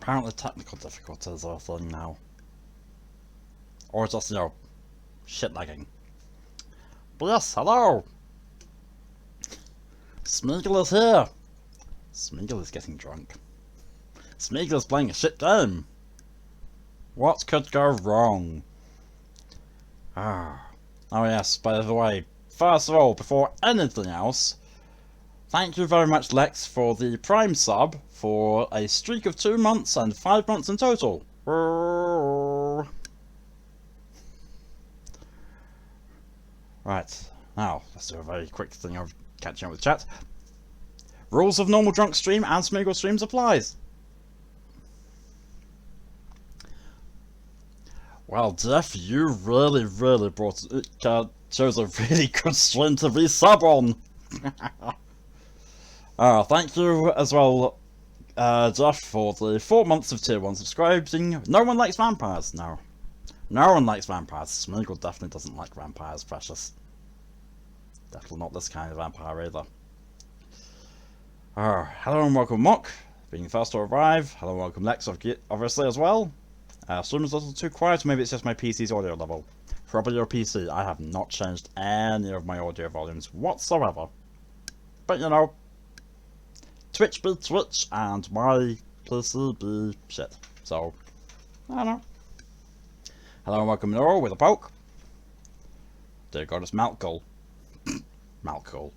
Apparently technical difficulties are a thing now. Or just, you know, shit lagging. But yes, hello! Smeagol is here! Smeagol is getting drunk. Smeagol is playing a shit game! What could go wrong? Ah. Oh yes, by the way, first of all, before anything else, thank you very much, Lex, for the Prime sub for a streak of 2 months and 5 months in total. Right, now, let's do a very quick thing of catching up with chat. Rules of normal drunk stream and Smeagol streams applies. Well, Jeff, you really chose a really good stream to be sub on. Thank you as well, Jeff, for the 4 months of tier 1 subscribing. No one likes vampires. No. No one likes vampires. Smeagol definitely doesn't like vampires, precious. Definitely not this kind of vampire either. Hello and welcome, Mock, being the first to arrive. Hello and welcome, Lex, obviously, as well. Stream is a little too quiet, maybe it's just my PC's audio level. Probably your PC. I have not changed any of my audio volumes whatsoever. But you know, Twitch be Twitch, and my PC be shit. So, I don't know. Hello and welcome, Nora, with a poke. Dear God, it's Smeagol. Smeagol.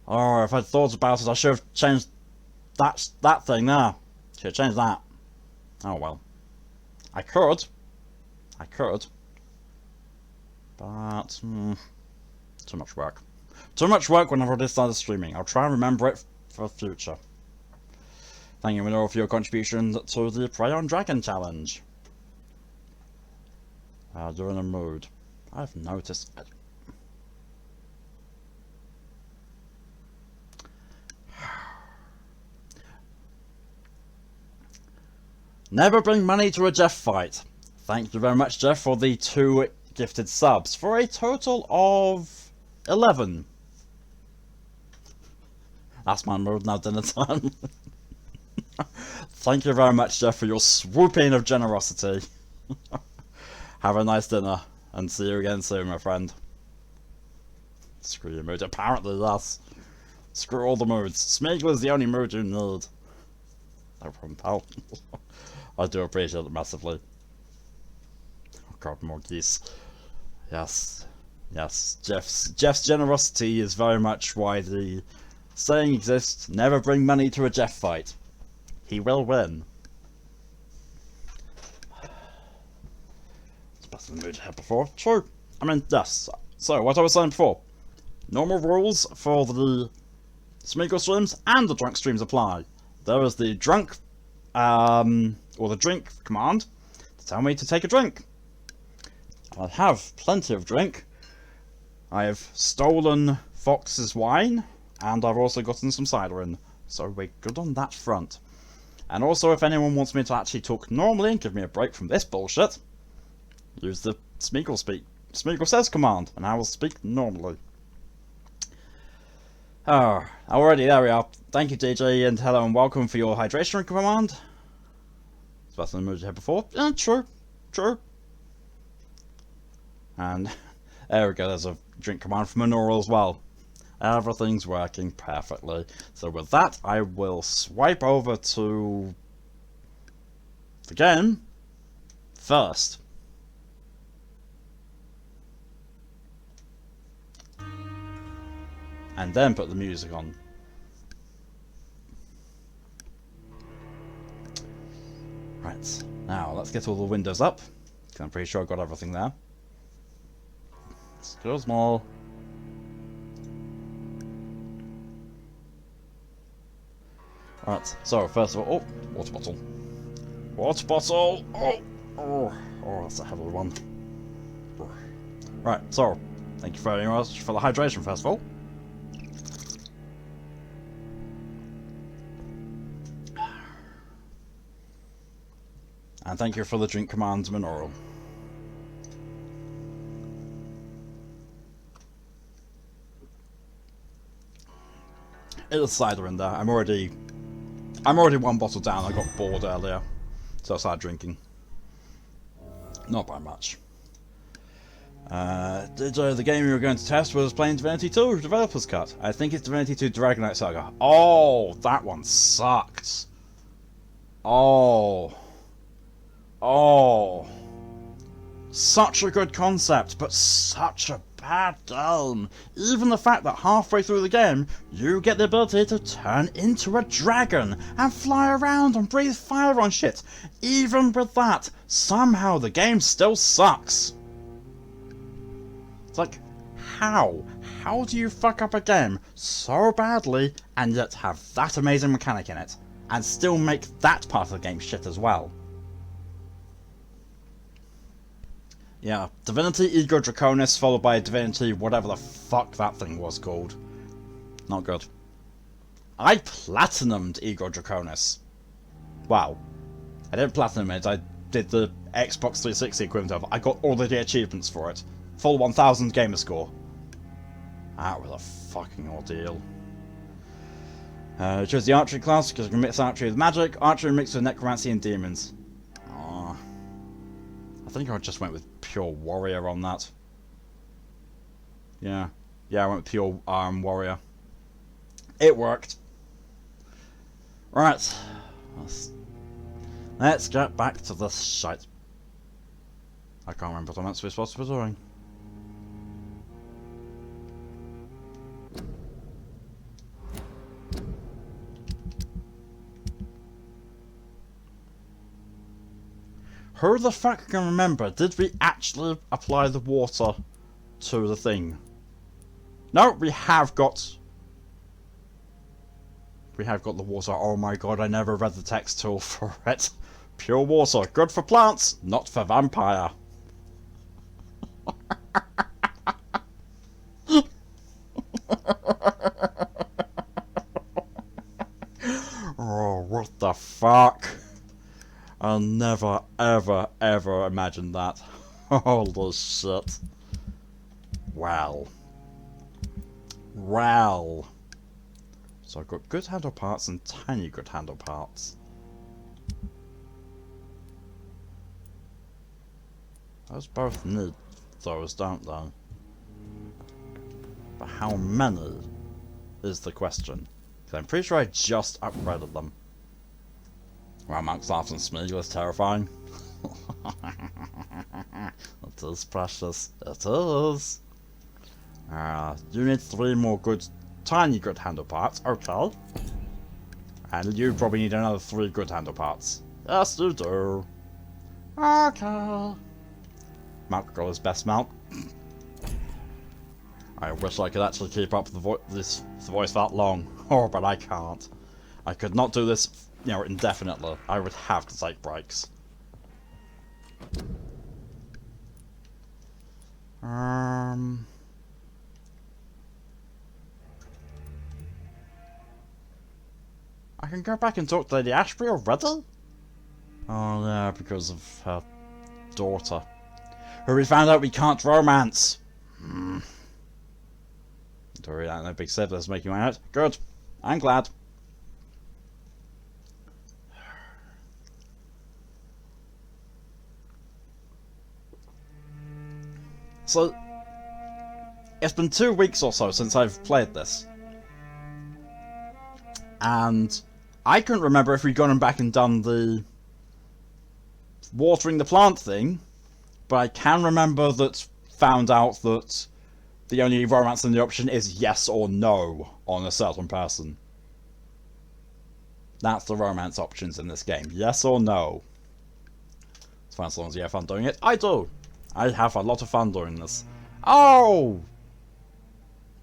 Oh, if I'd thought about it, I should have changed that thing there. Should have changed that. Oh well. I could. But, too much work. Too much work when I've already started streaming. I'll try and remember it for the future. Thank you, Minora, for your contribution to the Prey on Dragon challenge. You're in a mood. I've noticed it. Never bring money to a Jeff fight. Thank you very much, Jeff, for the 2 gifted subs, for a total of 11. That's my mood now, dinner time. Thank you very much, Jeff, for your swooping of generosity. Have a nice dinner, and see you again soon, my friend. Screw your mood. Apparently, yes. Screw all the moods. Smeagol is the only mood you need. No problem, pal. I do appreciate it massively. Oh god, more geese. Yes. Yes. Jeff's generosity is very much why the saying exists, never bring money to a Jeff fight. He will win. It's better than the mood I had before. True. I mean, yes. So, what I was saying before. Normal rules for the Smeagol streams and the drunk streams apply. There is the drunk, or the drink command to tell me to take a drink. I have plenty of drink. I have stolen Fox's wine, and I've also gotten some cider in, so we're good on that front. And also, if anyone wants me to actually talk normally and give me a break from this bullshit, use the Smeagol says command, and I will speak normally. Alrighty, there we are. Thank you, DJ, and hello and welcome for your hydration command. It's better than the mood you had before. Yeah, true. And there we go, there's a drink command from Minora as well. Everything's working perfectly. So with that, I will swipe over to the game first. And then put the music on. Right, now let's get all the windows up, because I'm pretty sure I've got everything there. Still small. Right, so first of all, oh, water bottle. Water bottle! Oh, that's a heavy one. Right, so, thank you very much for the hydration first of all. And thank you for the drink command, Minora. There's cider in there. I'm already I'm already one bottle down. I got bored earlier, so I started drinking. Not by much. The game we were going to test was playing Divinity 2 Developer's Cut. I think it's Divinity 2 Dragonite Saga. Oh, that one sucked. Oh. Such a good concept, but such a bad game. Even the fact that halfway through the game, you get the ability to turn into a dragon and fly around and breathe fire on shit. Even with that, somehow the game still sucks. It's like, how? How do you fuck up a game so badly and yet have that amazing mechanic in it? And still make that part of the game shit as well? Yeah, Divinity Ego Draconis followed by Divinity whatever the fuck that thing was called. Not good. I platinumed Ego Draconis. Wow. I didn't platinum it, I did the Xbox 360 equivalent of it. I got all the achievements for it. Full 1000 gamer score. That was a fucking ordeal. Choose the archery class because you can mix archery with magic, archery mixed with necromancy and demons. I think I just went with pure warrior on that. Yeah, I went with pure warrior. It worked. Right, let's get back to this shite. I can't remember what I'm actually supposed to be doing. Who the fuck can remember? Did we actually apply the water to the thing? No, we have got the water. Oh my god, I never read the text tool for it. Pure water, good for plants, not for vampire. Oh, what the fuck? I'll never, ever, ever imagine that. Holy shit. Wow. So I've got good handle parts and tiny good handle parts. Those both need those, don't they? But how many is the question? Because I'm pretty sure I just upgraded them. Well, amongst laughs and Smeagol is terrifying. It is precious. It is. You need 3 more good, tiny good handle parts. Okay. And you probably need another 3 good handle parts. Yes, you do. Okay. Mount Goril's best mount. I wish I could actually keep up this voice that long. Oh, but I can't. I could not do this, you know, indefinitely. I would have to take breaks. I can go back and talk to Lady Ashbury already? Oh yeah, because of her daughter. Who we found out we can't romance. Don't worry, no big siblings making my out. Good. I'm glad. So, it's been 2 weeks or so since I've played this. And I couldn't remember if we'd gone back and done the watering the plant thing, but I can remember that found out that the only romance in the option is yes or no on a certain person. That's the romance options in this game. Yes or no. It's fine as long as you have fun doing it. I do. I have a lot of fun doing this. Oh!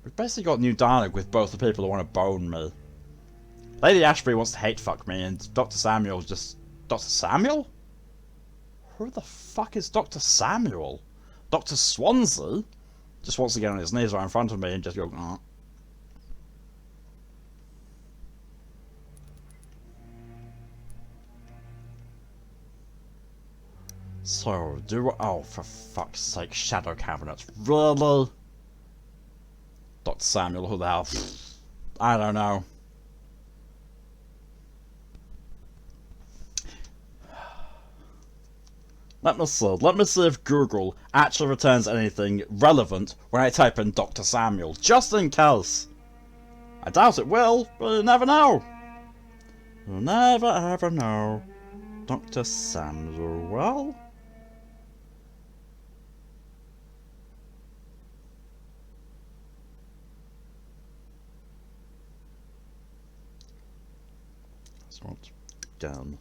We've basically got new dialogue with both the people who want to bone me. Lady Ashbury wants to hate fuck me, and Dr. Samuel just... Dr. Samuel? Who the fuck is Dr. Samuel? Dr. Swansea? Just wants to get on his knees right in front of me and just go... Oh. So, oh, for fuck's sake, Shadow Cabinet. Really? Dr. Samuel, who the hell? I don't know. Let me see. Let me see if Google actually returns anything relevant when I type in Dr. Samuel, just in case. I doubt it will, but you never know. You'll never ever know. Dr. Samuel? That's not done.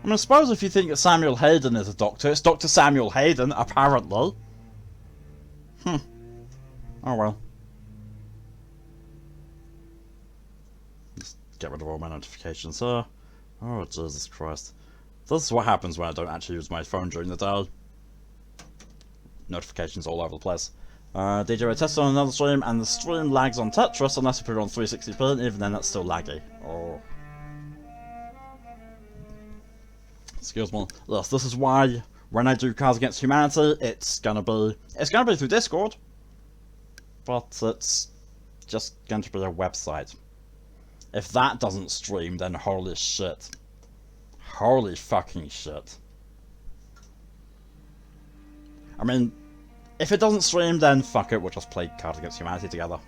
I mean, I suppose if you think that Samuel Hayden is a doctor, it's Dr. Samuel Hayden, apparently. Oh well. Just get rid of all my notifications here. Oh, Jesus Christ. This is what happens when I don't actually use my phone during the day. Notifications all over the place. DJ tested on another stream, and the stream lags on Tetris unless you put it on 360p, and even then that's still laggy. Oh. Excuse me. Yes, this is why when I do Cards Against Humanity, it's gonna be through Discord, but it's just going to be a website. If that doesn't stream, then holy shit. Holy fucking shit. I mean, if it doesn't stream, then fuck it, we'll just play Cards Against Humanity together.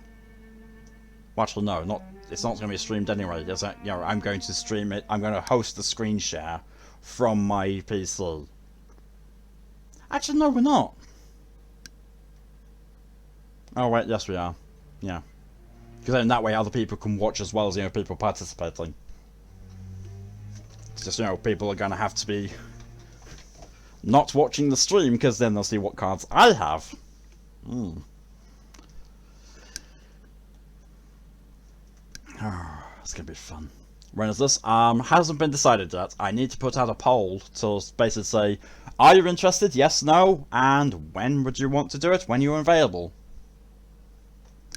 Well, actually, no, it's not going to be streamed anyway. Is it? You know, I'm going to stream it. I'm going to host the screen share from my PC. Actually, no, we're not. Oh wait, yes we are. Yeah, because then that way other people can watch as well as, you know, people participating. It's just, you know, people are going to have to be not watching the stream because then they'll see what cards I have. Oh, it's gonna be fun. When is this? Hasn't been decided yet. I need to put out a poll to basically say, are you interested? Yes, no, and when would you want to do it? When you're available.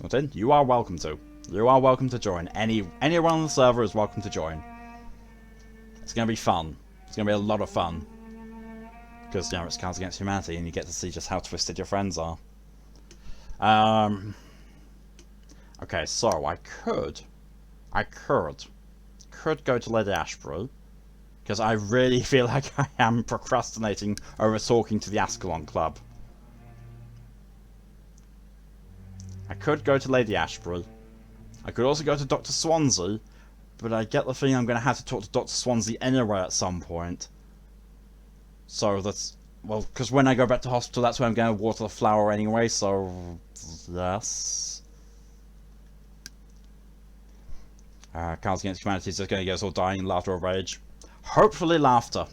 Then you are welcome to. You are welcome to join. Anyone on the server is welcome to join. It's gonna be fun. It's gonna be a lot of fun. Because, you know, it's Cards Against Humanity and you get to see just how twisted your friends are. Okay, so I could go to Lady Ashbury, because I really feel like I am procrastinating over talking to the Ascalon Club. I could go to Lady Ashbury. I could also go to Dr. Swansea, but I get the feeling I'm going to have to talk to Dr. Swansea anyway at some point. So that's, well, because when I go back to hospital, that's where I'm going to water the flower anyway, so yes. Cards Against Humanity is just going to get us all dying in laughter or rage. Hopefully laughter.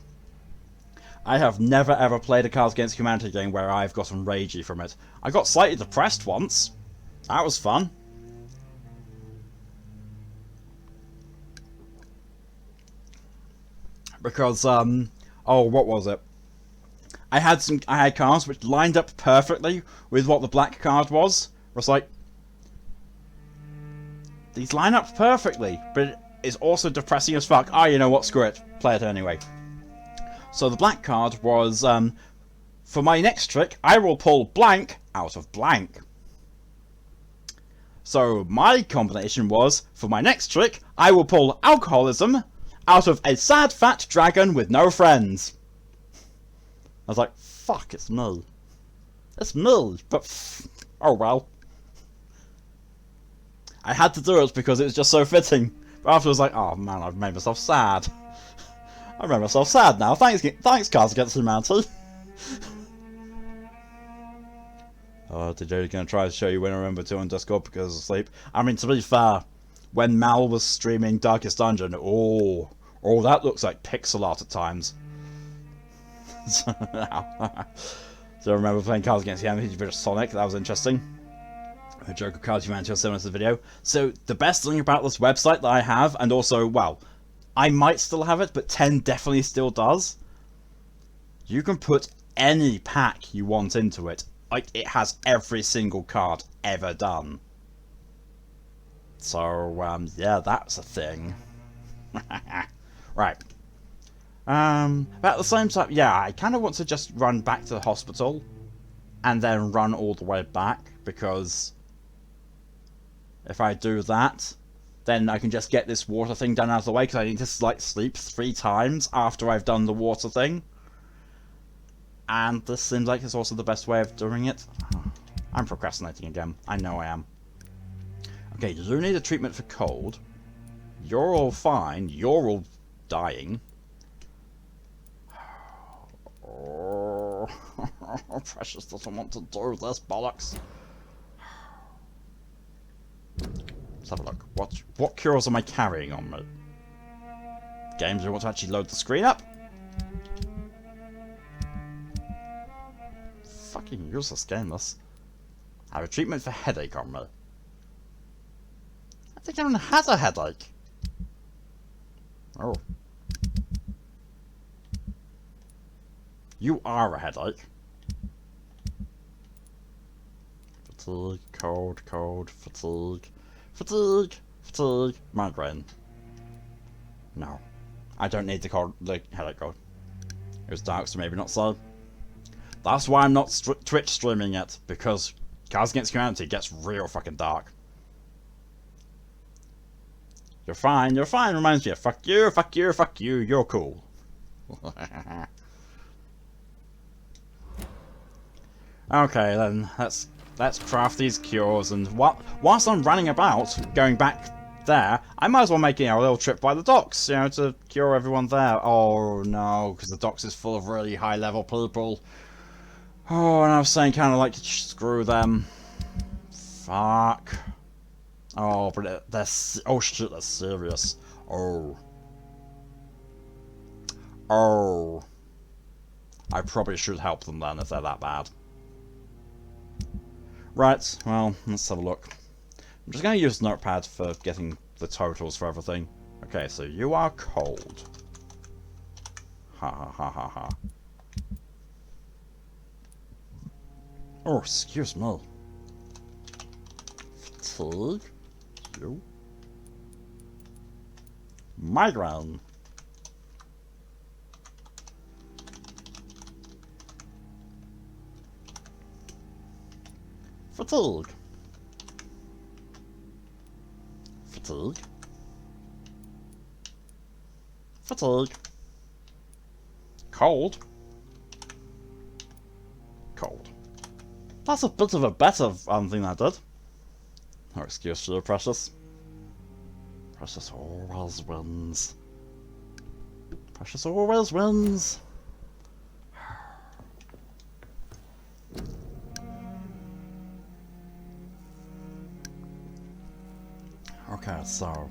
I have never ever played a Cards Against Humanity game where I've gotten ragey from it. I got slightly depressed once. That was fun. Because, oh, what was it? I had cards which lined up perfectly with what the black card was. It was like, these line up perfectly, but it's also depressing as fuck. Oh, you know what? Screw it. Play it anyway. So the black card was, for my next trick, I will pull blank out of blank. So my combination was, for my next trick, I will pull alcoholism out of a sad fat dragon with no friends. I was like, fuck, it's me. It's me, but oh well. I had to do it because it was just so fitting. But after I was like, oh man, I've made myself sad. I made myself sad now. Thanks, Cards Against Humanity. Oh, DJ gonna try to show you when I remember to on Discord because of sleep. I mean, to be fair, when Mal was streaming Darkest Dungeon, oh, that looks like pixel art at times. So I remember playing Cards Against Humanity with Sonic. That was interesting. A joke of Cards Humanity was similar to the video. So the best thing about this website that I have, and also, well, I might still have it, but 10 definitely still does. You can put any pack you want into it. Like, it has every single card ever done. So, yeah, that's a thing. Right. But at the same time, yeah, I kind of want to just run back to the hospital and then run all the way back, because if I do that, then I can just get this water thing done out of the way, because I need to like sleep 3 times after I've done the water thing. And this seems like it's also the best way of doing it. I'm procrastinating again. I know I am. Okay, you do need a treatment for cold. You're all fine. You're all dying. Oh, Precious doesn't want to do this, bollocks. Let's have a look. What cures am I carrying on me? Games, you want to actually load the screen up? Fucking useless game, this. I have a treatment for headache on me. I think everyone has a headache. Oh. You are a headache. Fatigue, cold, cold, fatigue. Fatigue, fatigue, migraine. No. I don't need the headache code. It was dark, so maybe not so. That's why I'm not Twitch streaming it, because Cards Against Humanity gets real fucking dark. You're fine, reminds me of fuck you, fuck you, fuck you, you're cool. Okay then, let's craft these cures, and whilst I'm running about, going back there, I might as well make a little trip by the docks, to cure everyone there. Oh no, because the docks is full of really high level people. Oh, and I was saying kind of like, screw them. Fuck. Oh, but they're... Oh shit, they're serious. Oh. Oh. I probably should help them then if they're that bad. Right, well, let's have a look. I'm just going to use Notepad for getting the totals for everything. Okay, so you are cold. Ha ha ha ha ha. Oh, excuse me. Fatigue. You. Migraine. Fatigue. Fatigue. Fatigue. Cold. Cold. That's a bit of a better thing I did. No excuse for you, Precious. Precious always wins. Precious always wins. Okay, so...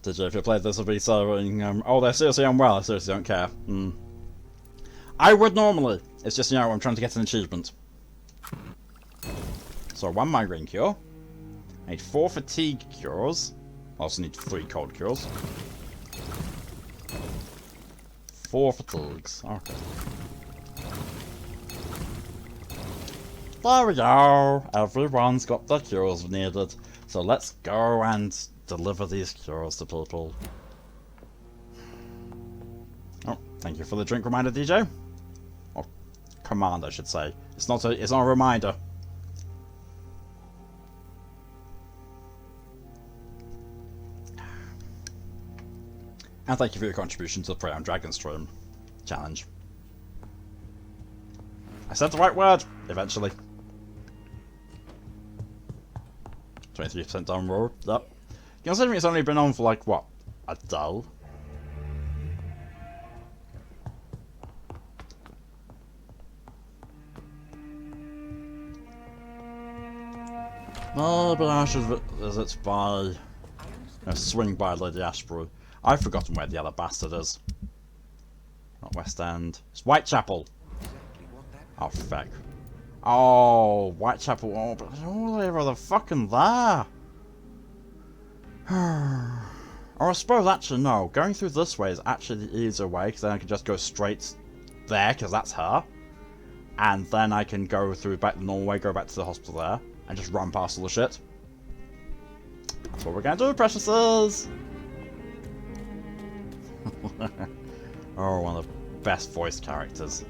Did you, if you played this, would be saying, oh, they're seriously unwell, I seriously don't care. I would normally. It's just, I'm trying to get an achievement. So, 1 migraine cure. I need 4 fatigue cures. I also need 3 cold cures. 4 fatigues. Okay. There we go. Everyone's got the cures needed. So let's go and deliver these cures to people. Oh, thank you for the drink reminder, DJ. Or command, I should say. It's not a reminder. And thank you for your contribution to the Prey on Dragon stream challenge. I said the right word, eventually. 23% down roll. Yep. Considering it's only been on for like, what? A day? Maybe I should visit by... swing by Lady Ashbrew. I've forgotten where the other bastard is. Not West End. It's Whitechapel. Oh, fuck. Oh, Whitechapel. Oh, but they're the fucking there. Or I suppose, actually, no. Going through this way is actually the easier way, because then I can just go straight there, because that's her. And then I can go through back the normal way, go back to the hospital there, and just run past all the shit. That's what we're going to do, preciouses! Oh, one of the best voice characters.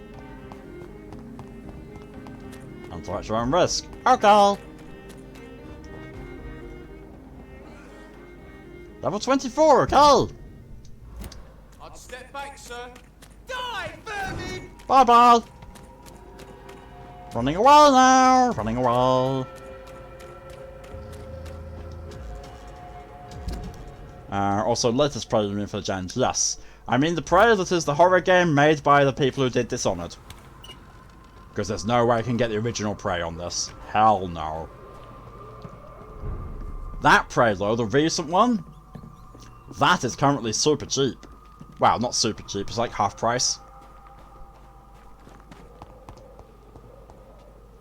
And to at your own risk. Okay! Level 24, okay! I'd step back, sir. Die, vermin! Bye bye! Running away now! Running away! Also, latest Prey for the Giant, yes. I mean the Prey that is the horror game made by the people who did Dishonored. Because there's no way I can get the original Prey on this. Hell no. That Prey though, the recent one, that is currently super cheap. Wow, not super cheap, it's like half price.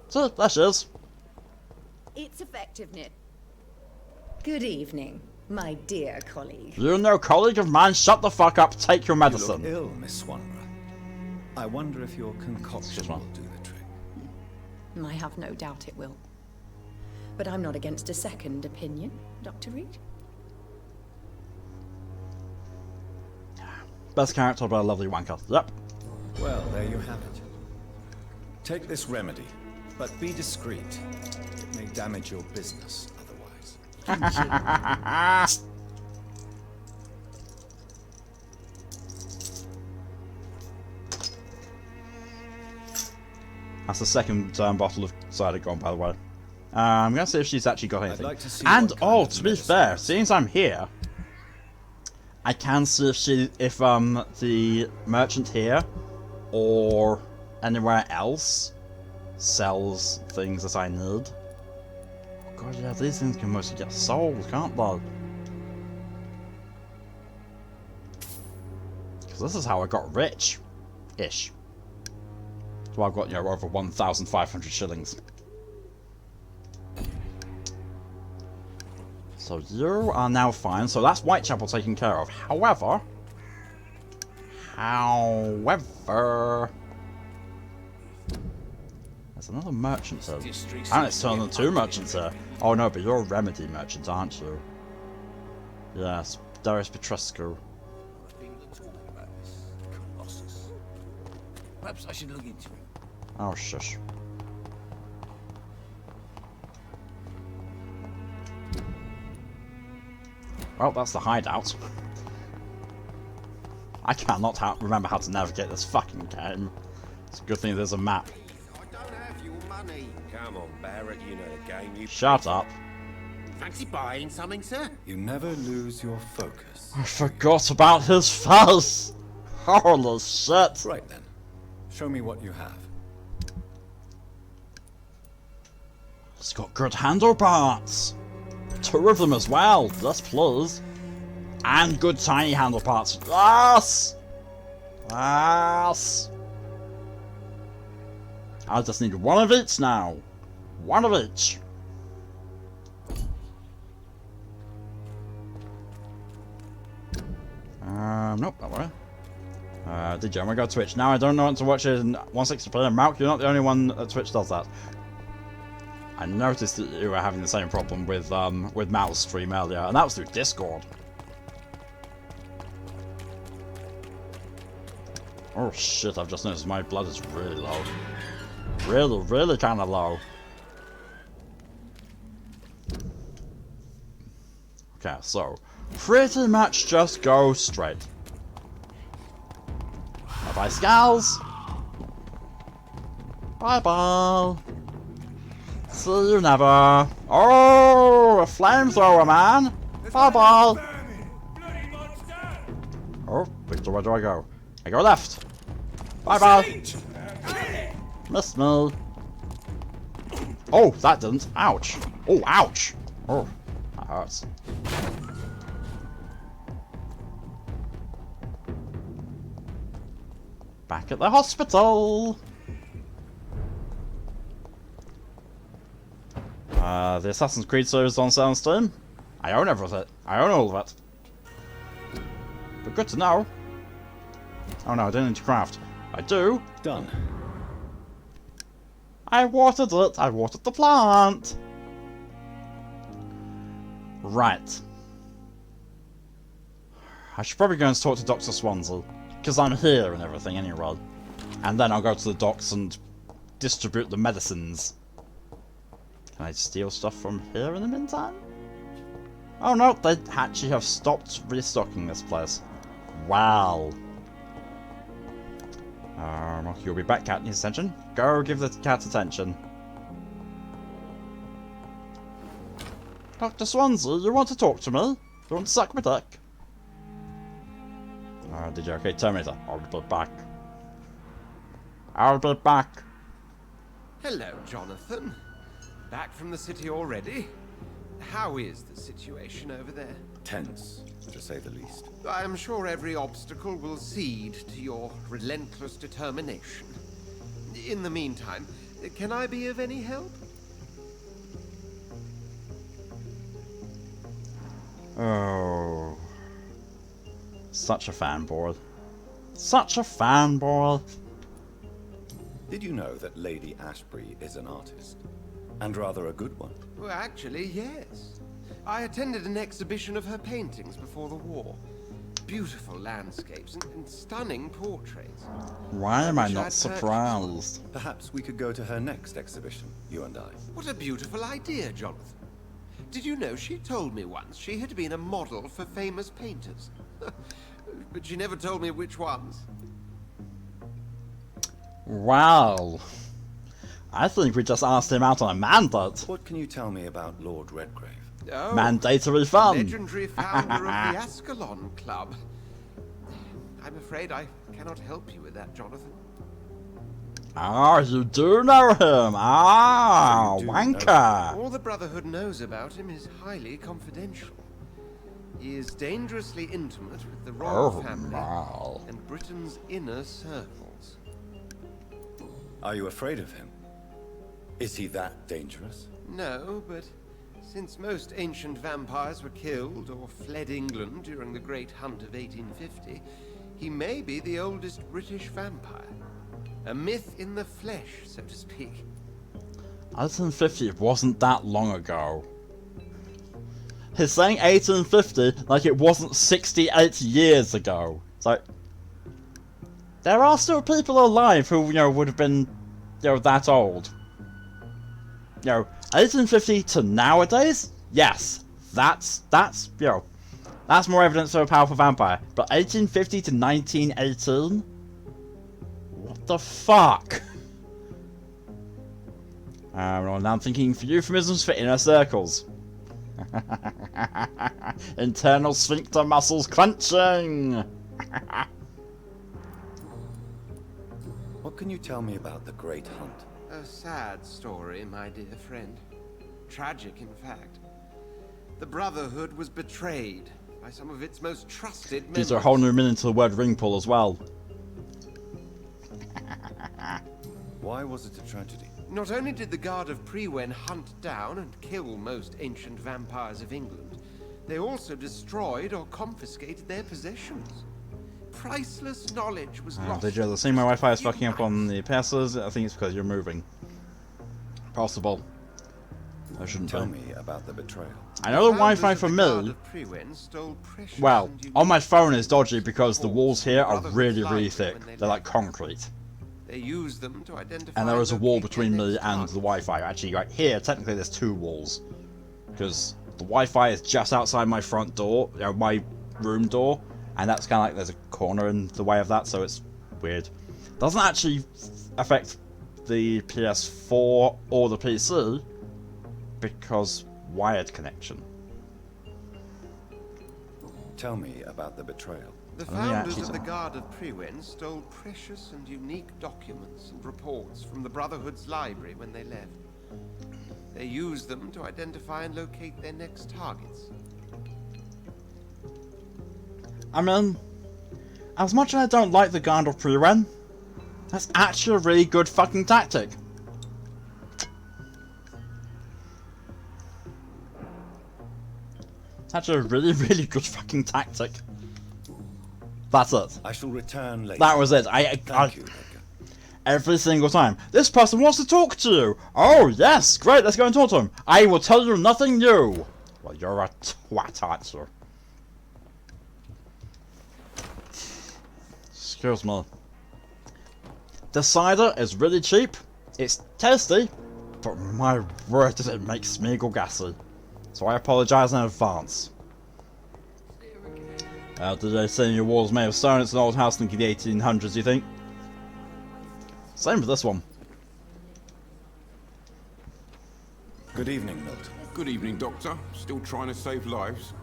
So, there she is. It's effective, Ned. Good evening, my dear colleague. You know, colleague of mine, shut the fuck up, take your medicine. You look ill, Miss Swanborough. I wonder if your concoction will do the trick. I have no doubt it will. But I'm not against a second opinion, Dr. Reed. Best character by a lovely wanker. Yep. Well, there you have it. Take this remedy, but be discreet. It may damage your business otherwise. That's the second bottle of cider gone, by the way. I'm gonna see if she's actually got anything. Like to see and what to be fair, seeing as I'm here, I can see if the merchant here or anywhere else sells things that I need. Oh god, yeah, these things can mostly get sold, can't they? Because this is how I got rich-ish. So I've got, you know, over 1,500 shillings. So you are now fine. So that's Whitechapel taken care of. However, there's another merchant here. And it's turned into two merchants here. Oh no, but you're a remedy merchant, aren't you? Yes, Darius Petrescu. Perhaps I should look into it. Oh shush. Well, that's the hideout. I cannot remember how to navigate this fucking game. It's a good thing there's a map. I don't have your money. Come on, Barrett, you know the game. You Shut up. fancy buying something, sir? You never lose your focus. I forgot about his fuzz. Holy shit. Right then. Show me what you have. It's got good handleparts. Two of them as well. Yes, please. And good tiny handleparts. Yes! Yes! I just need one of each now. One of each. Nope, that way. Did you? I'm gonna go to Twitch. Now I don't know what to watch it in 160p. Malk, you're not the only one at Twitch does that. I noticed that you were having the same problem with Mal's stream earlier, and that was through Discord. Oh shit, I've just noticed my blood is really low. Really kinda low. Okay, so pretty much just go straight. Bye bye, Skulls. Bye bye. See you never. Oh, a flamethrower, man. Bye bye. Oh, Victor, where do I go? I go left. Bye bye. Missed me. Oh, that didn't. Ouch. Oh, ouch. Oh, that hurts. Back at the hospital. The Assassin's Creed series on sale on Steam. I own everything. I own all of it. But good to know. Oh no, I didn't need to craft. I do. Done. I watered it. I watered the plant. Right. I should probably go and talk to Dr. Swansea. Because I'm here and everything anyway. And then I'll go to the docks and distribute the medicines. Can I steal stuff from here in the meantime? Oh no, they actually have stopped restocking this place. Wow. You'll be back, cat needs attention. Go give the cat attention. Dr. Swansea, you want to talk to me? You want to suck my dick? Did you? Okay, Terminator. I'll be back. I'll be back. Hello, Jonathan. Back from the city already? How is the situation over there? Tense, to say the least. I am sure every obstacle will cede to your relentless determination. In the meantime, can I be of any help? Oh. Such a fanboy. Such a fanboy. Did you know that Lady Ashbury is an artist? And rather a good one. Well, actually, yes. I attended an exhibition of her paintings before the war. Beautiful landscapes and stunning portraits. Why am I wish not I'd surprised? Perhaps we could go to her next exhibition, you and I. What a beautiful idea, Jonathan. Did you know she told me once she had been a model for famous painters? But she never told me which ones. Wow. I think we just asked him out on a mandate. What can you tell me about Lord Redgrave? Oh, Mandatory fun. legendary founder of the Ascalon Club. I'm afraid I cannot help you with that, Jonathan. Ah, you do know him. Ah, So you do wanker. All the Brotherhood knows about him is highly confidential. He is dangerously intimate with the royal Oh, family wow. and Britain's inner circles. Are you afraid of him? Is he that dangerous? No, but since most ancient vampires were killed or fled England during the Great Hunt of 1850, he may be the oldest British vampire. A myth in the flesh, so to speak. 1850 wasn't that long ago. He's saying 1850 like it wasn't 68 years ago. So there are still people alive who, would have been, that old. 1850 to nowadays? Yes. That's more evidence of a powerful vampire. But 1850 to 1918? What the fuck? Well, now I'm thinking for euphemisms for inner circles. Internal sphincter muscles clenching. What can you tell me about the Great Hunt? A sad story, my dear friend. Tragic, in fact. The Brotherhood was betrayed by some of its most trusted members. Gives a whole new meaning to the word ring pull as well. Why was it a tragedy? Not only did the Guard of Prewen hunt down and kill most ancient vampires of England, they also destroyed or confiscated their possessions. Priceless knowledge was lost. Did you see my Wi-Fi is fucking up on the passes? I think it's because you're moving. Possible. I shouldn't Tell be. me about the betrayal. I know the Founders Wi-Fi of for the Guard me. of Prewen stole precious Well, and unique on my phone is dodgy because the walls here are Brotherhood's really, really library thick. when they They're like left. concrete. They used them to identify And there is a wall locate between their me next and target. the Wi-Fi. Actually, right here, technically there's two walls. Because the Wi-Fi is just outside my front door, my room door. And that's kind of like there's a corner in the way of that, so it's weird. Doesn't actually affect the PS4 or the PC, because wired connection. Tell me about the betrayal. The Oh, yeah, founders she's of the a- Guard of Prewen stole precious and unique documents and reports from the Brotherhood's library when they left. They used them to identify and locate their next targets. I mean, as much as I don't like the Guard of Prewen, that's actually a really good fucking tactic. It's actually a really, really good fucking tactic. That's it. I shall return later. That was it. Thank you, Edgar. Every single time. This person wants to talk to you. Oh, yes. Great. Let's go and talk to him. I will tell you nothing new. Well, you're a twat, aren't you? Excuse me. The cider is really cheap. It's tasty. But my word, does it make Smeagol gassy. So I apologise in advance. Did they say your walls made of stone? It's an old house thinking the 1800s, you think? Same with this one. Good evening, Milton. Good evening, Doctor. Still trying to save lives?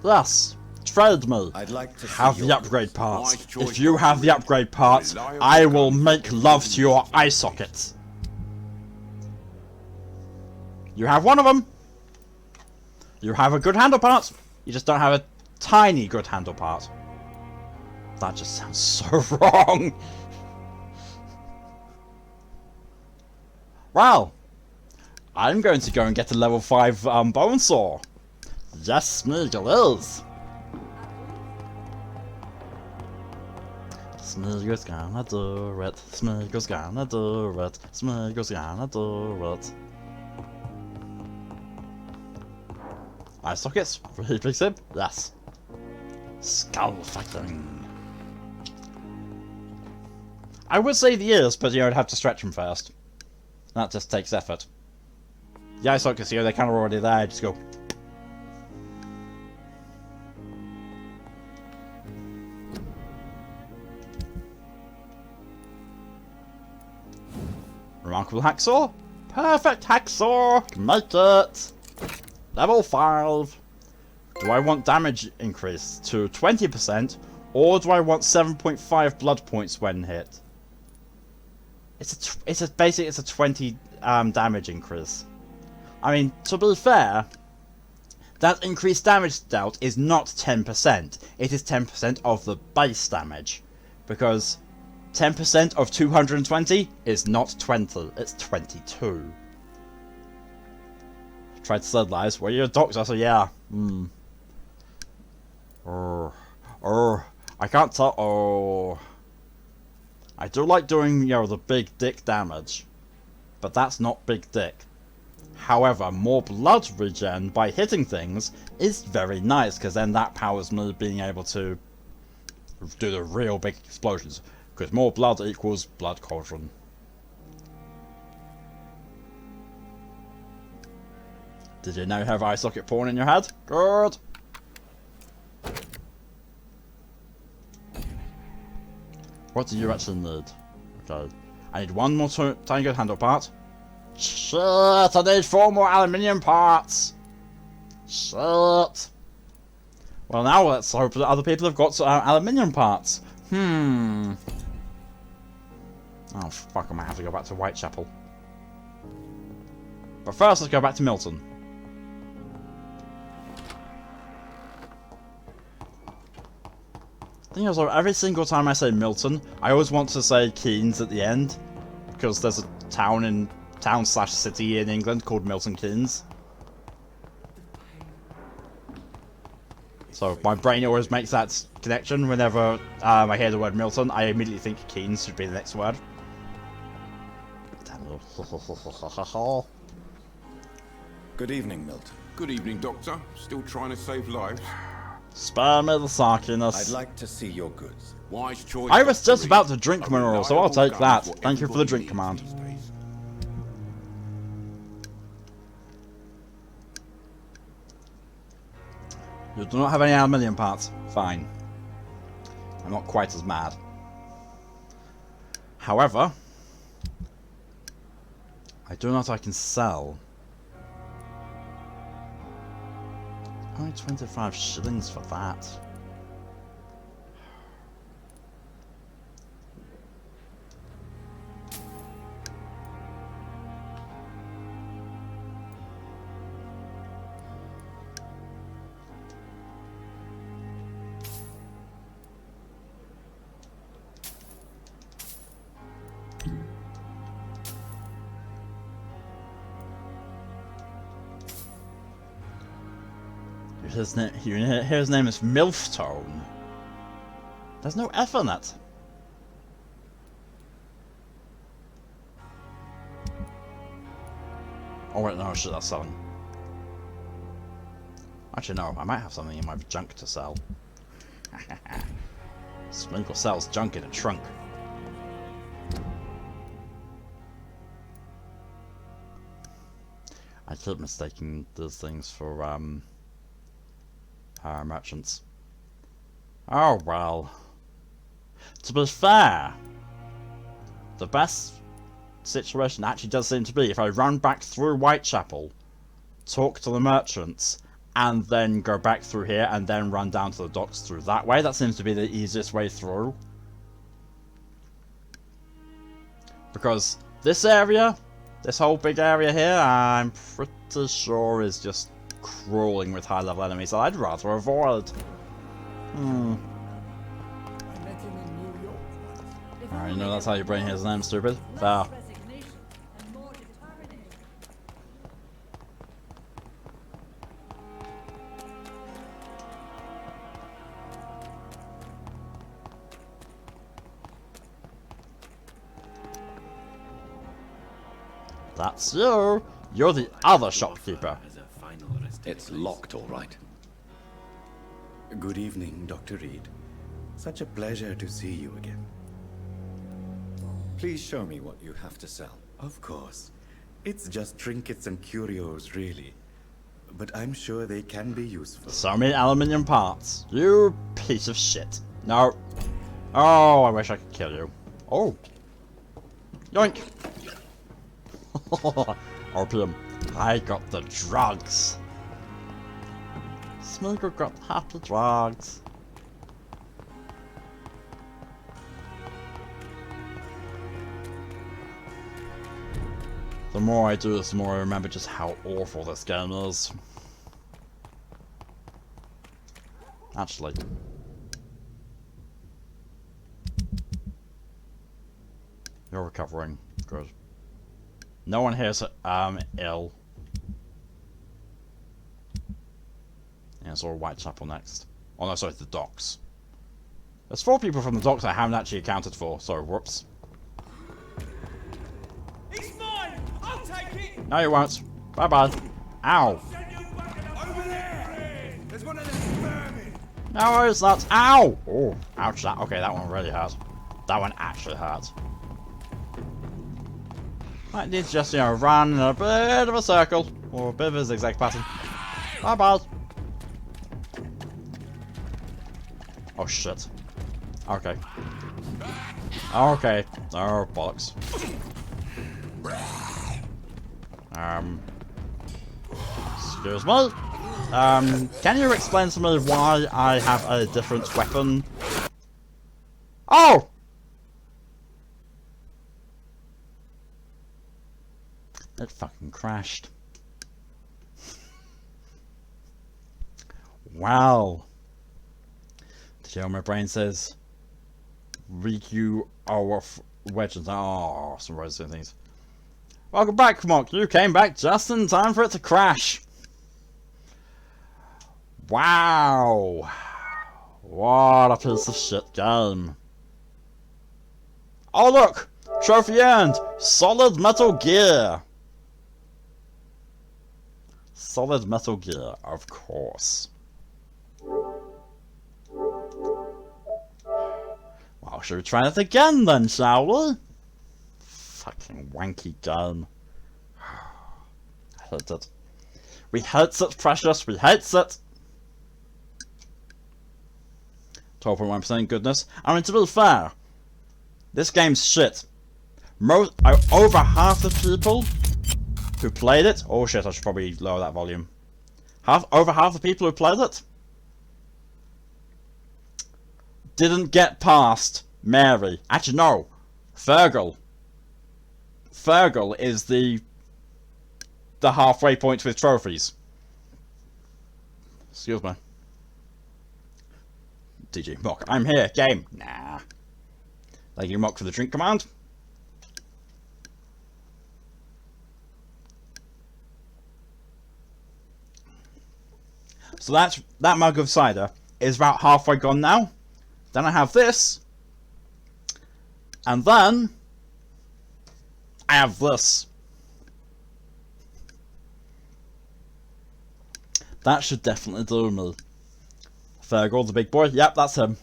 Yes, trade me. I'd like to Have see the your upgrade goods. parts. Wise choice, If you have the Doctor. upgrade parts, Reliable I will guns. make love to your eye sockets. You have one of them. You have a good handle part. You just don't have a tiny good handle part. That just sounds so wrong. Well, I'm going to go and get a level 5 bone saw. Yes, Smeagol is. Smeagol's gonna do it. Smeagol's gonna do it. Smeagol's gonna do it. Eye sockets? Reflex him? Yes. Skull fighting. I would say the ears, but you know, I'd have to stretch them first. That just takes effort. The eye sockets, you know, they're kind of already there. Just go. Remarkable hacksaw. Perfect hacksaw. Can make it. Level 5. Do I want damage increase to 20%, or do I want 7.5 blood points when hit? It's a 20 damage increase. I mean, to be fair, that increased damage dealt is not 10%. It is 10% of the base damage, because 10% of 220 is not 20. It's 22. Tried to sterilize. Well, you're a doctor, so yeah. I can't tell. Oh, I do like doing, you know, the big dick damage, but that's not big dick. However, more blood regen by hitting things is very nice, because then that powers me being able to do the real big explosions. Because more blood equals blood cauldron. Did you now have eye socket porn in your head? Good. What do you actually need? Okay. I need one more tiny good handle part. Shit, I need 4 more aluminium parts. Shit. Well, now let's hope that other people have got aluminium parts. Oh fuck, I might have to go back to Whitechapel. But first, let's go back to Milton. The thing is, every single time I say Milton, I always want to say Keynes at the end, because there's a town/city in England called Milton Keynes. So my brain always makes that connection whenever I hear the word Milton. I immediately think Keynes should be the next word. Good evening, Milton. Good evening, Doctor. Still trying to save lives? Spare me the sarkiness. I'd like to see your goods. Wise choice. I was Dr. just about to Reed. drink A mineral, so I'll reliable take gun that. is what Thank you for the everybody drink command. needs these days. You do not have any aluminium parts. Fine. I'm not quite as mad. However, I do know what I can sell. Only 25 shillings for that. His name is Milftone. There's no F in it. Oh wait, no, shit, that's selling. Actually, no, I might have something in my junk to sell. Smeagol sells junk in a trunk. I I keep mistaking these things for merchants. Oh well. To be fair, the best situation actually does seem to be if I run back through Whitechapel, talk to the merchants, and then go back through here and then run down to the docks through that way. That seems to be the easiest way through. Because this area, this whole big area here, I'm pretty sure is just crawling with high level enemies that I'd rather avoid. Alright, you know that's how you bring his name, stupid. There. That's you! You're the other shopkeeper. It's locked, all right. Good evening, Dr. Reed. Such a pleasure to see you again. Please show me what you have to sell. Of course. It's just trinkets and curios, really. But I'm sure they can be useful. So many aluminium parts. You piece of shit. No. Oh, I wish I could kill you. Oh. Yoink. Opium. I got the drugs. Smeagol got half the drugs. The more I do this, the more I remember just how awful this game is. Actually. You're recovering. Good. No one here's ill. Yeah, it's all Whitechapel next. Oh no, sorry, the docks. There's 4 people from the docks I haven't actually accounted for, so whoops. It's mine! I'll take it! No, you won't. Bye bye. Ow. Over there! There's one of them vermin! No, it's not. Ow! Oh, ouch, that. Okay, that one really hurt. That one actually hurt. Might need to just, you know, run in a bit of a circle. Or a bit of a zigzag pattern. Bye bye. Oh shit. Okay. Okay. Oh, bollocks. Excuse me. Can you explain to me why I have a different weapon? Oh! It fucking crashed. Wow. Did you hear what my brain says? Riku our wedges. Oh, some roads and things. Welcome back, Mock. You came back just in time for it to crash. Wow. What a piece of shit game. Oh look! Trophy earned! Solid Metal Gear! Solid Metal Gear, of course. Well, should we try that again then, shall we? Fucking wanky game. I hate it. We hate it, Precious, we hate it! 12.1% goodness. I mean, to be fair, this game's shit. Over half the people who played it... Oh shit, I should probably lower that volume. Over half the people who played it didn't get past Mary. Actually, no. Fergal. Fergal is the halfway point with trophies. Excuse me. DG Mock. I'm here. Game. Nah. Thank you, Mock, for the drink command. So that mug of cider is about halfway gone now. Then I have this. And then I have this. That should definitely do me. Fergal, the big boy. Yep, that's him.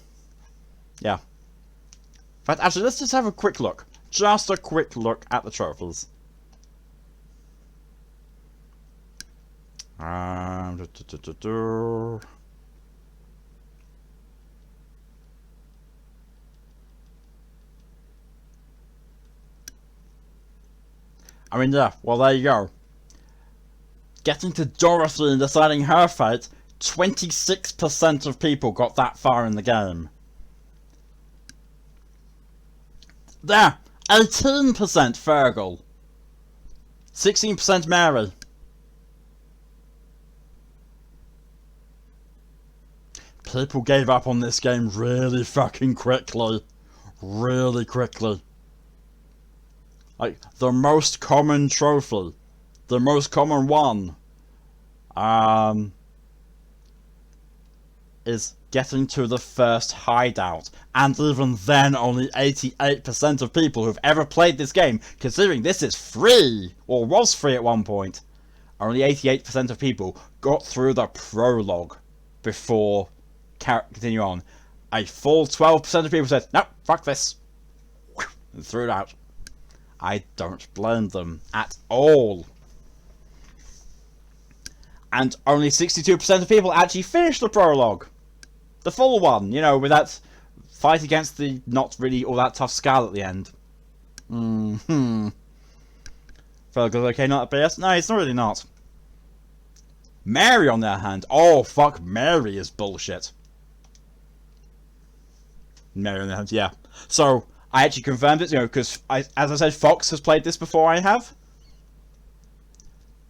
Yeah. In fact, actually, let's just have a quick look. Just a quick look at the trophies. I mean, yeah, well, there you go. Getting to Dorothy and deciding her fate, 26% of people got that far in the game. There, 18% Fergal. 16% Mary. People gave up on this game really fucking quickly. Really quickly. Like, the most common trophy, the most common one, is getting to the first hideout. And even then, only 88% of people who've ever played this game, considering this is free, or was free at one point, only 88% of people got through the prologue before continue on. A full 12% of people said, "No, fuck this," and threw it out. I don't blame them at all. And only 62% of people actually finished the prologue. The full one, you know, with that fight against the not really all that tough Skull at the end. Fergal's okay not at PS? No, it's not really not. Mary, on the other hand, oh fuck, Mary is bullshit. Mary on the other hand, yeah. So, I actually confirmed it, you know, because, as I said, Fox has played this before I have.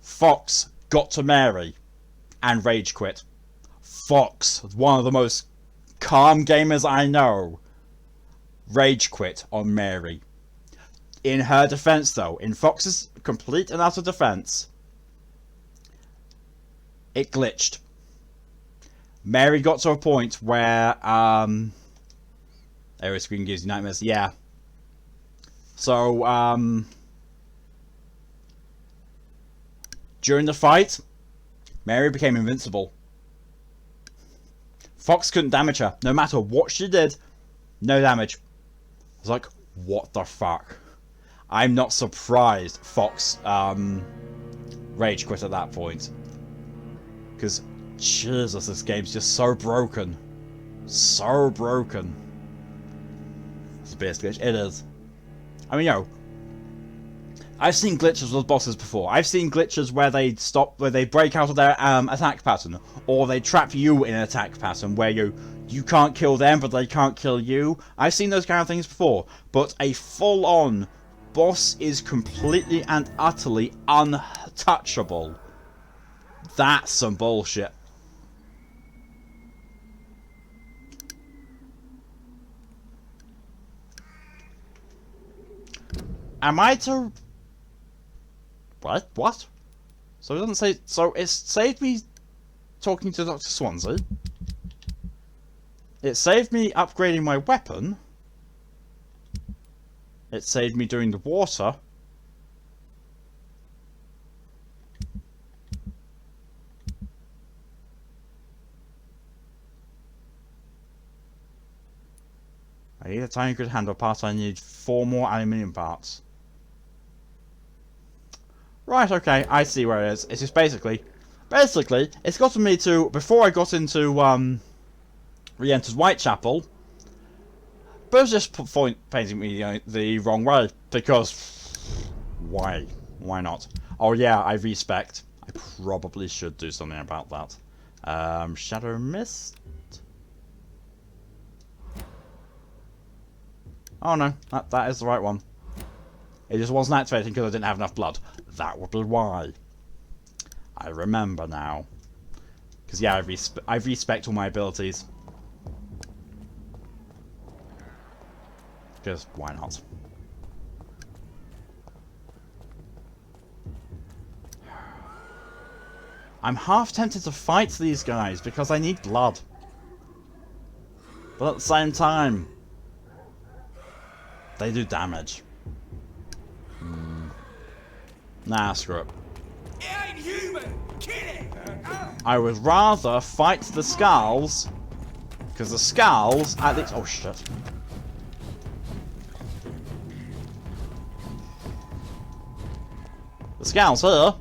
Fox got to Mary and rage quit. Fox, one of the most calm gamers I know, rage quit on Mary. In her defense, though, in Fox's complete and utter defense, it glitched. Mary got to a point where, Area screen gives you nightmares. Yeah. So, during the fight, Mary became invincible. Fox couldn't damage her. No matter what she did, no damage. I was like, what the fuck? I'm not surprised Fox, rage quit at that point. Because, Jesus, this game's just so broken. So broken. It's a base glitch. It is. I mean, you know, I've seen glitches with bosses before. I've seen glitches where they stop, where they break out of their attack pattern, or they trap you in an attack pattern where you can't kill them, but they can't kill you. I've seen those kind of things before, but a full-on boss is completely and utterly untouchable. That's some bullshit. Am I to... What? So it doesn't say... So it saved me talking to Dr. Swansea. It saved me upgrading my weapon. It saved me doing the water. I need a tiny good handle part. I need 4 more aluminium parts. Right, okay, I see where it is. It's just basically, it's gotten me to, before I got into, re-entered Whitechapel, but it was just painting me the wrong way, because, why? Why not? Oh yeah, I respect. I probably should do something about that. Shadow Mist? Oh no, that is the right one. It just wasn't activating because I didn't have enough blood. That would be why. I remember now. Because yeah, I respect all my abilities. Because why not? I'm half tempted to fight these guys because I need blood. But at the same time, they do damage. Nah, screw it. It ain't human! Kill it! I would rather fight the Skulls, because the Skulls at least... Oh shit. The Skulls here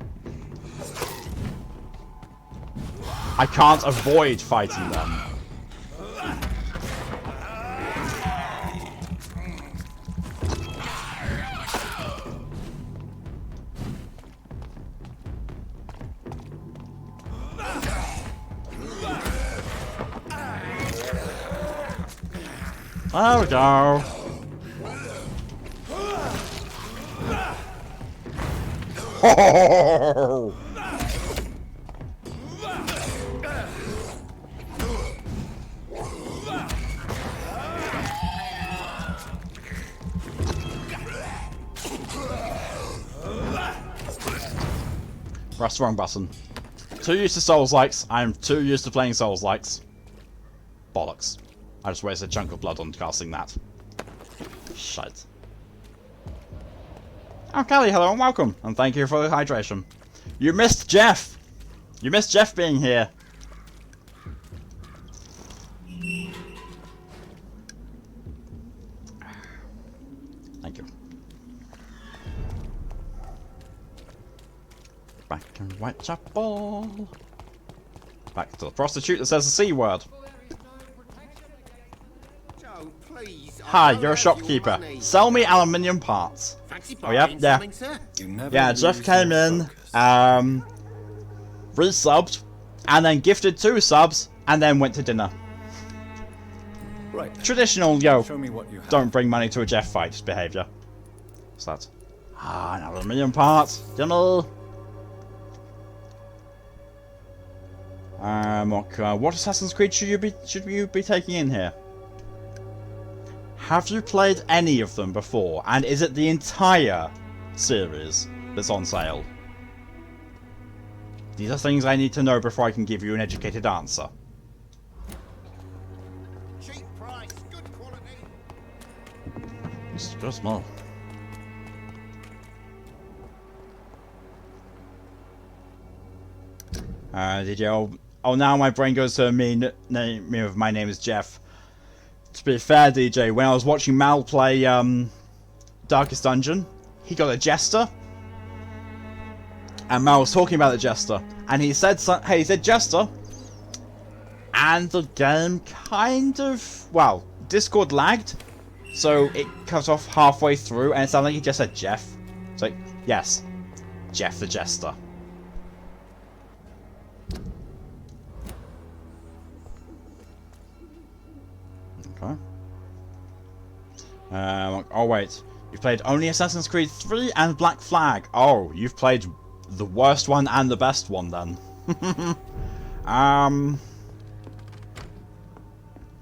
I can't avoid fighting them. There we go. Oh! Press the wrong button. Too used to Souls-likes. I'm too used to playing Souls-likes. Bollocks. I just wasted a chunk of blood on casting that. Shite. Oh, Callie, hello and welcome. And thank you for the hydration. You missed Jeff! You missed Jeff being here. Thank you. Back in Whitechapel. Back to the prostitute that says the C word. Hi, you're a shopkeeper. Sell me aluminium parts. Oh, yep, yeah. Yeah, Jeff came in, resubbed, and then gifted 2 subs, and then went to dinner. Right. Traditional, yo, Show me what you have. don't bring money to a Jeff fight behaviour. What's that? Ah, an aluminium part. Dinner. What Assassin's Creed should you be taking in here? Have you played any of them before? And is it the entire series that's on sale? These are things I need to know before I can give you an educated answer. Cheap price, good quality. It's just small. Did you? Oh, now my brain goes to me of my name is Jeff. To be fair, DJ, when I was watching Mal play Darkest Dungeon, he got a Jester, and Mal was talking about the Jester, and he said, "Hey, he said Jester," and the game kind of, well, Discord lagged, so it cut off halfway through, and it sounded like he just said Jeff. It's like, yes, Jeff the Jester. Okay. Oh wait, you've played only Assassin's Creed 3 and Black Flag. Oh, you've played the worst one and the best one then.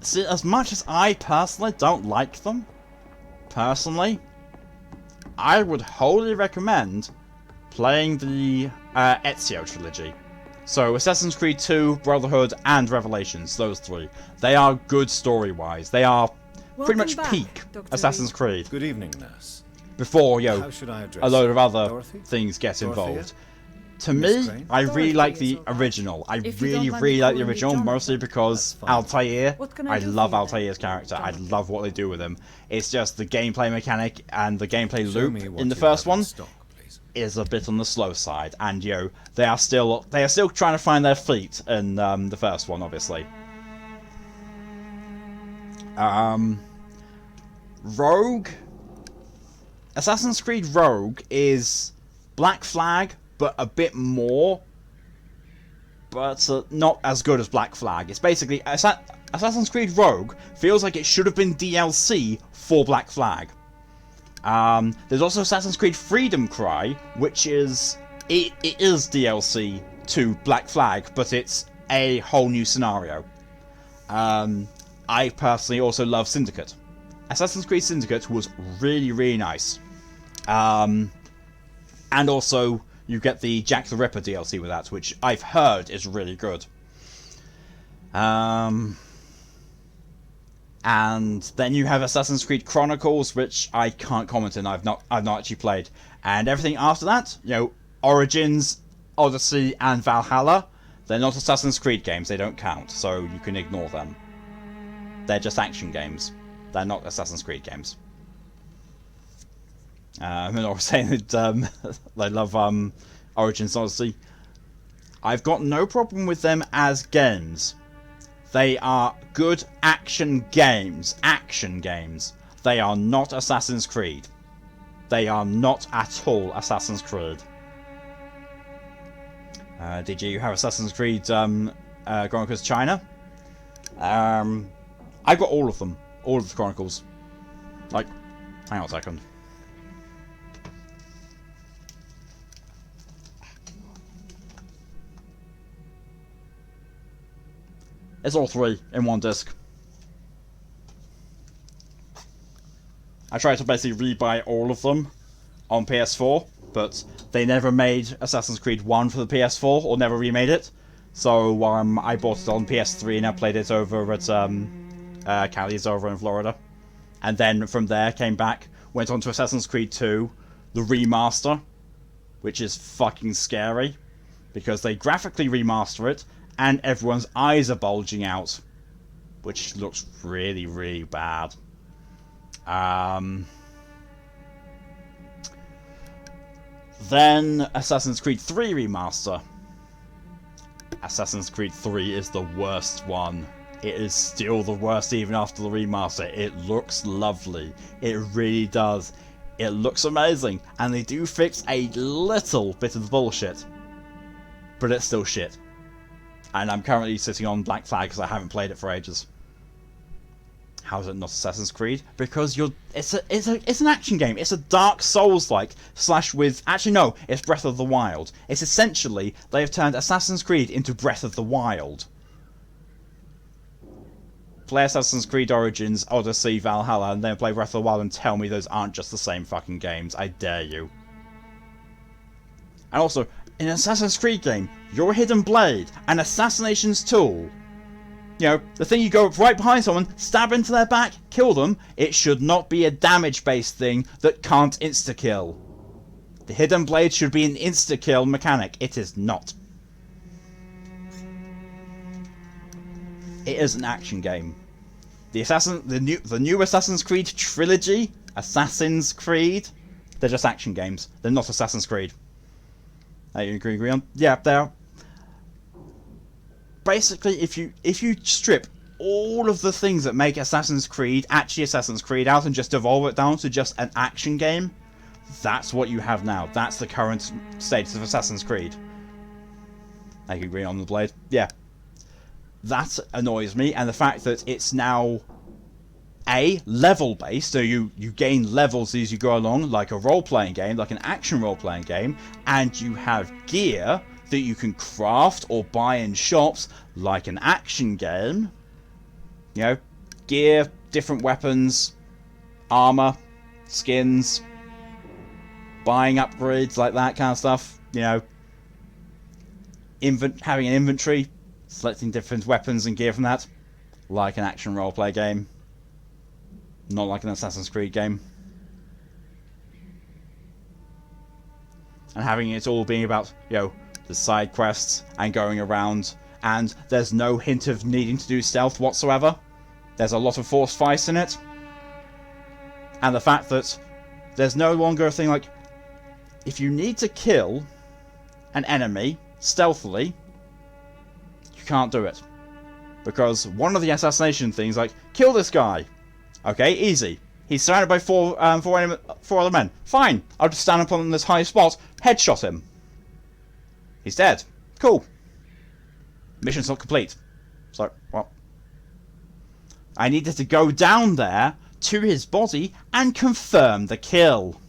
See, as much as I personally don't like them, I would wholly recommend playing the Ezio trilogy. So, Assassin's Creed 2, Brotherhood, and Revelations, those 3. They are good story-wise. They are pretty much peak Assassin's Creed. Good evening, nurse. Before, How should I address a load of you? other Dorothy? things get involved. Dorothea? To Miss me, Crane? I really Dorothy like is the all right. original. I If you really, don't mind really like the calling me original, Jonathan. mostly because That's fine. Altair. What can I I do love for you Altair's then, character. I Jonathan? love what they do with him. It's just the gameplay mechanic and the gameplay Show loop me what in the you first have in one stock, please. is a bit on the slow side, and they are still trying to find their feet in the first one, obviously. Rogue, Assassin's Creed Rogue is Black Flag, but a bit more, but not as good as Black Flag. It's basically Assassin's Creed Rogue feels like it should have been DLC for Black Flag. There's also Assassin's Creed Freedom Cry, which is it is DLC to Black Flag, but it's a whole new scenario. I personally also love Syndicate. Assassin's Creed Syndicate was really, really nice. And also, you get the Jack the Ripper DLC with that, which I've heard is really good. And then you have Assassin's Creed Chronicles, which I can't comment on. I've not actually played. And everything after that, Origins, Odyssey, and Valhalla, they're not Assassin's Creed games. They don't count, so you can ignore them. They're just action games. They're not Assassin's Creed games. I was saying that I love Origins Odyssey. I've got no problem with them as games. They are good action games. Action games. They are not Assassin's Creed. They are not at all Assassin's Creed. Did you have Assassin's Creed Chronicles China? I got all of them. All of the Chronicles. Like, hang on a second. It's all 3 in one disc. I tried to basically rebuy all of them on PS4, but they never made Assassin's Creed 1 for the PS4, or never remade it. So I bought it on PS3 and I played it over at Cali's over in Florida. And then from there came back, went on to Assassin's Creed 2, the remaster, which is fucking scary, because they graphically remaster it, and everyone's eyes are bulging out, which looks really, really bad. Then Assassin's Creed 3 remaster. Assassin's Creed 3 is the worst one. It is still the worst even after the remaster. It looks lovely. It really does. It looks amazing. And they do fix a little bit of the bullshit. But it's still shit. And I'm currently sitting on Black Flag because I haven't played it for ages. How is it not Assassin's Creed? Because it's an action game. It's a Dark Souls-like / with actually no, it's Breath of the Wild. It's essentially they have turned Assassin's Creed into Breath of the Wild. Play Assassin's Creed Origins, Odyssey, Valhalla, and then play Breath of the Wild and tell me those aren't just the same fucking games. I dare you. And also, in an Assassin's Creed game, your hidden blade, an assassination's tool. You know, the thing you go right behind someone, stab into their back, kill them. It should not be a damage-based thing that can't insta-kill. The hidden blade should be an insta-kill mechanic. It is not. It is an action game. The new Assassin's Creed trilogy, Assassin's Creed, they're just action games. They're not Assassin's Creed. You agree on? Yeah, they're basically if you strip all of the things that make Assassin's Creed actually Assassin's Creed out and just evolve it down to just an action game, that's what you have now. That's the current status of Assassin's Creed. I can agree on the blade. Yeah. That annoys me, and the fact that it's now level based, so you gain levels as you go along, like a role-playing game, like an action role-playing game, and you have gear that you can craft or buy in shops, like an action game. You know, gear, different weapons, armor, skins, buying upgrades, like that kind of stuff. You know, having an inventory, selecting different weapons and gear from that, like an action roleplay game, not like an Assassin's Creed game. And having it all being about, you know, the side quests and going around, and there's no hint of needing to do stealth whatsoever. There's a lot of forced fights in it. And the fact that there's no longer a thing like, if you need to kill an enemy stealthily, you can't do it. Because one of the assassination things, like, kill this guy. Okay, easy. He's surrounded by four other men. Fine, I'll just stand up on this high spot, headshot him. He's dead. Cool. Mission's not complete. So, well, I needed to go down there to his body and confirm the kill.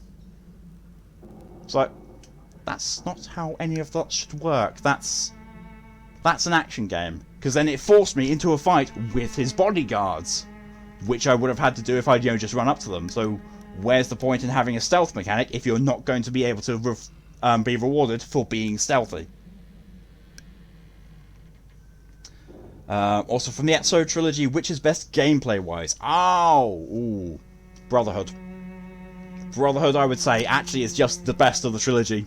So, that's not how any of that should work. That's an action game. Because then it forced me into a fight with his bodyguards, which I would have had to do if I'd, just run up to them. So, where's the point in having a stealth mechanic if you're not going to be able to be rewarded for being stealthy? Also, from the Ezio trilogy, which is best gameplay-wise? Ooh, Brotherhood. Brotherhood, I would say, actually is just the best of the trilogy.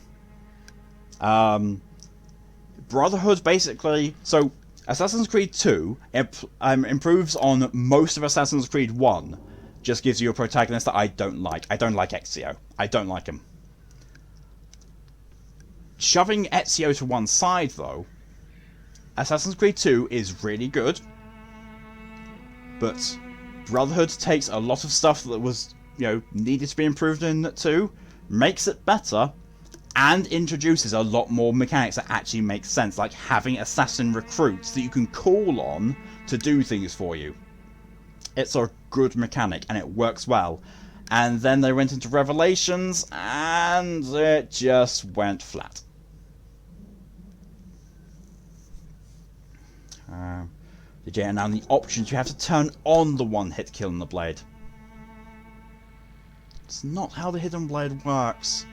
Brotherhood, basically... So, Assassin's Creed 2 improves on most of Assassin's Creed 1. Just gives you a protagonist that I don't like. I don't like Ezio. I don't like him. Shoving Ezio to one side, though, Assassin's Creed 2 is really good, but Brotherhood takes a lot of stuff that was, needed to be improved in 2, makes it better, and introduces a lot more mechanics that actually make sense, like having assassin recruits that you can call on to do things for you. It's a good mechanic, and it works well. And then they went into Revelations, and it just went flat. And the options, you have to turn on the one-hit kill in the blade. It's not how the hidden blade works.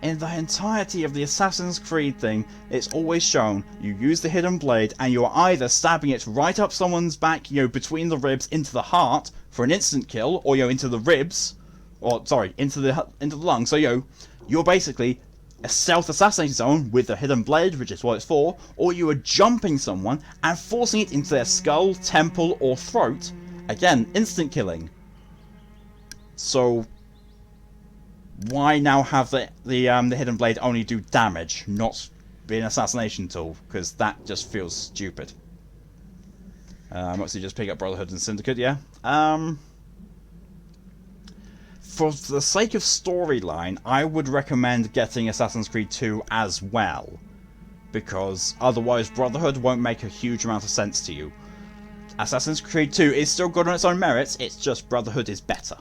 In the entirety of the Assassin's Creed thing, it's always shown you use the hidden blade and you're either stabbing it right up someone's back, between the ribs into the heart for an instant kill, or into the ribs, into the lung. So you're basically a stealth assassination zone with the hidden blade, which is what it's for, or you are jumping someone and forcing it into their skull, temple, or throat. Again, instant killing. So why now have the hidden blade only do damage, not be an assassination tool? Because that just feels stupid. Mostly just pick up Brotherhood and Syndicate, yeah. For the sake of storyline, I would recommend getting Assassin's Creed 2 as well, because otherwise Brotherhood won't make a huge amount of sense to you. Assassin's Creed 2 is still good on its own merits, it's just Brotherhood is better.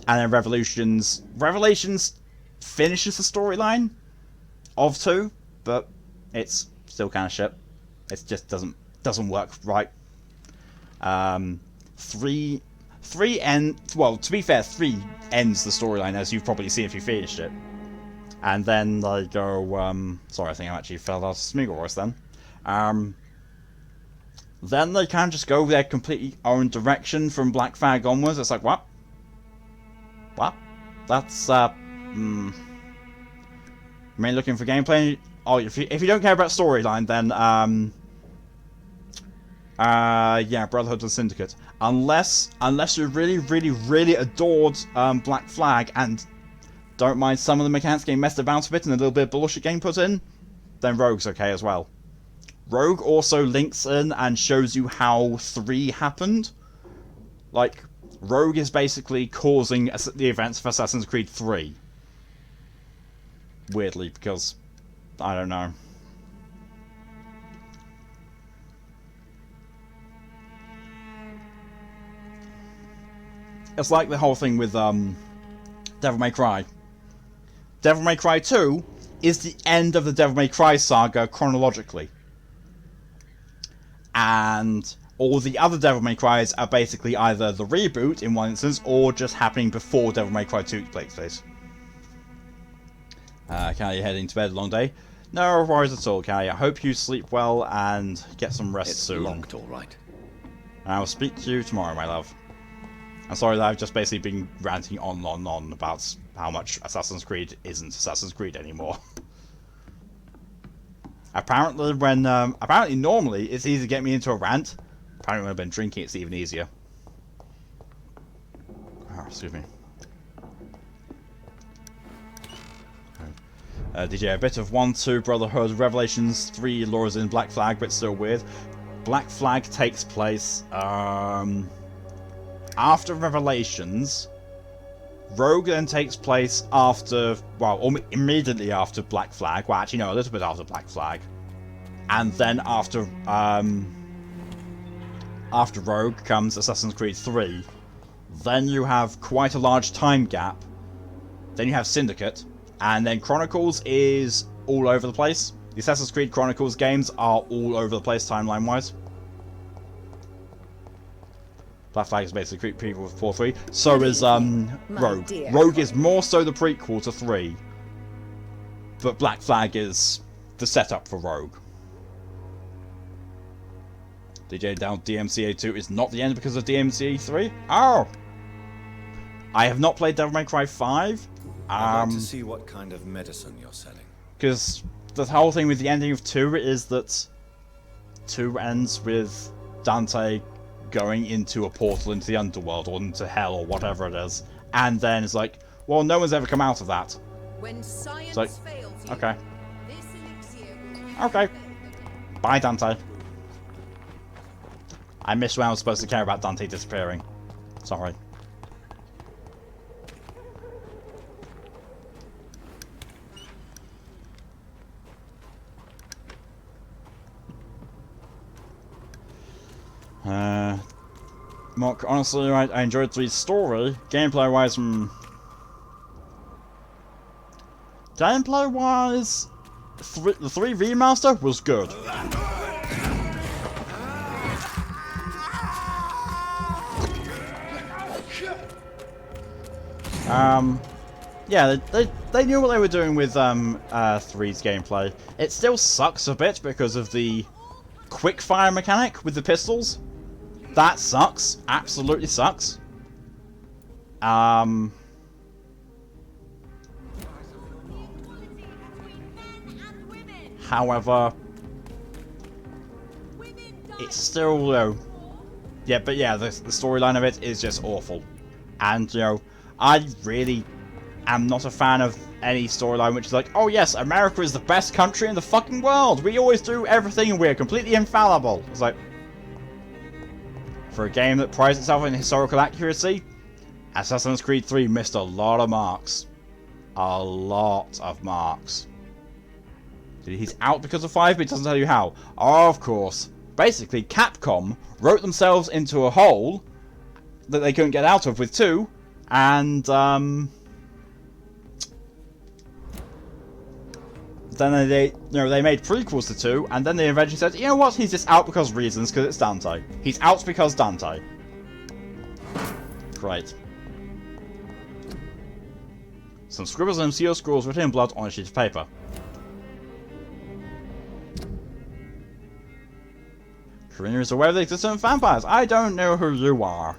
And then Revelations finishes the storyline of 2, but it's still kind of shit. It just doesn't work right. 3 ends. Well, to be fair, 3 ends the storyline, as you've probably seen if you finished it. And then they go. Sorry, I think I actually fell out of Smeagol then. Then they can just go their completely own direction from Black Flag onwards. It's like, what? What? That's I mean, looking for gameplay. Oh, if you don't care about storyline, then yeah, Brotherhood and Syndicate. Unless you really adored Black Flag and don't mind some of the mechanics getting messed about a bit and a little bit of bullshit getting put in, then Rogue's okay as well. Rogue also links in and shows you how 3 happened. Like, Rogue is basically causing the events of Assassin's Creed 3. Weirdly, because I don't know. It's like the whole thing with Devil May Cry. Devil May Cry 2 is the end of the Devil May Cry saga chronologically. And all the other Devil May Cries are basically either the reboot in one instance or just happening before Devil May Cry 2 takes place. Callie, heading to bed, long day? No worries at all, Callie. I hope you sleep well and get some rest soon. It's locked, all right. And I will speak to you tomorrow, my love. I'm sorry that I've just basically been ranting on about how much Assassin's Creed isn't Assassin's Creed anymore. Apparently, normally it's easy to get me into a rant. Apparently, when I've been drinking, it's even easier. Oh, excuse me. DJ, a bit of 1-2 Brotherhood, Revelations 3 Laura's in Black Flag, but still weird. Black Flag takes place after Revelations. Rogue then takes place after, well, immediately after Black Flag. Well, actually, no, a little bit after Black Flag. And then after Rogue comes Assassin's Creed 3. Then you have quite a large time gap. Then you have Syndicate. And then Chronicles is all over the place. The Assassin's Creed Chronicles games are all over the place timeline-wise. Black Flag is basically prequel for 3. So is Rogue. Rogue is more so the prequel to 3. But Black Flag is the setup for Rogue. DJ down DMCA 2 is not the end because of DMCA 3? Oh! I have not played Devil May Cry 5. I'd like to see what kind of medicine you're selling. Because the whole thing with the ending of 2 is that 2 ends with Dante going into a portal into the underworld or into hell or whatever it is, and then it's like, well, no one's ever come out of that. When science like, fails you, okay. this elixir will Okay. Bye, Dante. I missed when I was supposed to care about Dante disappearing. Sorry. Mark, honestly, I enjoyed 3's story. Gameplay-wise, Gameplay-wise, the 3 remaster was good. Yeah, they knew what they were doing with 3's gameplay. It still sucks a bit because of the quick fire mechanic with the pistols. That sucks. Absolutely sucks. However, it's still, yeah, but yeah, the storyline of it is just awful. And, you know, I really am not a fan of any storyline which is like, oh yes, America is the best country in the fucking world. We always do everything and we're completely infallible. It's like, for a game that prides itself on historical accuracy, Assassin's Creed 3 missed a lot of marks. A lot of marks. He's out because of 5, but it doesn't tell you how. Of course. Basically, Capcom wrote themselves into a hole that they couldn't get out of with 2, and then they made prequels to 2, and then they eventually said, you know what, he's just out because reasons, because it's Dante. He's out because Dante. Great. Some scribbles and seal scrolls written in blood on a sheet of paper. Karina is aware of the existence of vampires. I don't know who you are.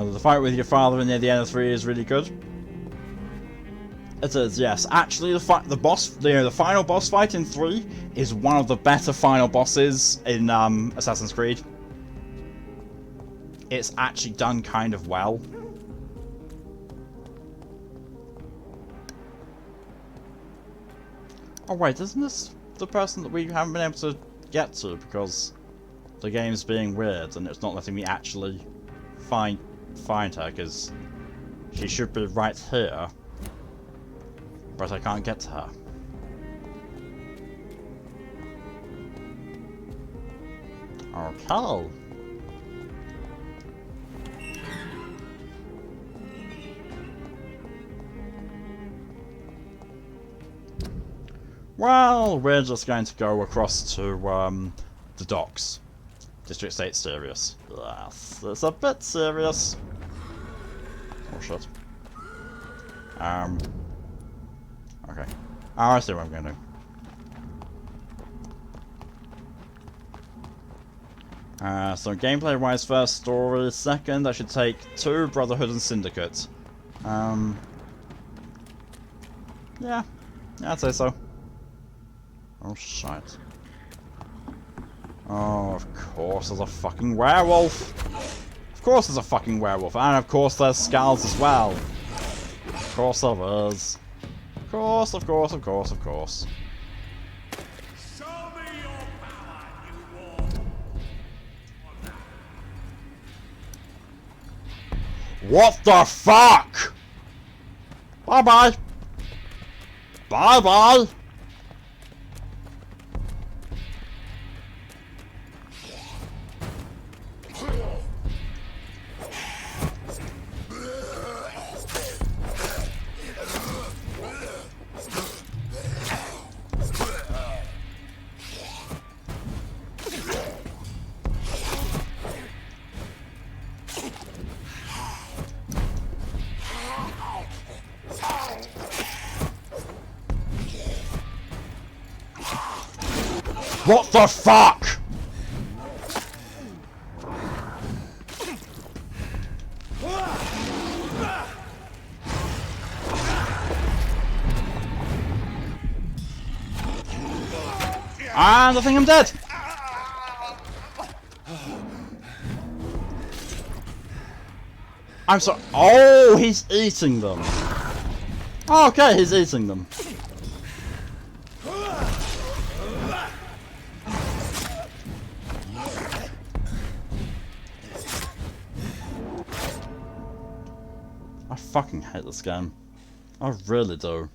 The fight with your father near the end of 3 is really good. It is, yes. Actually, the final boss fight in 3 is one of the better final bosses in Assassin's Creed. It's actually done kind of well. Oh wait, isn't this the person that we haven't been able to get to because the game's being weird and it's not letting me actually find her, because she should be right here, but I can't get to her. Okay. Well, we're just going to go across to the docks. District State serious. Yes, it's a bit serious. Oh shit. Okay. I see what I'm gonna do. So gameplay wise first, story second, I should take 2, Brotherhood and Syndicate. Yeah, I'd say so. Oh shit. Oh, of course there's a fucking werewolf! Of course there's a fucking werewolf, and of course there's skulls as well. Of course there is. Of course, of course, of course, of course. Show me your power, you war. What the fuck?! Bye bye! Bye bye! What the fuck?! And I think I'm dead! I'm sorry. Oh, he's eating them. Okay, he's eating them. I fucking hate this game. I really do.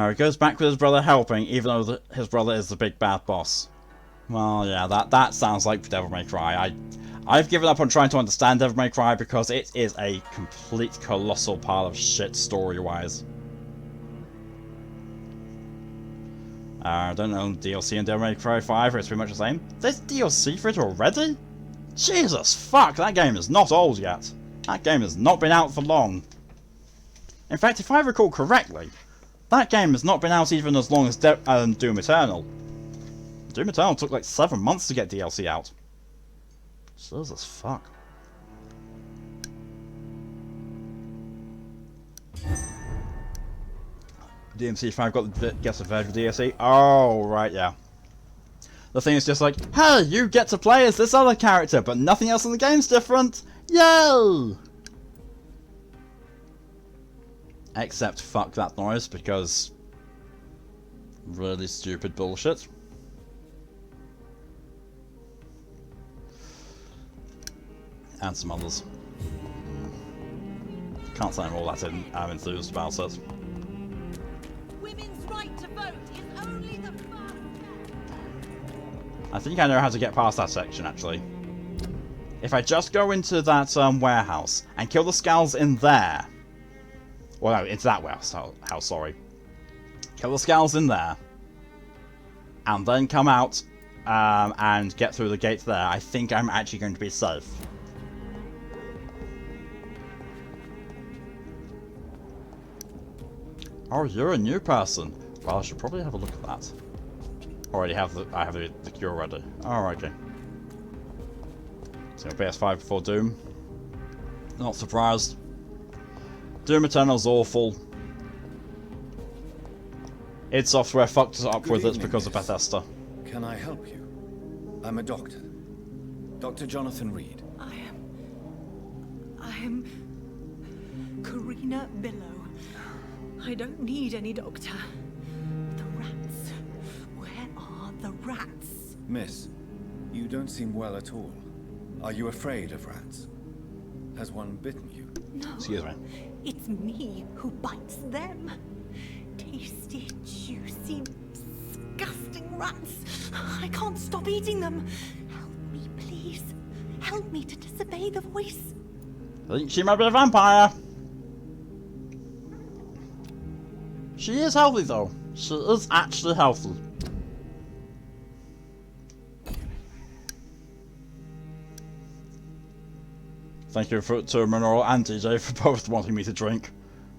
He goes back with his brother helping, even though his brother is the big bad boss. Well, yeah, that sounds like Devil May Cry. I've given up on trying to understand Devil May Cry because it is a complete colossal pile of shit story-wise. I don't know, DLC in Devil May Cry 5, it's pretty much the same. There's DLC for it already? Jesus fuck, that game is not old yet. That game has not been out for long. In fact, if I recall correctly, that game has not been out even as long as Doom Eternal. Doom Eternal took like 7 months to get DLC out. Jesus fuck. DMC5 gets a version of DLC. Oh, right, yeah. The thing is just like, hey, you get to play as this other character, but nothing else in the game's different. Yay! Except fuck that noise, because really stupid bullshit. And some others. Can't say I'm all that enthused about it. Women's right to vote is only the first step. I think I know how to get past that section, actually. If I just go into that warehouse and kill the Scows in there. Well, no, into that warehouse, sorry. Kill the Scows in there. And then come out and get through the gate there. I think I'm actually going to be safe. Oh, you're a new person. Well, I should probably have a look at that. I have the cure already. Alright, okay. So PS5 before Doom. Not surprised. Doom Eternal's awful. id Software fucked us up with it because of Bethesda. Can I help you? I'm a doctor. Dr. Jonathan Reed. I am Karina Billow. I don't need any doctor. The rats. Where are the rats? Miss, you don't seem well at all. Are you afraid of rats? Has one bitten you? No. Excuse me. It's me who bites them. Tasty, juicy, disgusting rats. I can't stop eating them. Help me, please. Help me to disobey the voice. I think she might be a vampire. She is healthy though. She is actually healthy. Thank you to Minoru and DJ for both wanting me to drink.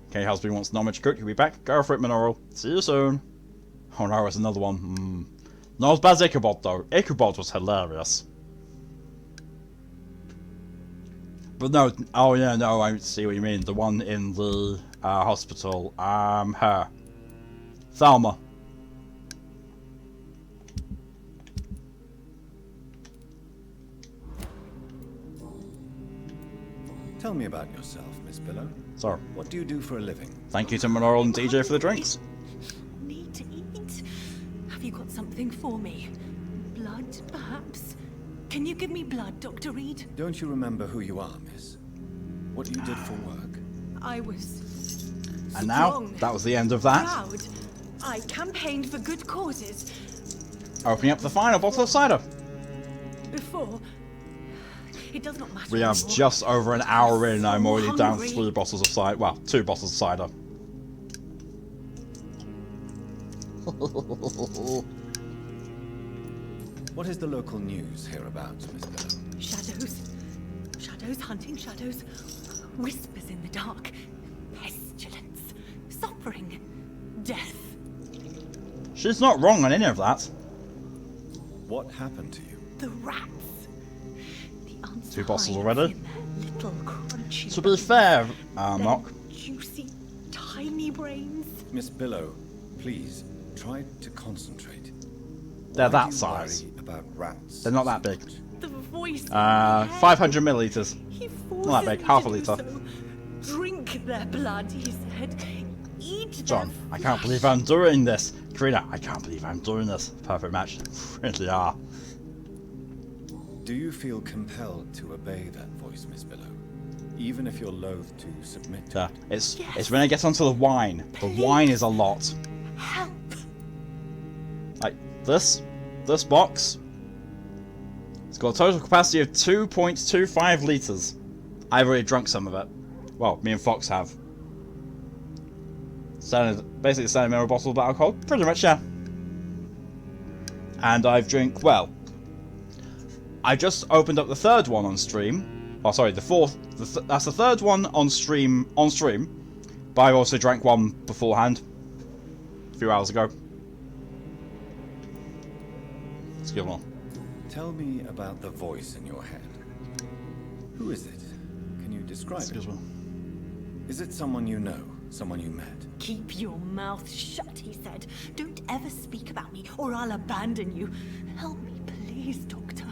Okay, husband wants knowledge cook. You'll be back. Go for it, Minoru. See you soon. Oh no, it's another one. Not as bad as Ichabod though. Ichabod was hilarious. But no, oh yeah, no, I see what you mean. The one in the hospital. Her. Thelma. Tell me about yourself, Miss Billow. Sorry. What do you do for a living? Thank you to Minoru and DJ for the drinks. Need to eat. Have you got something for me? Blood, perhaps? Can you give me blood, Dr. Reed? Don't you remember who you are, miss? What you did for work? I was And now, strong, that was the end of that. proud. I campaigned for good causes. Opening up the final bottle of cider. Before, it does not matter We have anymore. just over an hour in. I'm already down hungry. 3 bottles of cider. Well, 2 bottles of cider. What is the local news hereabouts, Miss Billow? Shadows. Shadows hunting shadows. Whispers in the dark. Pestilence. Suffering. Death. She's not wrong on any of that. What happened to you? The rats. The 2 bottles unsigned already. in their little crunchy To be fair, bones. Mock, Their juicy, tiny brains. Miss Billow, please, try to concentrate. They're Why that do you size. worry about rats? They're not that big. The voice. in my head. 500 milliliters. He Not that forces big, me half to a do litre. so. Drink their blood, he said. Eat John, their I can't flesh. believe I'm doing this. Karina, I can't believe I'm doing this. Perfect match. Really are. Do you feel compelled to obey that voice, Miss Billow? Even if you're loath to submit to Yeah, it? it's when it gets onto the wine. The wine is a lot. Help. Like this box. It's got a total capacity of 2.25 litres. I've already drunk some of it. Well, me and Fox have. Basically the standard mineral bottle of alcohol. Pretty much, yeah. And I've drank, well, I just opened up the third one on stream. Oh, sorry, the fourth. That's the third one on stream. But I also drank one beforehand, a few hours ago. Let's give one. Tell me about the voice in your head. Who is it? Can you describe it? Excuse me. Is it someone you know? Someone you met? Keep your mouth shut, he said. Don't ever speak about me, or I'll abandon you. Help me, please, Doctor.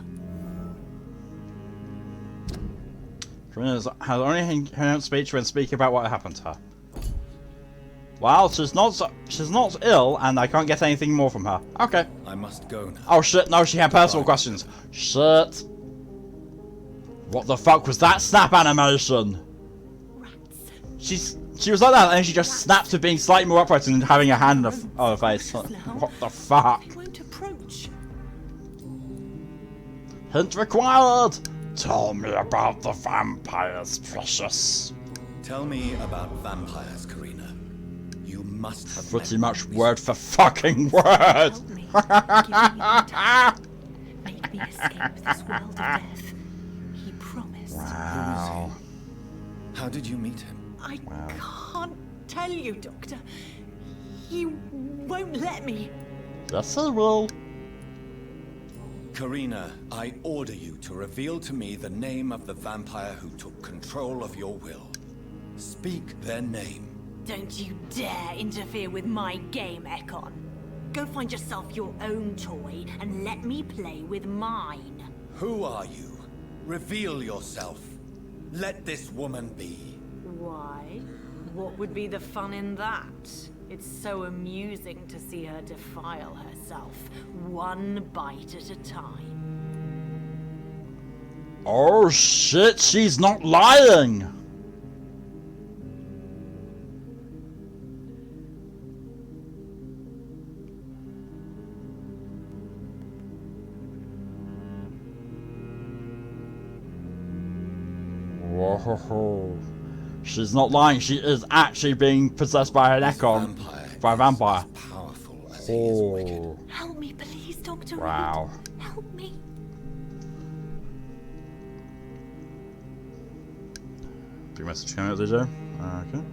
Karina has only her own speech when speaking about what happened to her. Well, she's not ill, and I can't get anything more from her. Okay. I must go now. Oh shit! No, she had personal questions. Shit. What the fuck was that snap animation? Rats. She was like that, and then she just snapped to being slightly more upright and having a hand on her face. Cautious now. What the fuck? They won't approach. Hint required. Tell me about the vampires, precious. Tell me about vampires, Karina. You must have Pretty met much them word for fucking word. Help me. Give me your time. Make me escape this world of death. He promised. Wow. How did you meet him? I can't tell you, Doctor. He won't let me. Yes, I will. Karina, I order you to reveal to me the name of the vampire who took control of your will. Speak their name. Don't you dare interfere with my game, Ekon. Go find yourself your own toy and let me play with mine. Who are you? Reveal yourself. Let this woman be. Why? What would be the fun in that? It's so amusing to see her defile herself, one bite at a time. Oh shit, she's not lying! Whoa. She's not lying, she is actually being possessed by an Ekon. By a vampire. As powerful as he is wicked. Help me, please, Dr. Wow. Reed. Help me. Big message coming out, DJ. Okay.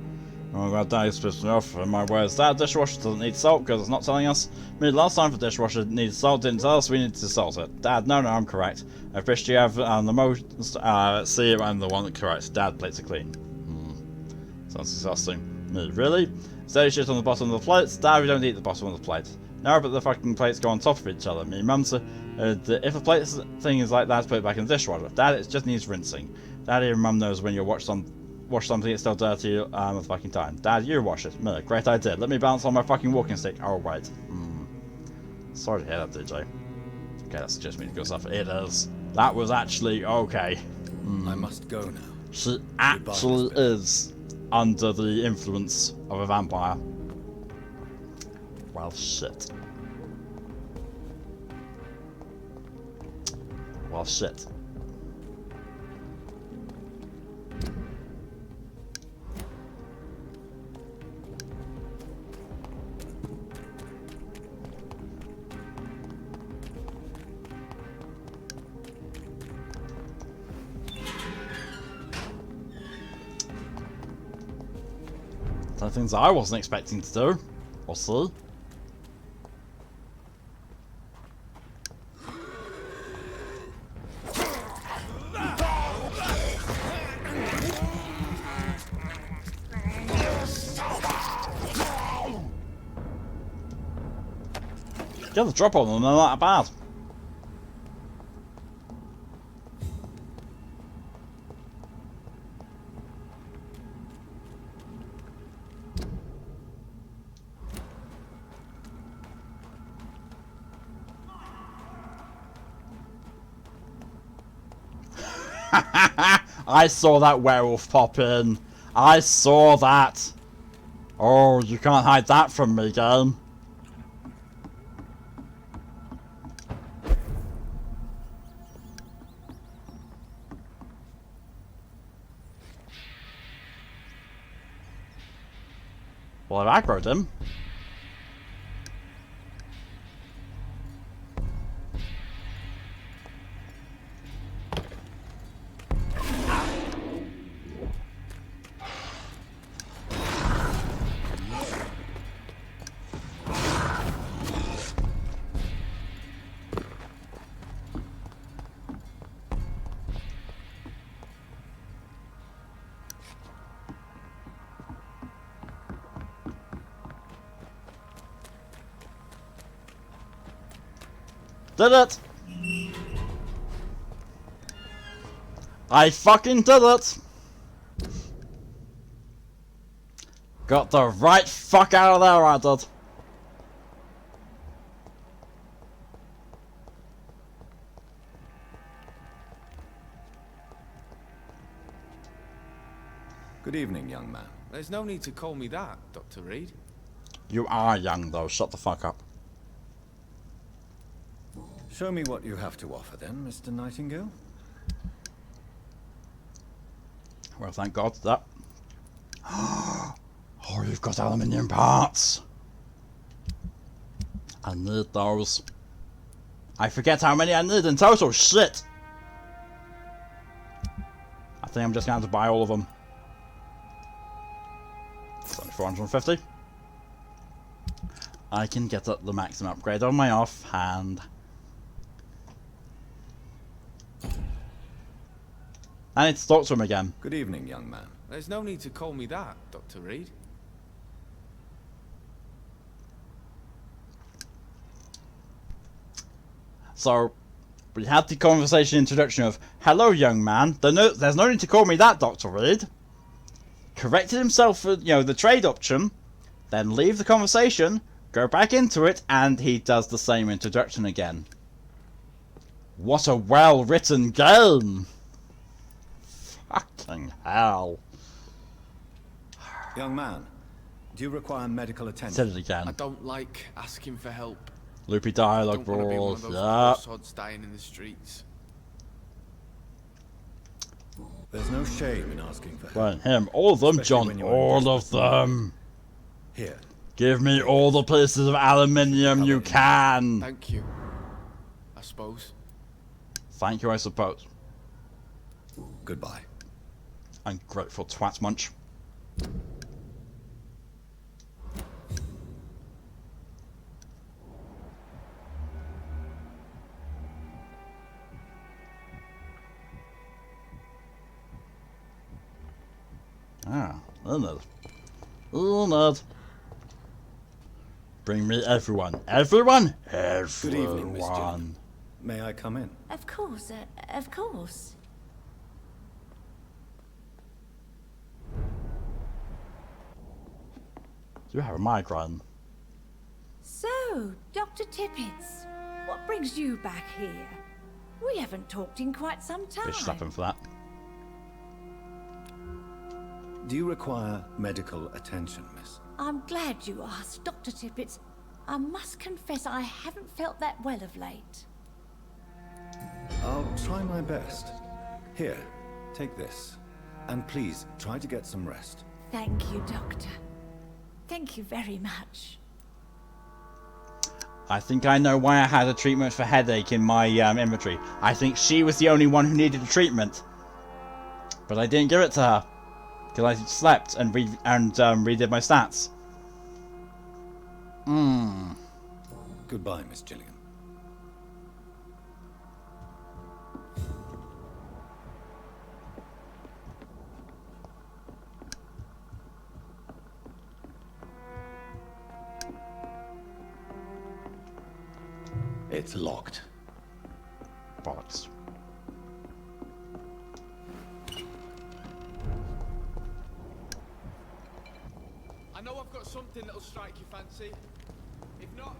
Oh, glad Daddy's pissed me off. And my words, Dad, dishwasher doesn't need salt because it's not telling us. I mean, last time the dishwasher needed salt, didn't tell us we needed to salt it. Dad, no, I'm correct. I wish you have the most. See, I'm the one that corrects. Dad, plates are clean. Sounds disgusting. Me, really? Steady shit on the bottom of the plates. Dad, we don't eat the bottom of the plate. No, but the fucking plates go on top of each other. Me, Mum said, if a plate thing is like that, put it back in the dishwasher. Dad, it just needs rinsing. Daddy and Mum knows when you wash something, it's still dirty the fucking time. Dad, you wash it. Me, great idea. Let me balance on my fucking walking stick. Oh, wait. Sorry to hear that, DJ. Okay, that's just me to go stuff. It is. That was actually okay. I must go now. She actually is under the influence of a vampire. Well, shit. Well, shit. Some things I wasn't expecting to do. We'll see. Get the drop on them, they're not that bad. I saw that werewolf pop in. I saw that. Oh, you can't hide that from me, game. Well, I've aggroed him. Did it! I fucking did it! Got the right fuck out of there, I did. Good evening, young man. There's no need to call me that, Dr. Reed. You are young though, shut the fuck up. Show me what you have to offer then, Mr. Nightingale. Well, thank God for that. Oh, you've got aluminium parts. I need those. I forget how many I need in total. Shit. I think I'm just going to have to buy all of them. It's only 450. I can get the maximum upgrade on my offhand. I need to talk to him again. Good evening, young man. There's no need to call me that, Dr. Reed. So, we had the conversation introduction of, hello young man, there's no need to call me that, Dr. Reed. Corrected himself for, the trade option, then leave the conversation, go back into it, and he does the same introduction again. What a well-written game! Fucking hell. Young man, do you require medical attention? Said it again. I don't like asking for help. Loopy dialogue Don't want to be one balls, of those yeah. poor sods dying in the streets. There's no shame in asking for help. Right, him. All of them, Especially John. when you're in All of desperate them. Here. Give me all the pieces of aluminium you can. Thank you, I suppose. Thank you, I suppose. Goodbye. Ungrateful twat munch. Ah, Leonard. Leonard. Bring me everyone. Everyone? Good evening, Miss Everyone. Gilligan. May I come in? Of course, of course. Do you have a migraine? So, Dr. Tippets, what brings you back here? We haven't talked in quite some time. Bitch, slap him for that. Do you require medical attention, miss? I'm glad you asked, Dr. Tippets. I must confess I haven't felt that well of late. I'll try my best. Here, take this. And please, try to get some rest. Thank you, Doctor. Thank you very much. I think I know why I had a treatment for headache in my inventory. I think she was the only one who needed a treatment. But I didn't give it to her. Because I slept and redid my stats. Goodbye, Miss Gilligan. It's locked. Bollocks. I know I've got something that'll strike your fancy. If not,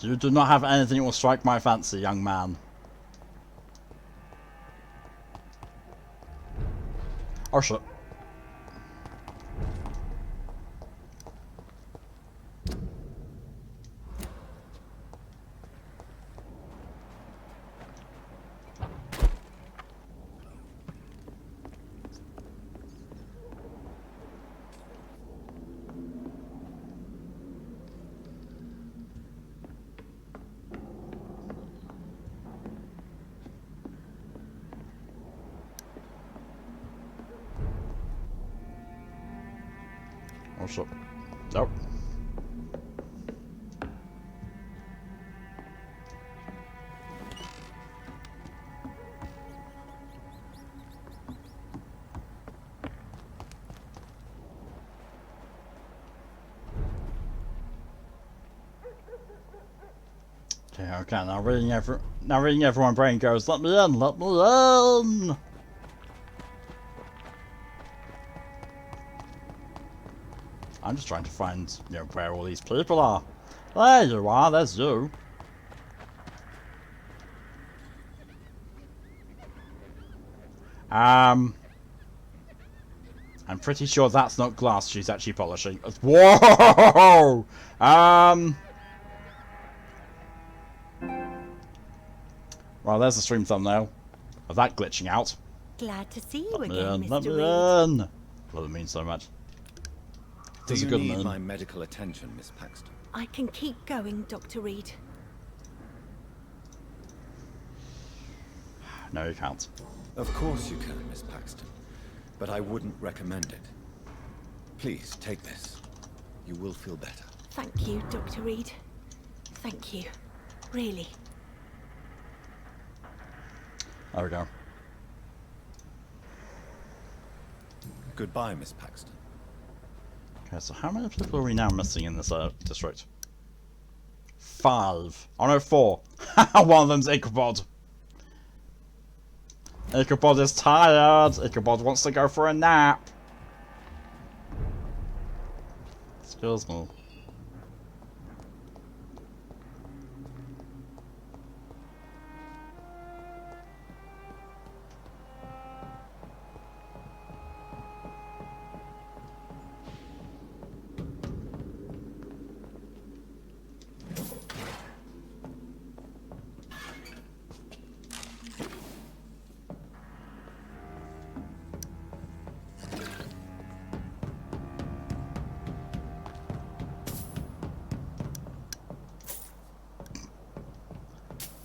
You do not have anything that will strike my fancy, young man. Oh shit. Oh shit. Nope. Okay, now reading everyone brain goes, let me in, let me in! I'm just trying to find, you know, where all these people are. There you are, there's you. I'm pretty sure that's not glass she's actually polishing. Whoa! Well, there's the stream thumbnail of that glitching out. Glad to see you Let me again, in, let Mr. me Reed. in. Well, it means so much. Do Does a you good need man. my medical attention, Miss Paxton? I can keep going, Dr. Reed. No, you can't. Of course you can, Miss Paxton. But I wouldn't recommend it. Please, take this. You will feel better. Thank you, Dr. Reed. Thank you. Really. There we go. Goodbye, Miss Paxton. Okay, so how many people are we now missing in this district? 5. Oh no, 4. One of them's Ichabod. Ichabod is tired. Ichabod wants to go for a nap. Excuse me.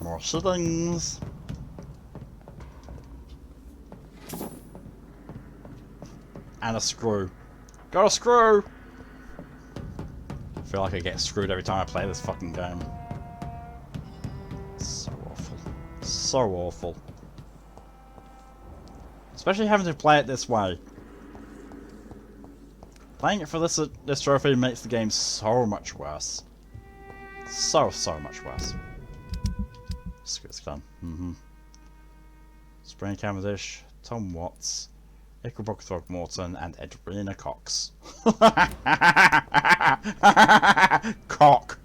More shillings. And a screw. Got a screw! I feel like I get screwed every time I play this fucking game. So awful. So awful. Especially having to play it this way. Playing it for this trophy makes the game so much worse. So much worse. It's done. Spring Cavendish, Tom Watts, Ichabod Throgmorton, and Edwina Cox. Cock.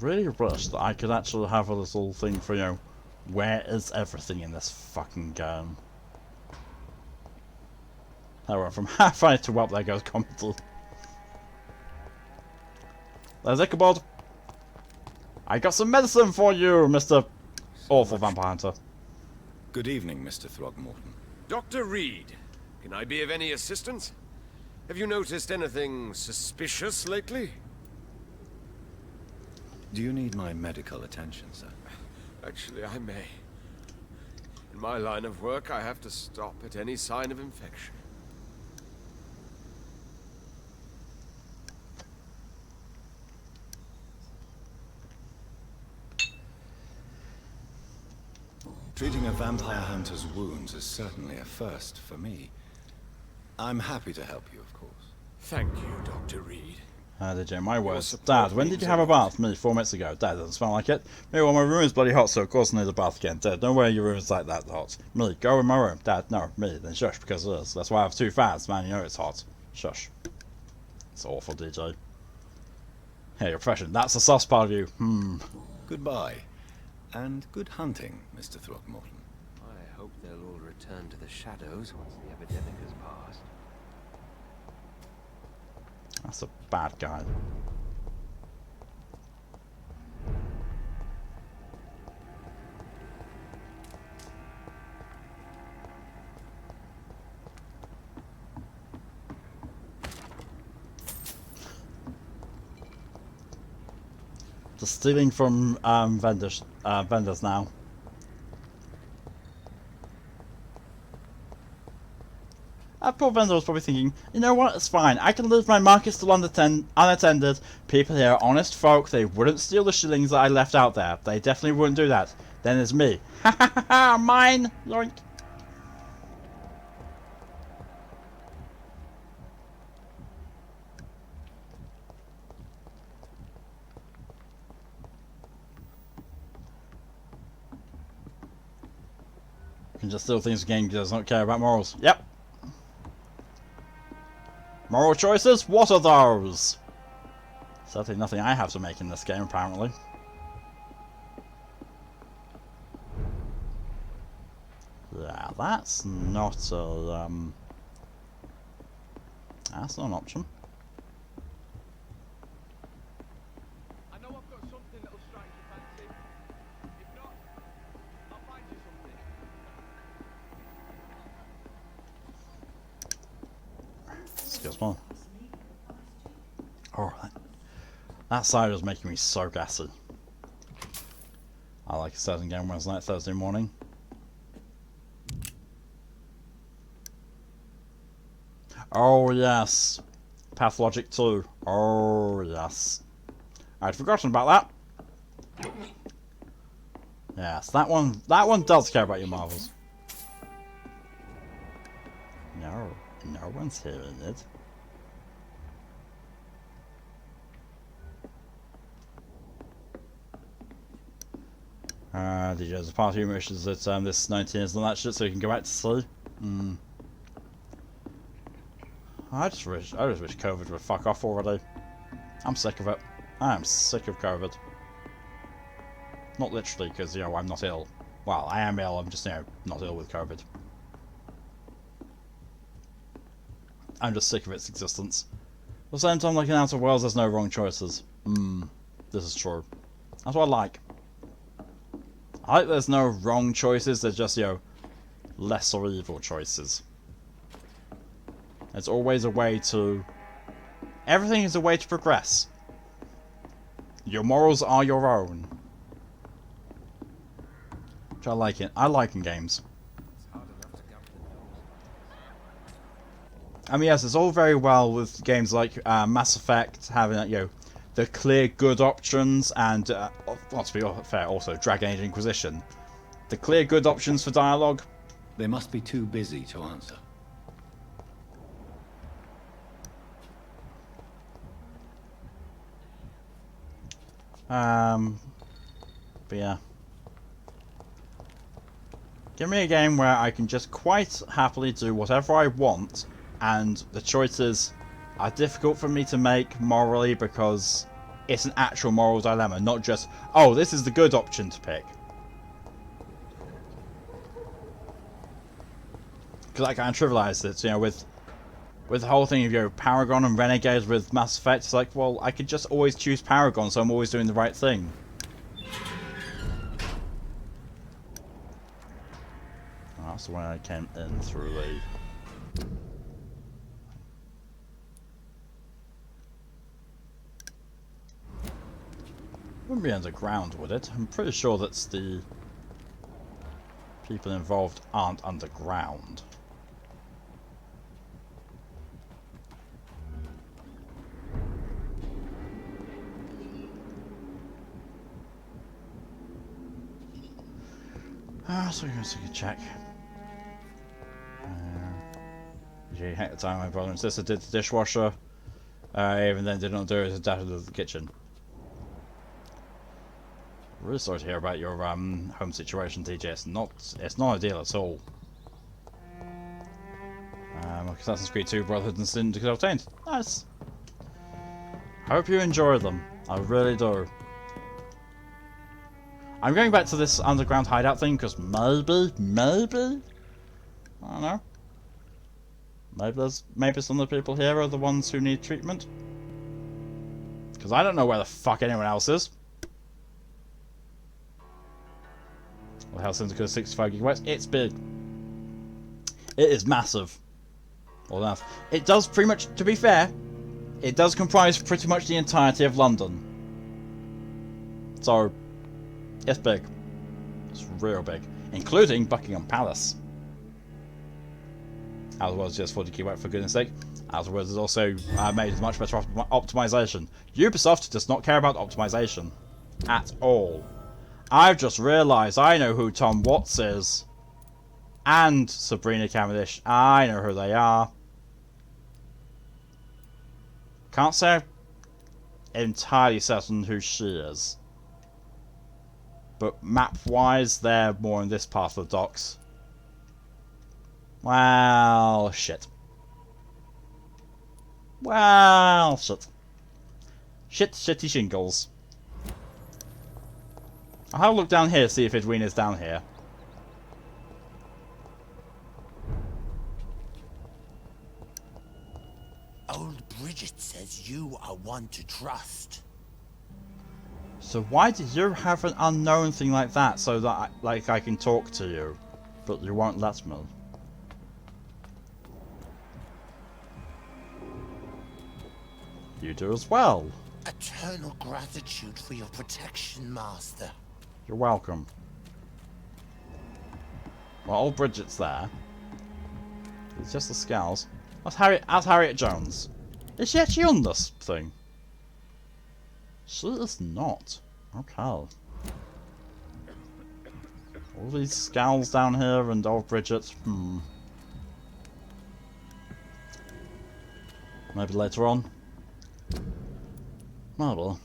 Really wish that I could actually have a little thing for, you know, where is everything in this fucking game? I went from halfway to up, there goes Commental. There's Ichabod. I got some medicine for you, Mr. Awful Vampire Hunter. Good evening, Mr. Throgmorton. Dr. Reed, can I be of any assistance? Have you noticed anything suspicious lately? Do you need my medical attention, sir? Actually, I may. In my line of work, I have to stop at any sign of infection. Treating a vampire hunter's wounds is certainly a first for me. I'm happy to help you, of course. Thank you, Dr. Reed. Did you? My words. support Dad, when means did you have a bath? Me, 4 minutes ago. Dad, doesn't smell like it. Me, well, my room is bloody hot, so of course I need a bath again. Dad, no way your room is like that hot. Me, go in my room. Dad, no. Me, then shush, because it is. That's why I have 2 fans, man. You know it's hot. Shush. It's awful, DJ. Hey, your profession. That's the sus part of you. Goodbye. And good hunting, Mr. Throckmorton. I hope they'll all return to the shadows once the epidemic has passed. That's a bad guy. Just stealing from vendors now. That poor vendor was probably thinking, you know what, it's fine, I can leave my market still unattended. People here are honest folk, they wouldn't steal the shillings that I left out there. They definitely wouldn't do that. Then there's me. Ha ha ha ha, mine! Yoink. You can just steal things the game does not care about morals. Yep. Moral choices? What are those? Certainly nothing I have to make in this game, apparently. Yeah, that's not a, that's not an option. I know I've got something that'll strike your fancy. If not, I'll find you something. Excuse me. Oh, that cider is making me so gassy. I like a certain game Wednesday night, Thursday morning. Oh yes, Pathologic 2. Oh yes, I'd forgotten about that. Yes, that one does care about your marvels. No one's hearing it. There's a part of you wishes that this 19 is not that shit, so you can go back to sea. I just wish COVID would fuck off already. I'm sick of it. I am sick of COVID. Not literally, because, you know, I'm not ill. Well, I am ill, I'm just, you know, not ill with COVID. I'm just sick of its existence. At the same time, like in Outer Worlds, there's no wrong choices. This is true. That's what I like. I like there's no wrong choices, there's just, you know, lesser evil choices. It's always a way to... Everything is a way to progress. Your morals are your own. Which I like it. I like in games. I mean, yes, it's all very well with games like Mass Effect having, you know, the clear good options, and, well, to be fair, also Dragon Age Inquisition. The clear good options for dialogue. They must be too busy to answer. But yeah. Give me a game where I can just quite happily do whatever I want, and the choices are difficult for me to make morally because it's an actual moral dilemma, not just, oh, this is the good option to pick. Because I kind of trivialized it, you know, with the whole thing of, you know, Paragon and Renegade with Mass Effect. It's like, well, I could just always choose Paragon, so I'm always doing the right thing. Oh, that's the one I came in through the... Wouldn't be underground, would it? I'm pretty sure that's the people involved aren't underground. So we're going to take a check. You hate the time my brother and sister did the dishwasher. Even then did not do it as adapted to the kitchen. Really sorry to hear about your home situation, TJ. It's not ideal at all. Assassin's Creed 2 Brotherhood and Syndicate obtained. Nice. Hope you enjoy them. I really do. I'm going back to this underground hideout thing because maybe, I don't know. Maybe some of the people here are the ones who need treatment. Because I don't know where the fuck anyone else is. Well, how Syndicate is 65 gigabytes? It's big. It is massive. Well, enough. It does pretty much, to be fair, it does comprise pretty much the entirety of London. So, it's big. It's real big. Including Buckingham Palace. As well as just 40 gigabyte for goodness sake. As well as also made much better optimization. Ubisoft does not care about optimization. At all. I've just realised I know who Tom Watts is. And Sabrina Cavendish. I know who they are. Can't say I'm entirely certain who she is. But map-wise, they're more in this part of the docks. Well, shit. Well, shit. Shitty shingles. I'll have a look down here to see if Edwina's down here. Old Bridget says you are one to trust. So why did you have an unknown thing like that so that I can talk to you, but you won't let me? You do as well. Eternal gratitude for your protection, Master. You're welcome. Well, old Bridget's there. It's just the scowls. That's Harriet Jones. Is she actually on this thing? She is not. Okay. All these scowls down here and old Bridget. Maybe later on. Well,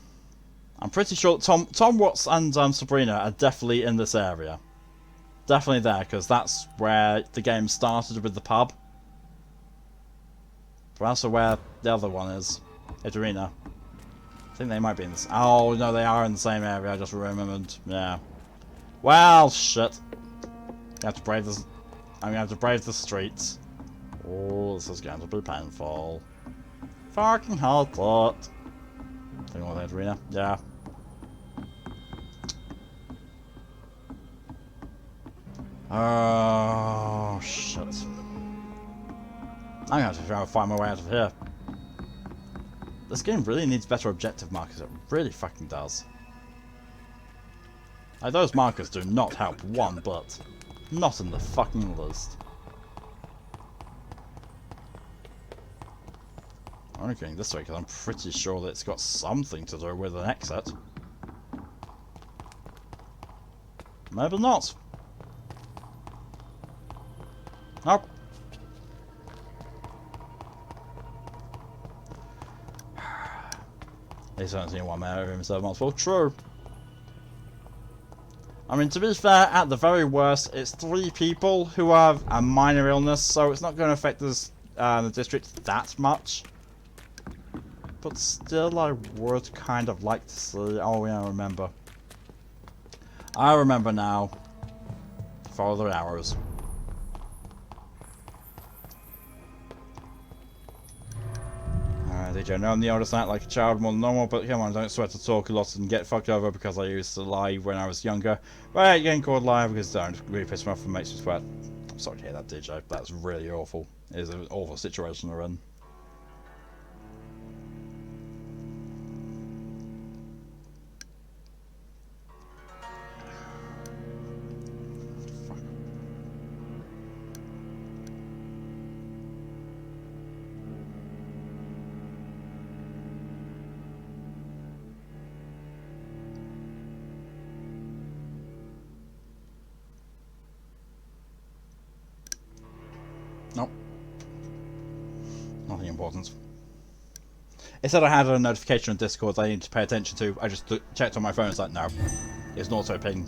I'm pretty sure Tom Watts and Sabrina are definitely in this area. Definitely there, because that's where the game started with the pub. But also where the other one is. Edwina. I think they might be in this. Oh, no, they are in the same area, I just remembered. Yeah. Well, shit. You have to brave this. I'm gonna have to brave the streets. Oh, this is going to be painful. Fucking hard thought. Thing with Edwina. Yeah. Oh, shit. I'm gonna have to try and find my way out of here. This game really needs better objective markers. It really fucking does. Like, those markers do not help one bit. Not in the fucking least. I'm only going this way because I'm pretty sure that it's got something to do with an exit. Maybe not. Nope. He's only seen one man over himself multiple. True. I mean, to be fair, at the very worst, it's 3 people who have a minor illness, so it's not going to affect this, the district that much. But still, I would kind of like to see. Oh, yeah, I remember. I remember now. Follow the arrows. Did you know I'm the oldest night like a child more than normal, but come on, don't sweat to talk a lot and get fucked over because I used to lie when I was younger. Right, getting called liar because don't really piss me off and makes me sweat. I'm sorry to hear that, DJ. That's really awful. It is an awful situation we're in. Nope. Nothing important. It said I had a notification on Discord that I need to pay attention to. I just checked on my phone. It's like, no. It's an auto ping.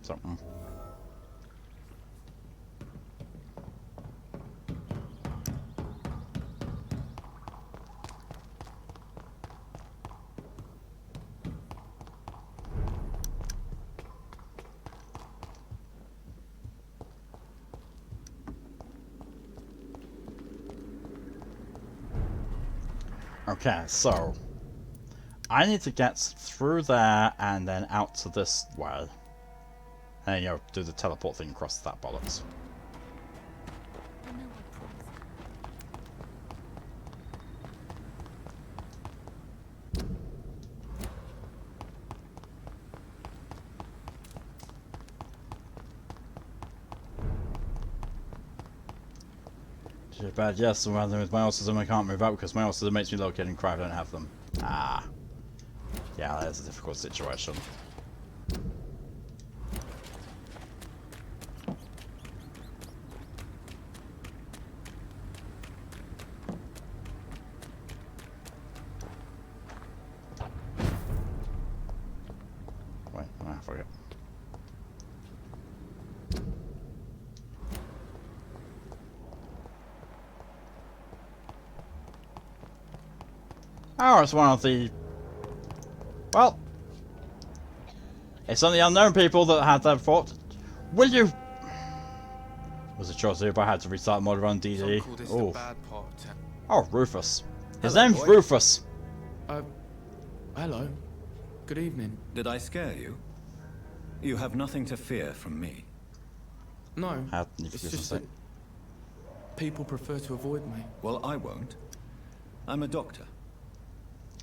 So, Okay, so I need to get through there and then out to this way. And, you know, do the teleport thing across that bollocks. Too bad, yes, rather with my autism I can't move out because my autism makes me locate and cry I don't have them. Ah. Yeah, that's a difficult situation. Wait, I forget. Oh, it's one of the... Well... It's some of the unknown people that had that thought. Will you... Was it choice if I had to restart mod run DD? Oh. Oh, Rufus. His name's Rufus. Hello. Good evening. Did I scare you? You have nothing to fear from me. No, it's just that people prefer to avoid me. Well, I won't. I'm a doctor.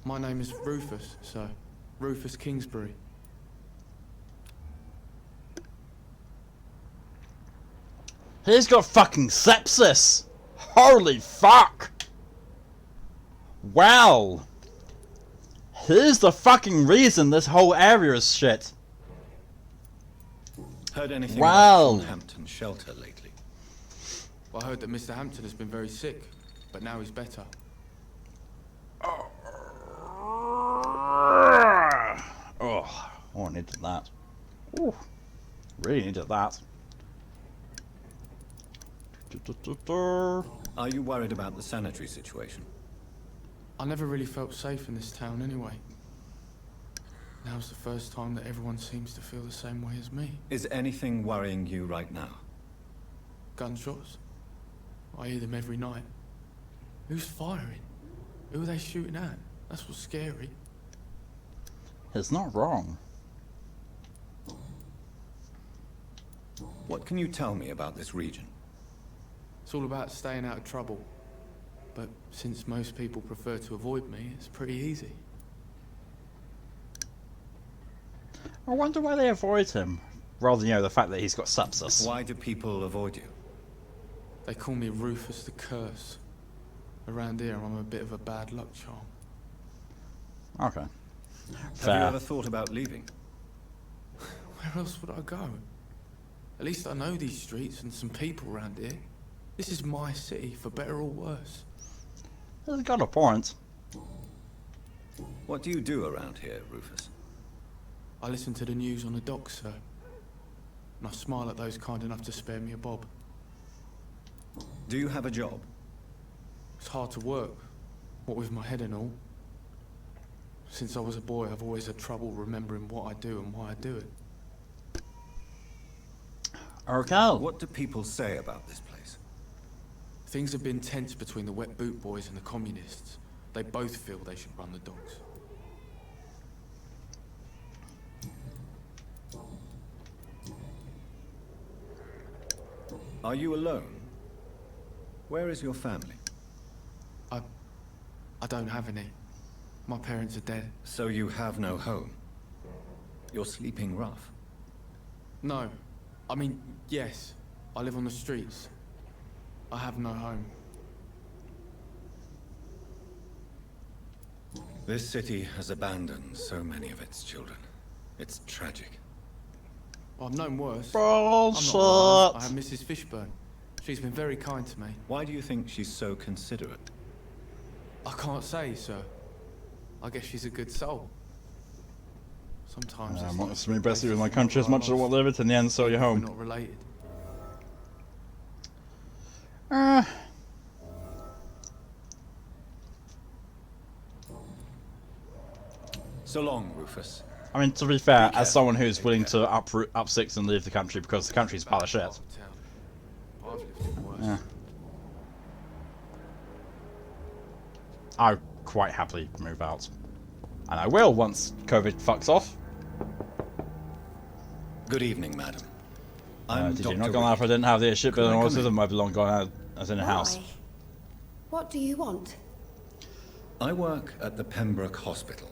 My name is Rufus, sir. Rufus Kingsbury. He's got fucking sepsis! Holy fuck! Well... Here's the fucking reason this whole area is shit. Heard anything about Hampton shelter lately? Well, I heard that Mr. Hampton has been very sick, but now he's better. Oh, I needed that. Ooh, really needed that. Are you worried about the sanitary situation? I never really felt safe in this town anyway. Now's the first time that everyone seems to feel the same way as me. Is anything worrying you right now? Gunshots? I hear them every night. Who's firing? Who are they shooting at? That's what's scary. It's not wrong. What can you tell me about this region? It's all about staying out of trouble. But since most people prefer to avoid me, it's pretty easy. I wonder why they avoid him, rather than, you know, the fact that he's got sepsis. Why do people avoid you? They call me Rufus the Curse. Around here, I'm a bit of a bad luck charm. Okay. Have you ever thought about leaving? Where else would I go? At least I know these streets and some people around here. This is my city, for better or worse. He's got a point. What do you do around here, Rufus? I listen to the news on the docks, sir. And I smile at those kind enough to spare me a bob. Do you have a job? It's hard to work, what with my head and all. Since I was a boy, I've always had trouble remembering what I do and why I do it. Okay. What do people say about this place? Things have been tense between the wet boot boys and the communists. They both feel they should run the docks. Are you alone? Where is your family? I don't have any. My parents are dead. So you have no home? You're sleeping rough? No. I mean, yes. I live on the streets. I have no home. This city has abandoned so many of its children. It's tragic. Well, I've known worse. Bullshit. I'm not lying. I have Mrs. Fishburne. She's been very kind to me. Why do you think she's so considerate? I can't say, sir. I guess she's a good soul. Sometimes I it's want like to be best with my places country as much as I lost. want to live it. In the end, so you're We're home. not related. So long, Rufus. I mean, to be fair, Be as careful. someone who's Take willing care. to up six and leave the country because the country's a pile of shit. Part of town. I've lived in worse. Yeah. I'd quite happily move out. And I will once COVID fucks off. Good evening, madam. I'm Did you Dr. not gone out if I didn't have the shit Could bill I and come in? autism? I'd be long gone out as in a house. Why? What do you want? I work at the Pembroke Hospital.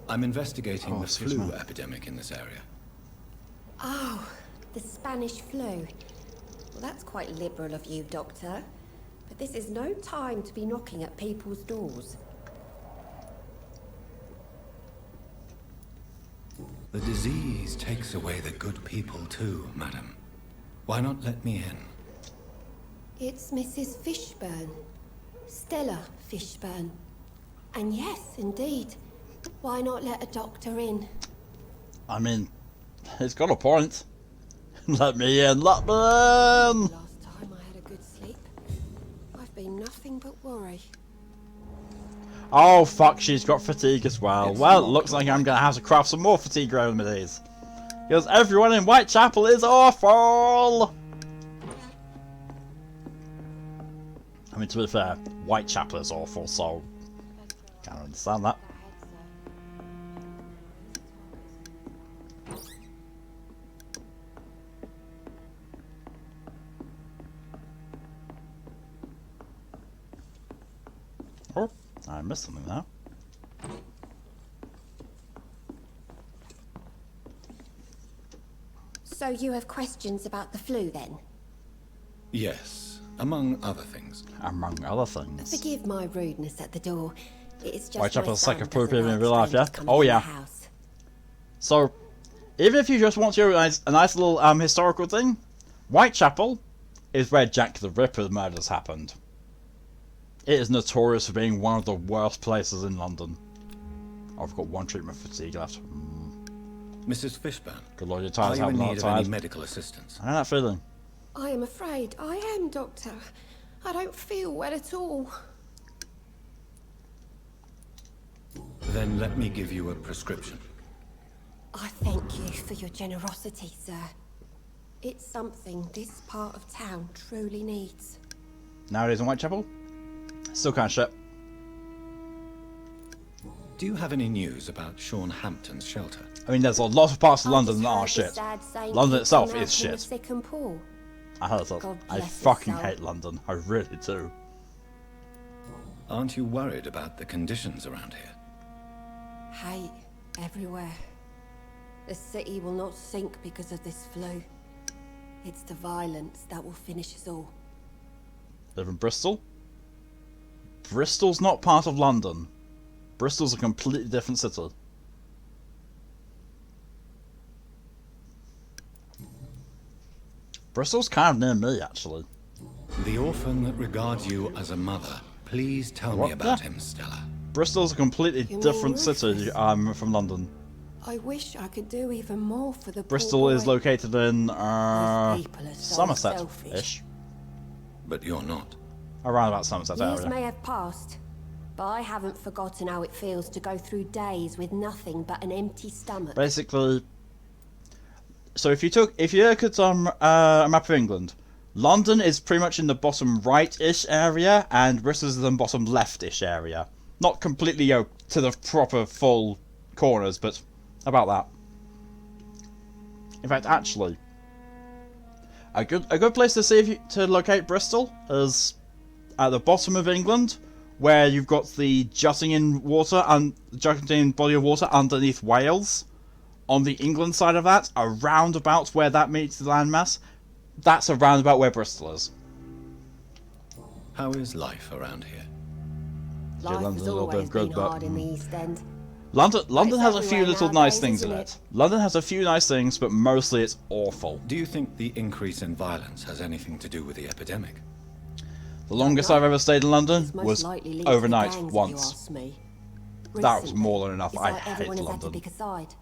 I'm investigating the excuse flu me. epidemic in this area. Oh, the Spanish flu. Well, that's quite liberal of you, Doctor. But this is no time to be knocking at people's doors. The disease takes away the good people too, madam. Why not let me in? It's Mrs. Fishburne. Stella Fishburne. And yes, indeed. Why not let a doctor in? I mean, he's got a point. Let me in, let me in! Last time I had a good sleep. I've been nothing but worry. Oh fuck, she's got fatigue as well. It's Well, it not looks like I'm right. gonna have to craft some more fatigue remedies. Because everyone in Whitechapel is awful! I mean, to be fair, Whitechapel is awful, so... Can't understand that. Oh, I missed something now. So you have questions about the flu then? Yes, among other things. Among other things. Forgive my rudeness at the door. It's just Whitechapel's my sick of son poor doesn't people in like real life, yeah? strangers coming Oh, in the yeah. house. So, even if you just want your a nice little historical thing, Whitechapel is where Jack the Ripper murders happened. It is notorious for being one of the worst places in London. Oh, I've got one treatment for fatigue left. Mrs. Fishburne, Good lord, you're are tired, you in not need of any tired. medical assistance? I know that feeling. I am afraid I am, Doctor. I don't feel well at all. Then let me give you a prescription. I thank you for your generosity, sir. It's something this part of town truly needs. Nowadays in Whitechapel, still kind of shit. Do you have any news about Sean Hampton's shelter? I mean, there's a lot of parts of I London just that are heard the shit. sad saying London keeps itself on out is from the shit. sick and poor. I heard that. God I bless his fucking soul. hate London. I really do. Aren't you worried about the conditions around here? Hate everywhere. The city will not sink because of this flu. It's the violence that will finish us all. Live in Bristol? Bristol's not part of London. Bristol's a completely different city. Bristol's kind of near me, actually. The orphan that regards you as a mother. Please tell What? me about Yeah. him, Stella. Bristol's a completely You mean different city Rufus? from London. I wish I could do even more for the Bristol poor is boy. located in These people are so Somerset-ish. selfish. But you're not. Around about Somerset Years area. may have passed, but I haven't forgotten how it feels to go through days with nothing but an empty stomach. Basically, so if you look at a map of England, London is pretty much in the bottom right-ish area, and Bristol's in the bottom left-ish area. Not completely to the proper full corners, but about that. In fact, actually, a good place to see to locate Bristol is at the bottom of England, where you've got the jutting in body of water underneath Wales. On the England side of that, around about where that meets the landmass, that's around about where Bristol is. How is life around here? Yeah, Life London's has a little bit always of good, been but hard in the East End. London has a few everywhere little nowadays, nice things in isn't it. London has a few nice things, but mostly it's awful. Do you think the increase in violence has anything to do with the epidemic? The longest I've ever stayed in London It's most was likely linked to the overnight gangs, if you once. ask me. That was Recently, more than enough. it's I like hate everyone has had to London. pick a side.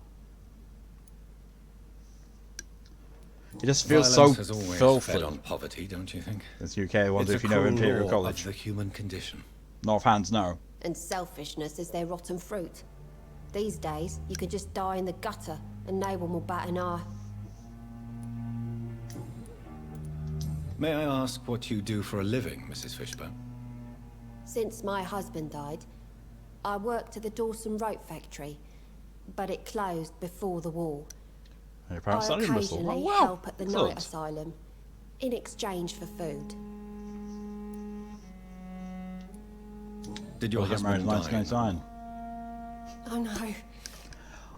It just feels Violence so has always filthy. fed on poverty, don't you think? It's UK, I wonder It's if a you know cruel Imperial law College. of the human condition. North Hands, no. And selfishness is their rotten fruit. These days, you could just die in the gutter and no one will bat an eye. May I ask what you do for a living, Mrs. Fishburne? Since my husband died, I worked at the Dawson Rope factory, but it closed before the war. Your I parents studied in Bristol. occasionally Oh, wow. help at the Excellent. night asylum, in exchange for food. Did your Well, get married in husband die? 1999. Oh no.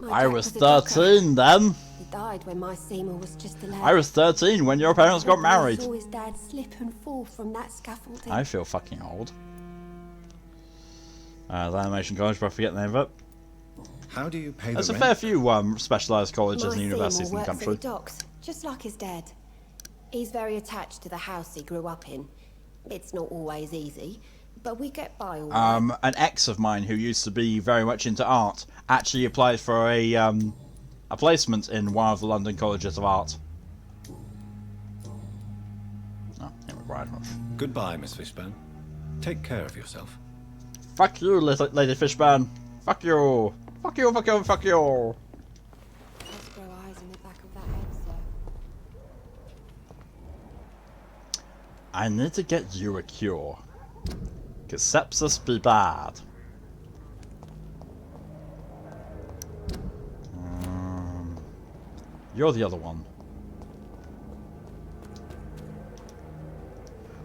My I dad was a docker. 13 then. He died when my Seymour was just a lad. I was 13 when your parents got I married. saw his dad slip and fall from that scaffolding. I feel fucking old. The animation college, but I forget the name of it. How do you pay There's the a rent? fair few specialised colleges My and Seymour universities in the works country. at the docks, just like his dad. He's very attached to the house he grew up in. It's not always easy, but we get by all right. An ex of mine who used to be very much into art actually applied for a placement in one of the London colleges of art. Oh, yeah, right. Goodbye, Miss Fishburne. Take care of yourself. Fuck you, Lady Fishburne. Fuck you. Fuck you, fuck you, fuck you. Let's grow eyes in the back of that head, sir. I need to get you a cure. Cause sepsis be bad. You're the other one.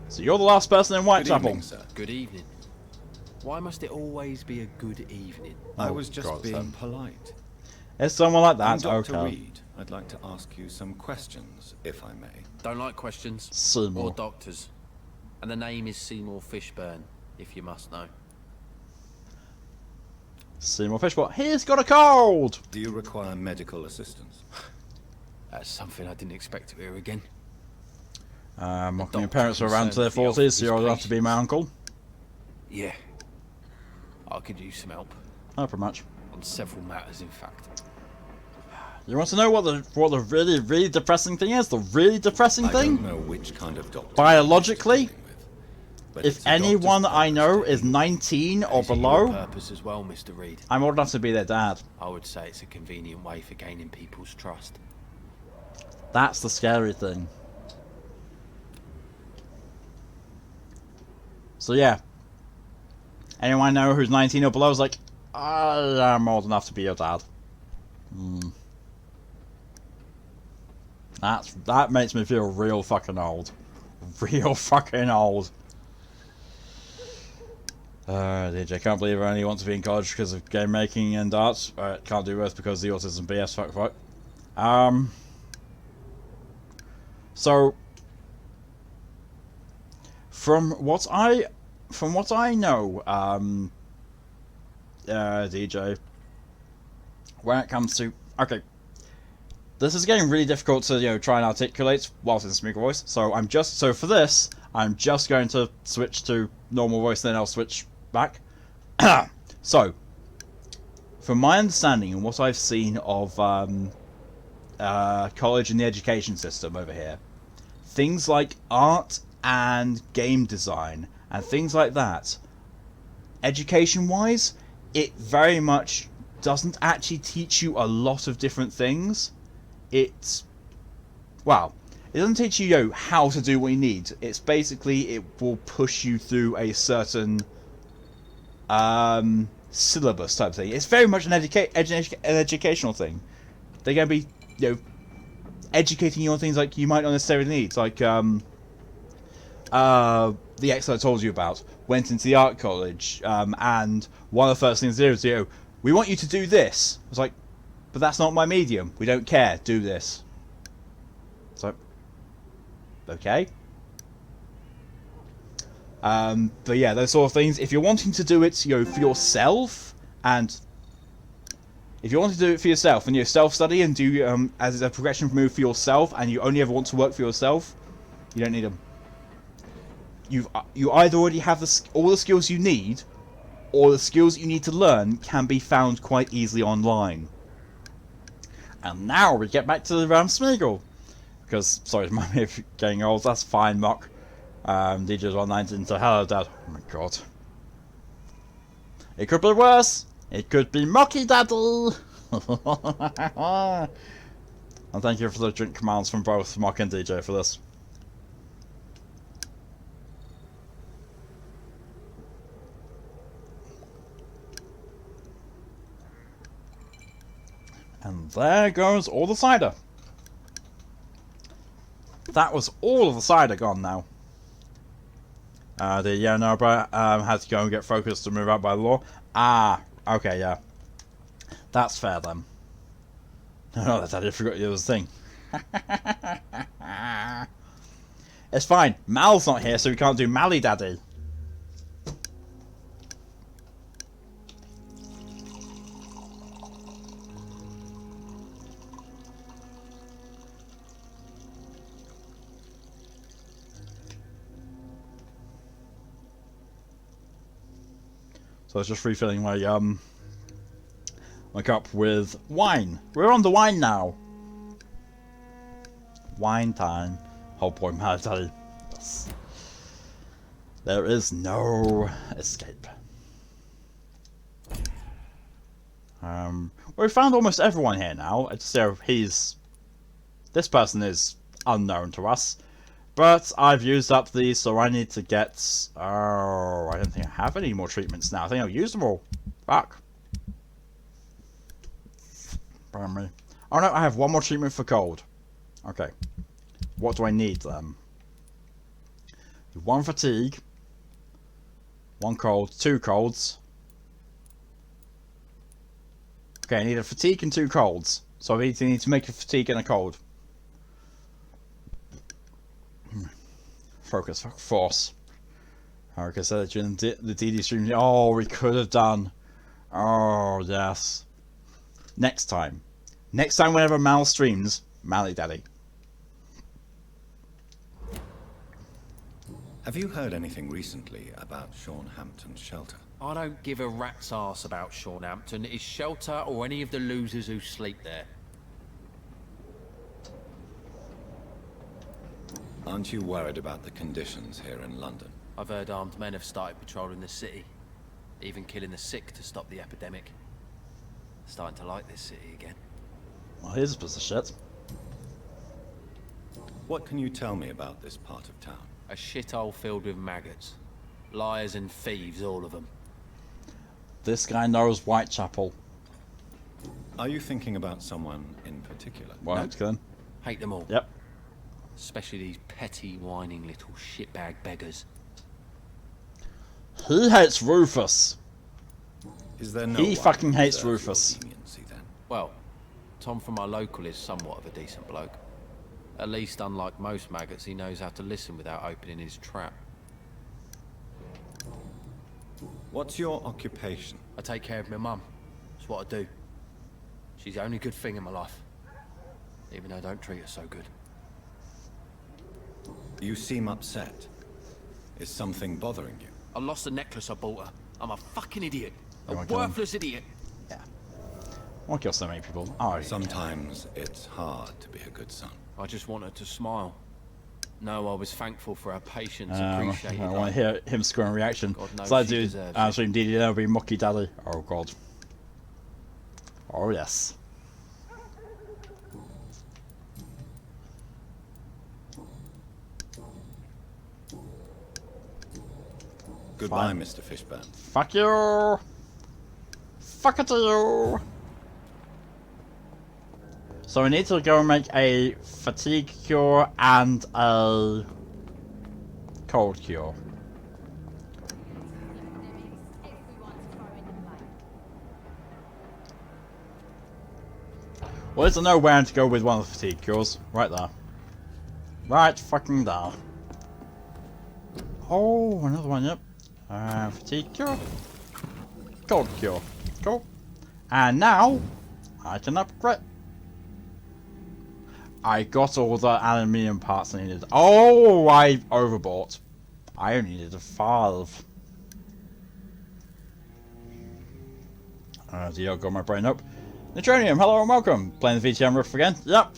So you're the last person in Whitechapel. Good evening, sir. Good evening. Why must it always be a good evening? I was just God, being polite. It's someone like I'm that, Dr. okay. Reed. I'd like to ask you some questions, if I may. Don't like questions. Seymour. Or doctors. And the name is Seymour Fishburne, if you must know. Seymour Fishburne. He's got a cold! Do you require medical assistance? That's something I didn't expect to hear again. My doctor parents are around to their concerned with the 40s, so you're old enough to be my uncle. Yeah. I could use some help. Oh, pretty much. On several matters, in fact. You want to know what the really, really depressing thing is? The really depressing I thing? don't know which kind of doctor Biologically, you're dealing with, but if it's a anyone doctor's I know purpose is to- 19 or Is it your below, purpose as well, Mr. Reed? I'm old enough to be their dad. I would say it's a convenient way for gaining people's trust. That's the scary thing. So yeah. Anyone I know who's 19 or below is like, I am old enough to be your dad. That makes me feel real fucking old. Real fucking old. DJ, can't believe I only want to be in college because of game making and arts. Can't do both because of the autism BS, fuck. So from what I know, DJ, when it comes to this is getting really difficult to try and articulate whilst in Smeagol voice. So for this, I'm just going to switch to normal voice, then I'll switch back. So, from my understanding and what I've seen of college and the education system over here, things like art and game design and things like that, education-wise, it very much doesn't actually teach you a lot of different things. It doesn't teach you, how to do what you need. It's basically, it will push you through a certain syllabus type thing. It's very much an educational thing. They're going to be, educating you on things like you might not necessarily need. Like, the ex I told you about went into the art college, and one of the first things they did was, we want you to do this. I was like, but that's not my medium. We don't care. Do this. So, okay. But yeah, those sort of things. If you're wanting to do it, for yourself and If you want to do it for yourself and you self-study and do as a progression move for yourself, and you only ever want to work for yourself, you don't need them. You either already have all the skills you need, or the skills you need to learn can be found quite easily online. And now we get back to Smeagol. Because, sorry, it might be getting old. That's fine, Mock. DJ's online into hello, Dad. Oh my god. It could be worse. It could be Mocky Daddy. And thank you for the drink commands from both Mock and DJ for this. And there goes all the cider. That was all of the cider gone now. The Yanoba had to go and get focused to move out by law. Ah, okay, yeah. That's fair then. No, I did forgot there was a thing. It's fine. Mal's not here, so we can't do Mally Daddy. So I was just refilling my cup with wine. We're on the wine now. Wine time. Oh boy, man, I tell you. Yes. There is no escape. We found almost everyone here now. So this person is unknown to us. But I've used up these, so I need to get... Oh, I don't think I have any more treatments now. I think I've used them all. Fuck. Pardon me. Oh no, I have one more treatment for cold. Okay. What do I need then? One fatigue. One cold. Two colds. Okay, I need a fatigue and two colds. So I need to make a fatigue and a cold. Focus, force. Like I said during the DD stream. Oh, we could have done. Oh, yes. Next time. Next time whenever Mal streams, Mally Daddy. Have you heard anything recently about Sean Hampton's shelter? I don't give a rat's arse about Sean Hampton, his shelter, or any of the losers who sleep there. Aren't you worried about the conditions here in London? I've heard armed men have started patrolling the city, even killing the sick to stop the epidemic. Starting to like this city again. Well, here's a piece of shit. What can you tell me about this part of town? A shithole filled with maggots. Liars and thieves, all of them. This guy knows Whitechapel. Are you thinking about someone in particular? Well, no. Hate them all. Yep. Especially these petty, whining little shitbag beggars. He hates Rufus. Is there no he fucking hates Rufus. Well, Tom from our local is somewhat of a decent bloke. At least, unlike most maggots, he knows how to listen without opening his trap. What's your occupation? I take care of my mum. That's what I do. She's the only good thing in my life. Even though I don't treat her so good. You seem upset. Is something bothering you? I lost the necklace I bought her. I'm a fucking idiot. A my worthless idiot. Yeah. I won't kill so many people. Oh, sometimes it's hard to be a good son. I just want her to smile. No, I was thankful for her patience, appreciated. I want to hear him scoring reaction. So I do stream DD, that'll be Mucky Daddy. Oh god. Oh yes. Goodbye, Fine. Mr. Fishburne. Fuck you! Fuck it to you! So we need to go and make a fatigue cure and a cold cure. Well, there's no where to go with one of the fatigue cures. Right there. Right fucking there. Oh, another one, yep. Fatigue cure. Cold cure. Cool. And now, I can upgrade. I got all the aluminium parts I needed. Oh, I overbought. I only needed 5. Dear, got my brain up. Neutronium, hello and welcome. Playing the VtM Ripoffs again. Yep.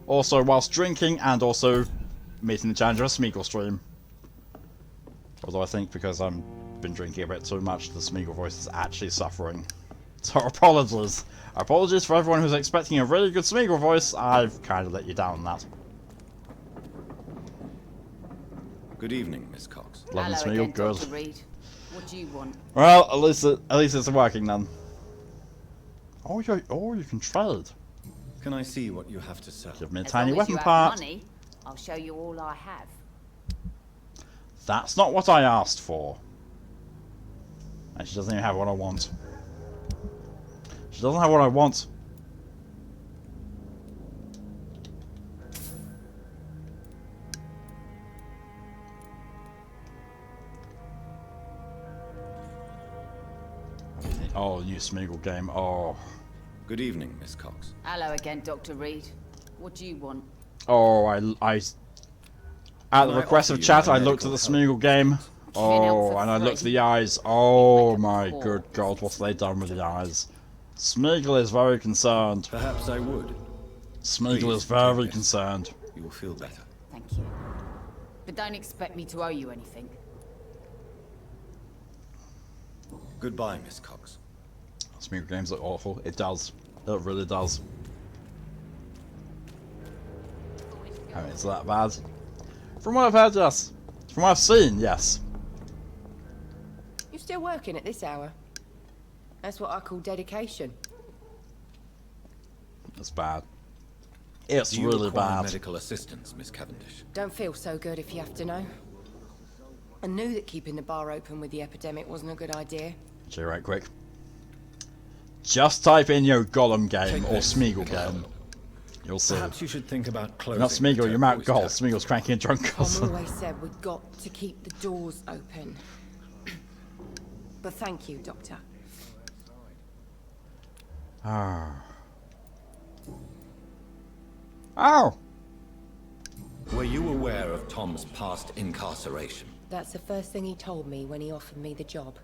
Also, whilst drinking and also meeting the challenge of a Smeagol stream. Although I think because I've been drinking a bit too much, the Smeagol voice is actually suffering. So apologies. Apologies for everyone who's expecting a really good Smeagol voice. I've kind of let you down on that. Good evening, Miss Cox. Lovely Smeagol, good. Dr. Reed. What do you want? Well, at least it's working then. Oh, you can trade. Can I see what you have to sell? Give me a As tiny long as weapon you have part. money, I'll show you all I have. That's not what I asked for. And she doesn't even have what I want. She doesn't have what I want. Oh, new Smeagol game. Oh. Good evening, Miss Cox. Hello again, Dr. Reed. What do you want? Oh, at the request of chat, I looked at the Smeagol game. Oh, and I looked at the eyes. Oh my good god, what have they done with the eyes? Smeagol is very concerned. Perhaps I would. Smeagol is very concerned. You will feel better. Thank you. But don't expect me to owe you anything. Goodbye, Miss Cox. Smeagol games look awful. It does. It really does. I mean, is that bad? From what I've heard, yes. From what I've seen, yes. You're still working at this hour? That's what I call dedication. It's bad. It's Do you really require bad. medical assistance, Miss Cavendish? Don't feel so good if you have to know. I knew that keeping the bar open with the epidemic wasn't a good idea. Actually, right quick. Just type in your Gollum game or Smeagol game. You'll see. Perhaps you should think about closing. Not Smeagol, you're Mount Goll. Smeagol's cranky and drunk. Tom always said we've got to keep the doors open. But thank you, Doctor. Ah. Oh! Were you aware of Tom's past incarceration? That's the first thing he told me when he offered me the job.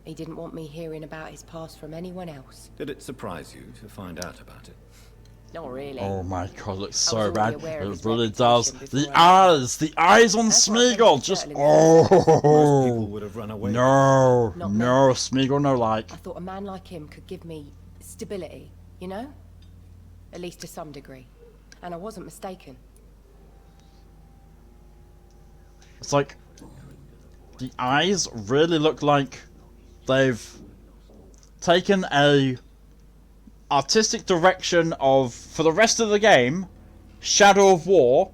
He didn't want me hearing about his past from anyone else. Did it surprise you to find out about it? Not really. Oh my god, it looks so already bad. aware of It his really does. reputation The before I eyes! The eyes on That's what Smeagol! Smeagol Just. certainly Most people Oh! would have run away. No! Not me. No, Smeagol, no like. I thought a man like him could give me stability, you know? At least to some degree. And I wasn't mistaken. It's like. The eyes really look like they've taken a artistic direction of, for the rest of the game, Shadow of War,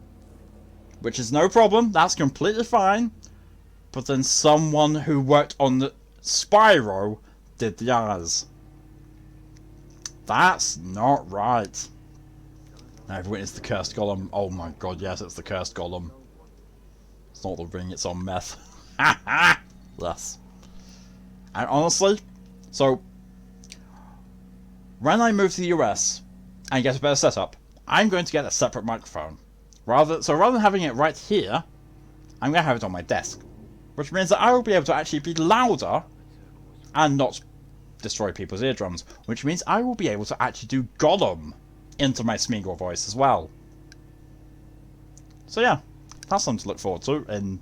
which is no problem, that's completely fine, but then someone who worked on the Spyro did the eyes. That's not right. Now everyone, it's the cursed golem. Oh my god, yes, it's the cursed golem. It's not the ring, it's on meth. Ha ha! Yes. And honestly, so when I move to the US and get a better setup, I'm going to get a separate microphone. Rather than having it right here, I'm going to have it on my desk. Which means that I will be able to actually be louder and not destroy people's eardrums. Which means I will be able to actually do Gollum into my Smeagol voice as well. So yeah, that's something to look forward to in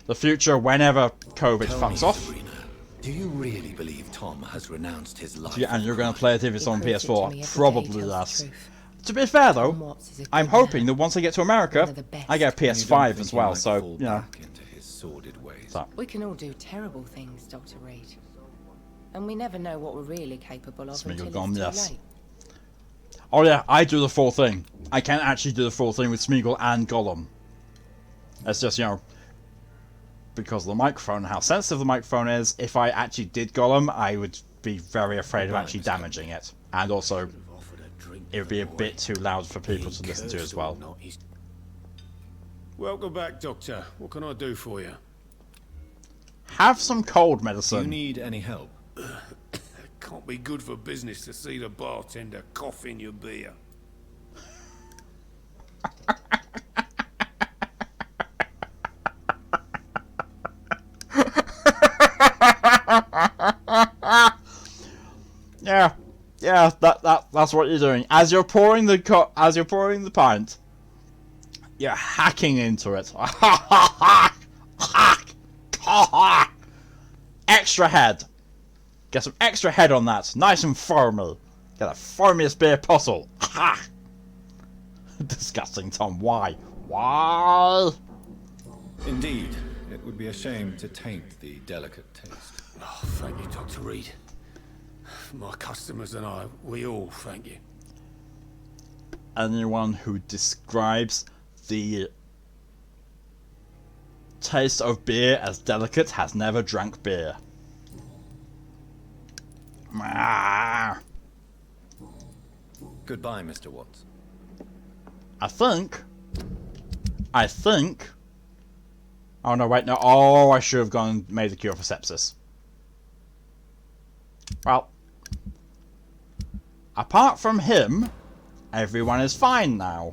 the future whenever COVID fucks off. Sabrina, do you really believe Tom has renounced his life? Yeah, and you're going to play it if it's on He proves it to me PS4? every day, Probably he tells the yes. truth. To be fair Tom though, Watts is a I'm good hoping man. that once I get to America, One of the best. I get a And you don't PS5 think as he well, might so, fall you know. back into his sordid ways. So, We can all do terrible things, Dr. Reed. And we never know what we're really capable of Smeagol until gone, it's too yes. late. oh yeah, I do the full thing. I can actually do the full thing with Smeagol and Gollum. It's just, you know, because of the microphone and how sensitive the microphone is, if I actually did Gollum, I would be very afraid of actually damaging it. And also, it would be a bit too loud for people to listen to as well. Welcome back, Doctor. What can I do for you? Have some cold Do you medicine. need any help? Can't be good for business to see the bartender cough in your beer. Yeah, that's what you're doing. As you're pouring the pint, you're hacking into it. Extra head. Get some extra head on that. Nice and foamy. Get the foamiest beer possible. Disgusting, Tom. Why? Why? Indeed, it would be a shame to taint the delicate taste. Oh, thank you, Dr. Reed. My customers and I, we all thank you. Anyone who describes the taste of beer as delicate has never drank beer. Goodbye, Mr. Watts. I think. Oh no, wait, no. Oh, I should have gone and made the cure for sepsis. Well, apart from him, everyone is fine now.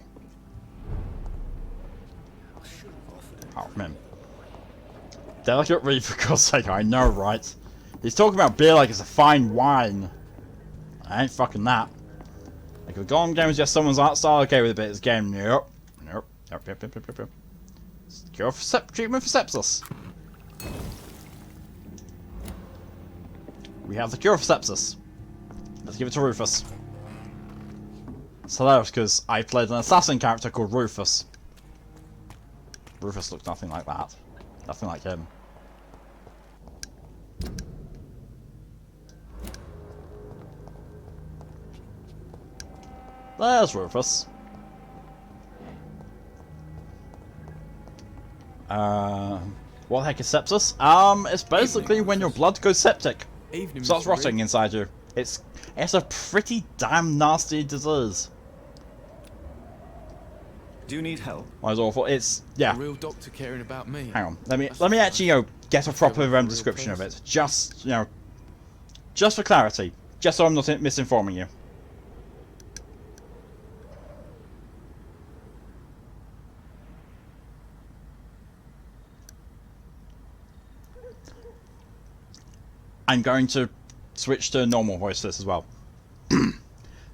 Apart from him. Delicate read, for God's sake, I know, right? He's talking about beer like it's a fine wine. I ain't fucking that. Like, if a golem game is just someone's art style, okay with a bit of this game. Nope. Cure for treatment for sepsis. We have the cure for sepsis. Let's give it to Rufus. It's hilarious because I played an assassin character called Rufus. Rufus looks nothing like that. Nothing like him. There's Rufus. What the heck is sepsis? It's basically when your blood goes septic. Starts rotting inside you. It's a pretty damn nasty disease. Do you need help? Well, it's awful. It's yeah. A real doctor caring about me. Hang on. Let me actually get a proper description of it. Just just for clarity. Just so I'm not misinforming you. I'm going to switch to normal voice for this as well.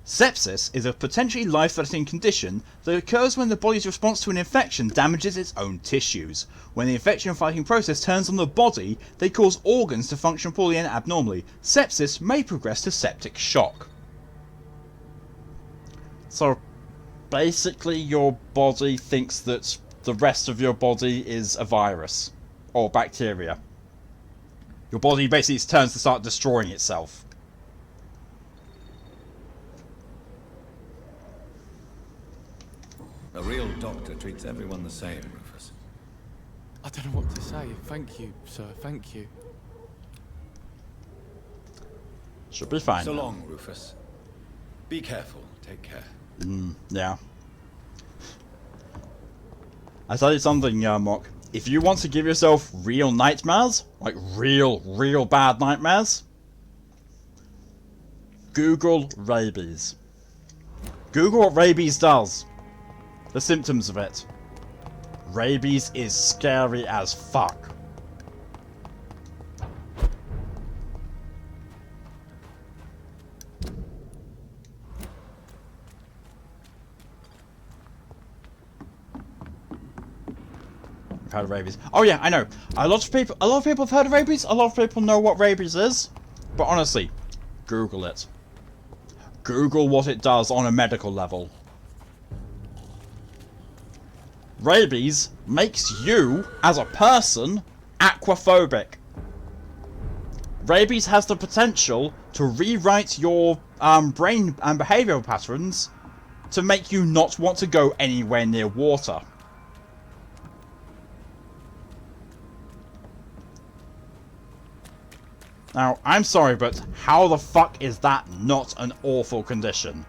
Sepsis is a potentially life-threatening condition that occurs when the body's response to an infection damages its own tissues. When the infection-fighting process turns on the body, they cause organs to function poorly and abnormally. Sepsis may progress to septic shock. So, basically your body thinks that the rest of your body is a virus. Or bacteria. Your body basically turns to start destroying itself. A real doctor treats everyone the same, Rufus. I don't know what to say. Thank you, sir. Thank you. Should be fine. So long, Rufus. Be careful. Take care. Yeah. I tell you something, Mock. If you want to give yourself real nightmares, like real bad nightmares, Google rabies. Google what rabies does. The symptoms of it. Rabies is scary as fuck. I've heard of rabies. Oh yeah, I know. A lot of people have heard of rabies. A lot of people know what rabies is. But honestly, Google it. Google what it does on a medical level. Rabies makes you, as a person, aquaphobic. Rabies has the potential to rewrite your brain and behavioural patterns to make you not want to go anywhere near water. Now, I'm sorry, but how the fuck is that not an awful condition?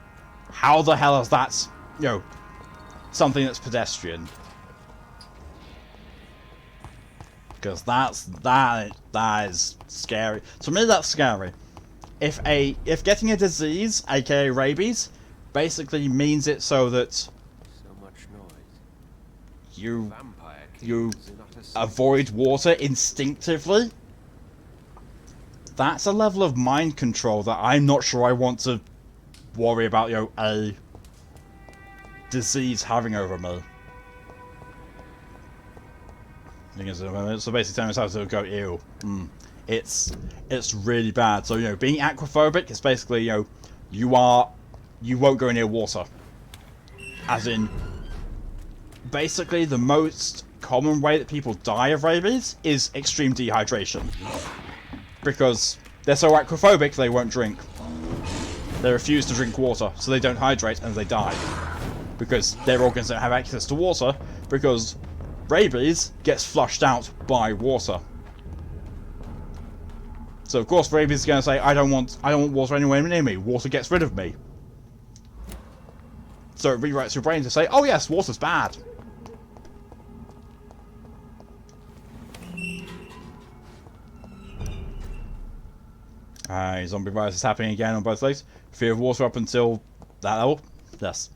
How the hell is that, something that's pedestrian? Because that is scary. To me, that's scary. if getting a disease, aka rabies, basically means it so that So much noise. you Vampire you kings in utter avoid water instinctively, that's a level of mind control that I'm not sure I want to worry about, you know, a disease having over me. So basically telling us how to go, ew. It's really bad. So, you know, being aquaphobic is basically, you know, you won't go near water. As in, basically the most common way that people die of rabies is extreme dehydration. Because they're so aquaphobic they won't drink. They refuse to drink water, so they don't hydrate and they die. Because their organs don't have access to water, because rabies gets flushed out by water. So of course rabies is going to say, I don't want water anywhere near me. Water gets rid of me. So it rewrites your brain to say, oh yes, water's bad. Zombie virus is happening again on both legs. Fear of water up until that level. Yes.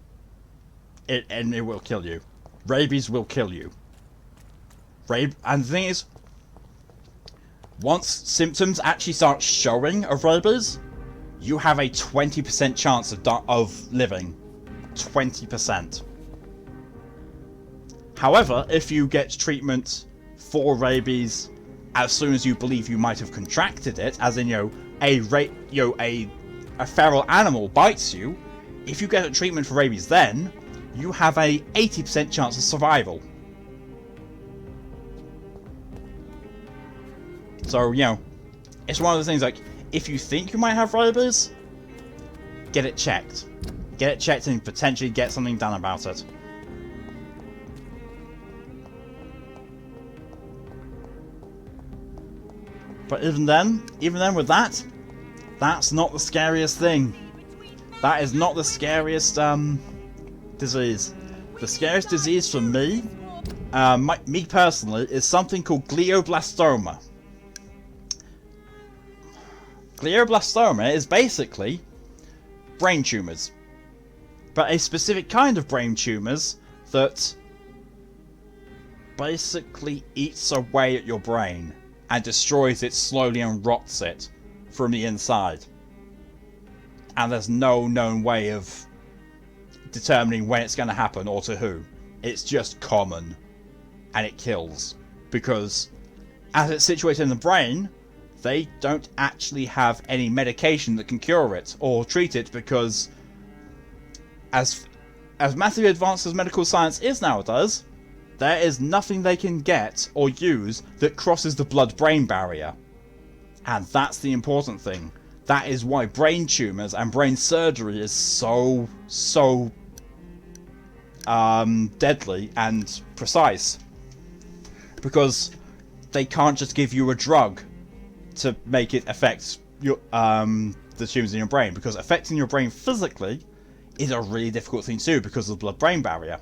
And it will kill you. Rabies will kill you. And the thing is, once symptoms actually start showing of rabies, you have a 20% chance of living. 20%. However, if you get treatment for rabies as soon as you believe you might have contracted it, as in, you know, a feral animal bites you, if you get a treatment for rabies then, you have a 80% chance of survival. So, you know, it's one of those things like, if you think you might have rabies, get it checked. Get it checked and potentially get something done about it. But even then with that, that's not the scariest thing. That is not the scariest disease. The scariest disease for me, me personally, is something called glioblastoma. Glioblastoma is basically brain tumours. But a specific kind of brain tumours that basically eats away at your brain and destroys it slowly and rots it from the inside. And there's no known way of determining when it's going to happen or to who. It's just common. And it kills. Because as it's situated in the brain, they don't actually have any medication that can cure it or treat it, because as massively advanced as medical science is nowadays, there is nothing they can get or use that crosses the blood-brain barrier. And that's the important thing. That is why brain tumours and brain surgery is so deadly and precise. Because they can't just give you a drug to make it affect your, the tumours in your brain. Because affecting your brain physically is a really difficult thing to do because of the blood-brain barrier.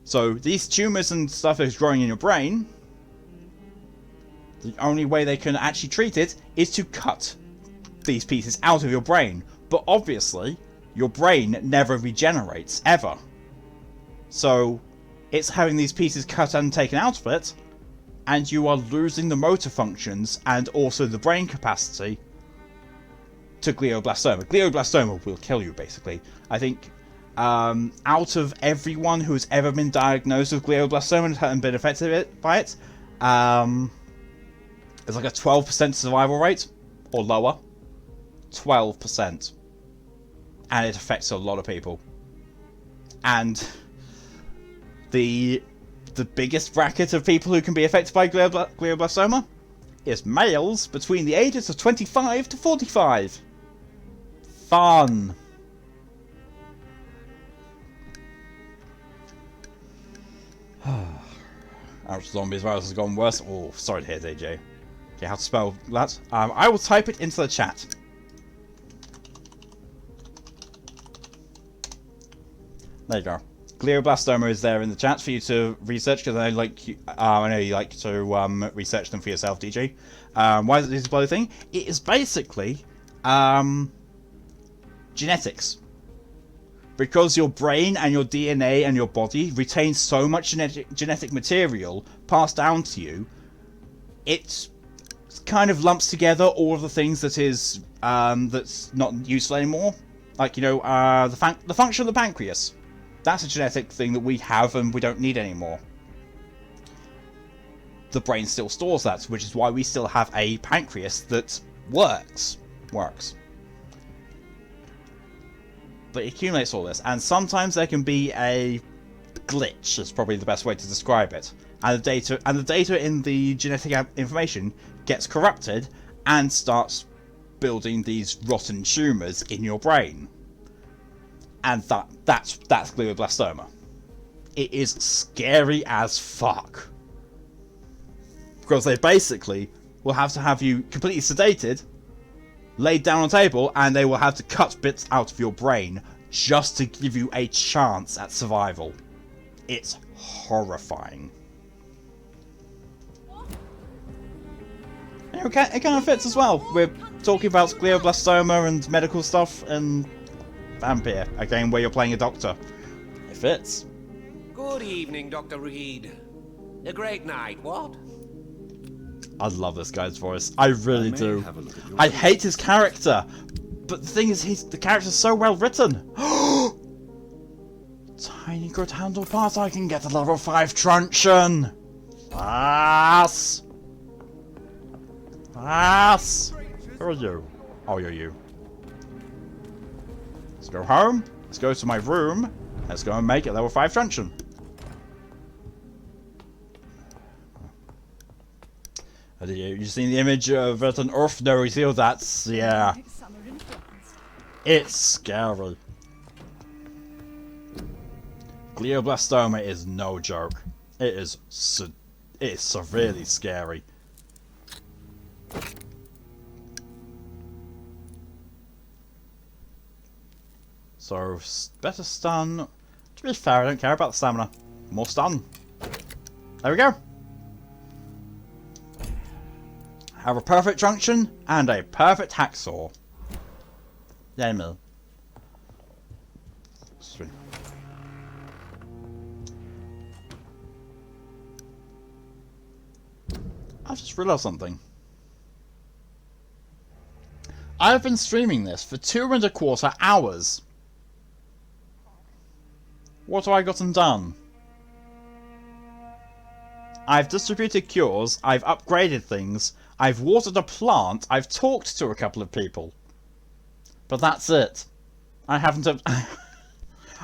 So these tumours and stuff that is growing in your brain, the only way they can actually treat it is to cut these pieces out of your brain. But obviously, your brain never regenerates, ever. So it's having these pieces cut and taken out of it, and you are losing the motor functions and also the brain capacity to glioblastoma. Glioblastoma will kill you, basically. I think out of everyone who has ever been diagnosed with glioblastoma and hasn't been affected by it, there's like a 12% survival rate, or lower. 12%. And it affects a lot of people. And the biggest bracket of people who can be affected by glioblastoma is males between the ages of 25 to 45. Fun. Ouch, zombies virus has gone worse. Oh, sorry to hear, DJ. Okay, how to spell that? I will type it into the chat. There you go. Glioblastoma is there in the chat for you to research, because I know you like to research them for yourself, DJ. Why is it this bloody thing? It is basically genetics. Because your brain and your DNA and your body retain so much genetic material passed down to you, it kind of lumps together all of the things that is that's not useful anymore. Like, you know, the function of the pancreas. That's a genetic thing that we have and we don't need anymore. The brain still stores that, which is why we still have a pancreas that works. But it accumulates all this, and sometimes there can be a glitch, is probably the best way to describe it. And the data in the genetic information gets corrupted and starts building these rotten tumours in your brain. And that's glioblastoma. It is scary as fuck. Because they basically will have to have you completely sedated, laid down on a table, and they will have to cut bits out of your brain just to give you a chance at survival. It's horrifying. It kind of fits as well. We're talking about glioblastoma and medical stuff and Vampyr, a game where you're playing a doctor. It fits. Good evening, Dr. Reed. A great night, what? I love this guy's voice. I really do. I hate his character. But the thing is, the character's so well written. Tiny good handle part, I can get a level 5 truncheon. Yes. Yes. Who are you? Oh, you're you. Let's go home. Let's go to my room. Let's go and make a level 5 truncheon. You seen the image of it on Earth? No, you see that's, yeah. It's scary. Glioblastoma is no joke. It is severely scary. So, better stun. To be fair, I don't care about the stamina. More stun. There we go. Have a perfect truncheon and a perfect hacksaw. Yeah, me. Sweet. I just realised something. I've been streaming this for 2.25 hours. What have I gotten done? I've distributed cures, I've upgraded things, I've watered a plant, I've talked to a couple of people. But that's it. I haven't...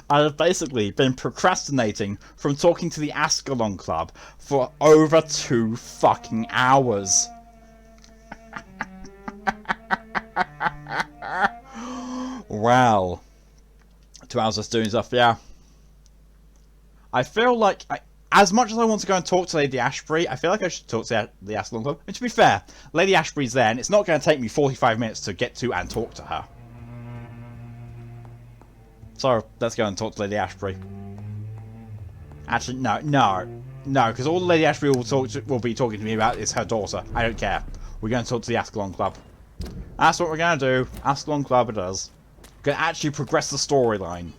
I've basically been procrastinating from talking to the Ascalon Club for over 2 fucking hours. Wow. 2 hours just doing stuff, yeah. I feel like... as much as I want to go and talk to Lady Ashbury, I feel like I should talk to the Ascalon Club. And to be fair, Lady Ashbury's there, and it's not going to take me 45 minutes to get to and talk to her. So, let's go and talk to Lady Ashbury. Actually, no, because all Lady Ashbury will be talking to me about is her daughter. I don't care. We're going to talk to the Ascalon Club. That's what we're going to do. Ascalon Club it is. We're going to actually progress the storyline.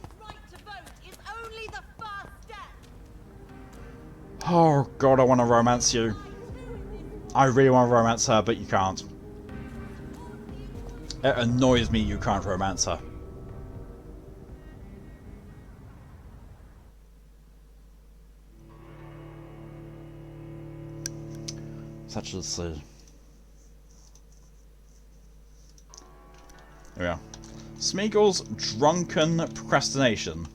Oh god, I want to romance you. I really want to romance her, but you can't. It annoys me you can't romance her. Let's actually see. There we are. Smeagol's Drunken Procrastination.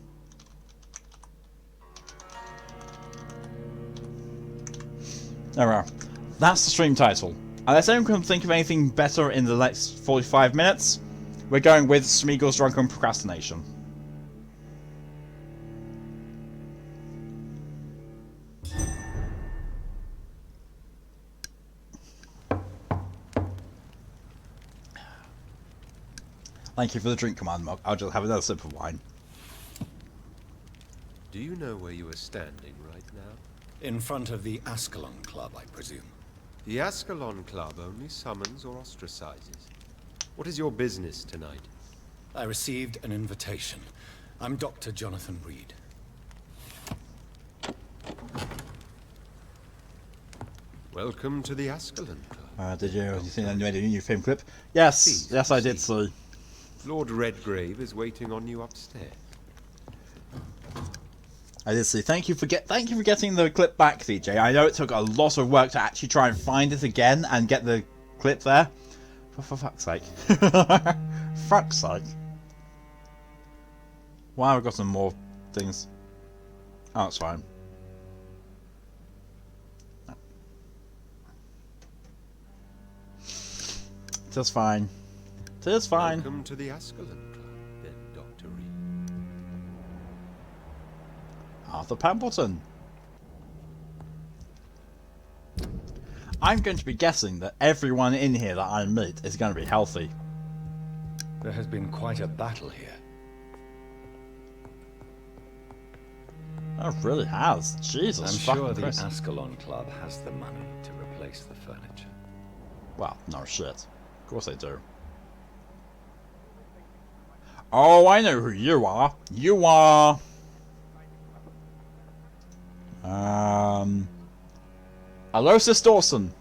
There we are. That's the stream title. Unless anyone can think of anything better in the next 45 minutes, we're going with Smeagol's Drunken Procrastination. Thank you for the drink command, Mug. I'll just have another sip of wine. Do you know where you are standing right now? In front of the Ascalon Club, I presume. The Ascalon Club only summons or ostracizes. What is your business tonight? I received an invitation. I'm Dr. Jonathan Reed. Welcome to the Ascalon Club. Did you see that new film clip? Yes, Please, yes, I did see. Lord Redgrave is waiting on you upstairs. I did see. Thank you for getting the clip back, DJ. I know it took a lot of work to actually try and find it again and get the clip there. For fuck's sake. Fuck's sake. Why have I got some more things? Oh, it's fine. It's fine. It's fine. Welcome to the Ascalon Club, then, Dr. Reed. Arthur Pambleton. I'm going to be guessing that everyone in here that I meet is going to be healthy. There has been quite a battle here. It really has. Jesus I'm fucking sure the Christ. Ascalon Club has the money to replace the furniture. Well, no shit. Of course they do. Oh, I know who you are. You are... Aloysius Dawson.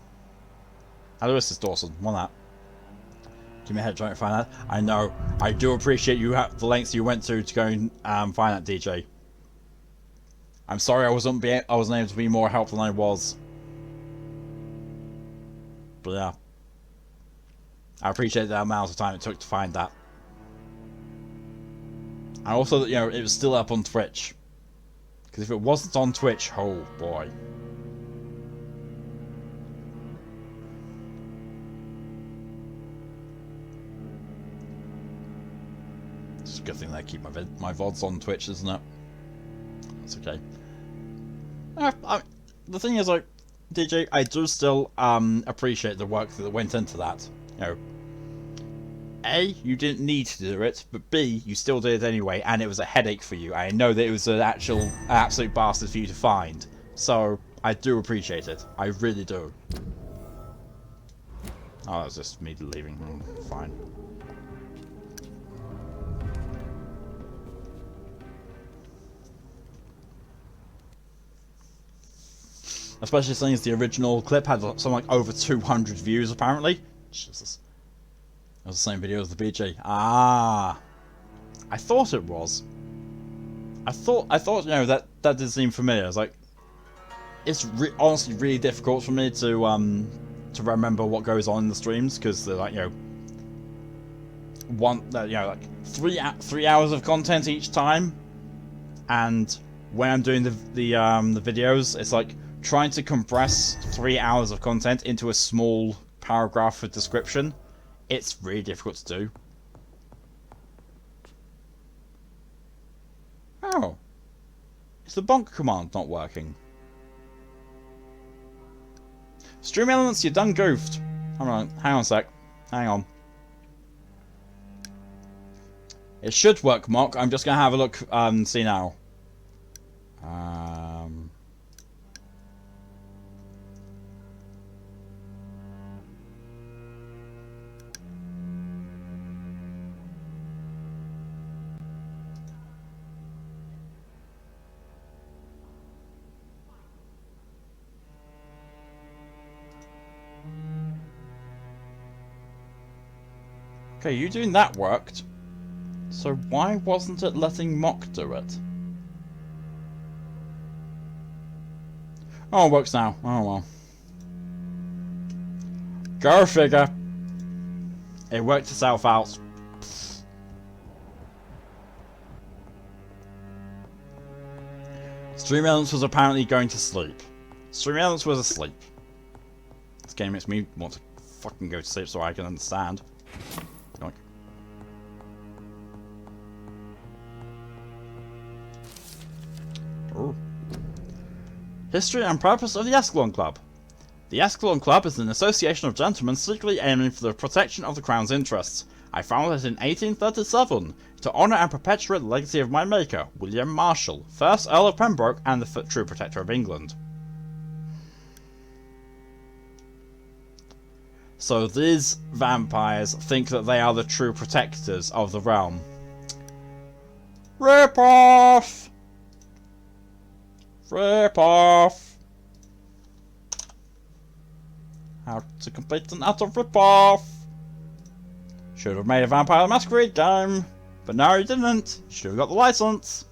Aloysius Dawson. Won that. Give me a head trying to find that. I know. I do appreciate you the lengths you went to go and find that, DJ. I'm sorry I wasn't able to be more helpful than I was. But yeah. I appreciate the amount of time it took to find that. And also that, you know, it was still up on Twitch. Because if it wasn't on Twitch, oh boy. It's a good thing they keep my VODs on Twitch, isn't it? That's okay. The thing is, like, DJ, I do still appreciate the work that went into that. You know, A, you didn't need to do it, but B, you still did it anyway, and it was a headache for you. I know that it was an absolute bastard for you to find. So, I do appreciate it. I really do. Oh, that was just me leaving. Fine. Especially since the original clip had something like over 200 views, apparently. Jesus. It was the same video as the BG. Ah. I thought it was. I thought, you know, that did seem familiar. I was like, it's honestly really difficult for me to remember what goes on in the streams, because they're like, you know, like 3 hours of content each time, and when I'm doing the videos, it's like trying to compress 3 hours of content into a small paragraph of description. It's really difficult to do. Oh. Is the bonk command not working? Stream elements, you're done goofed. Hang on a sec. Hang on. It should work, Mock. I'm just gonna have a look, see now. Okay, you doing that worked. So why wasn't it letting Mock do it? Oh, it works now. Oh well. Go figure. It worked itself out. Stream Elements was apparently going to sleep. Stream Elements was asleep. This game makes me want to fucking go to sleep so I can understand. Yoink. Ooh. History and purpose of the Ascalon Club. The Ascalon Club is an association of gentlemen secretly aiming for the protection of the Crown's interests. I founded it in 1837 to honour and perpetuate the legacy of my maker, William Marshall, 1st Earl of Pembroke and the true protector of England. So these vampires think that they are the true protectors of the realm. Ripoff! Ripoff! How to complete an utter ripoff! Should have made a Vampire the Masquerade game, but no, you didn't. Should have got the license.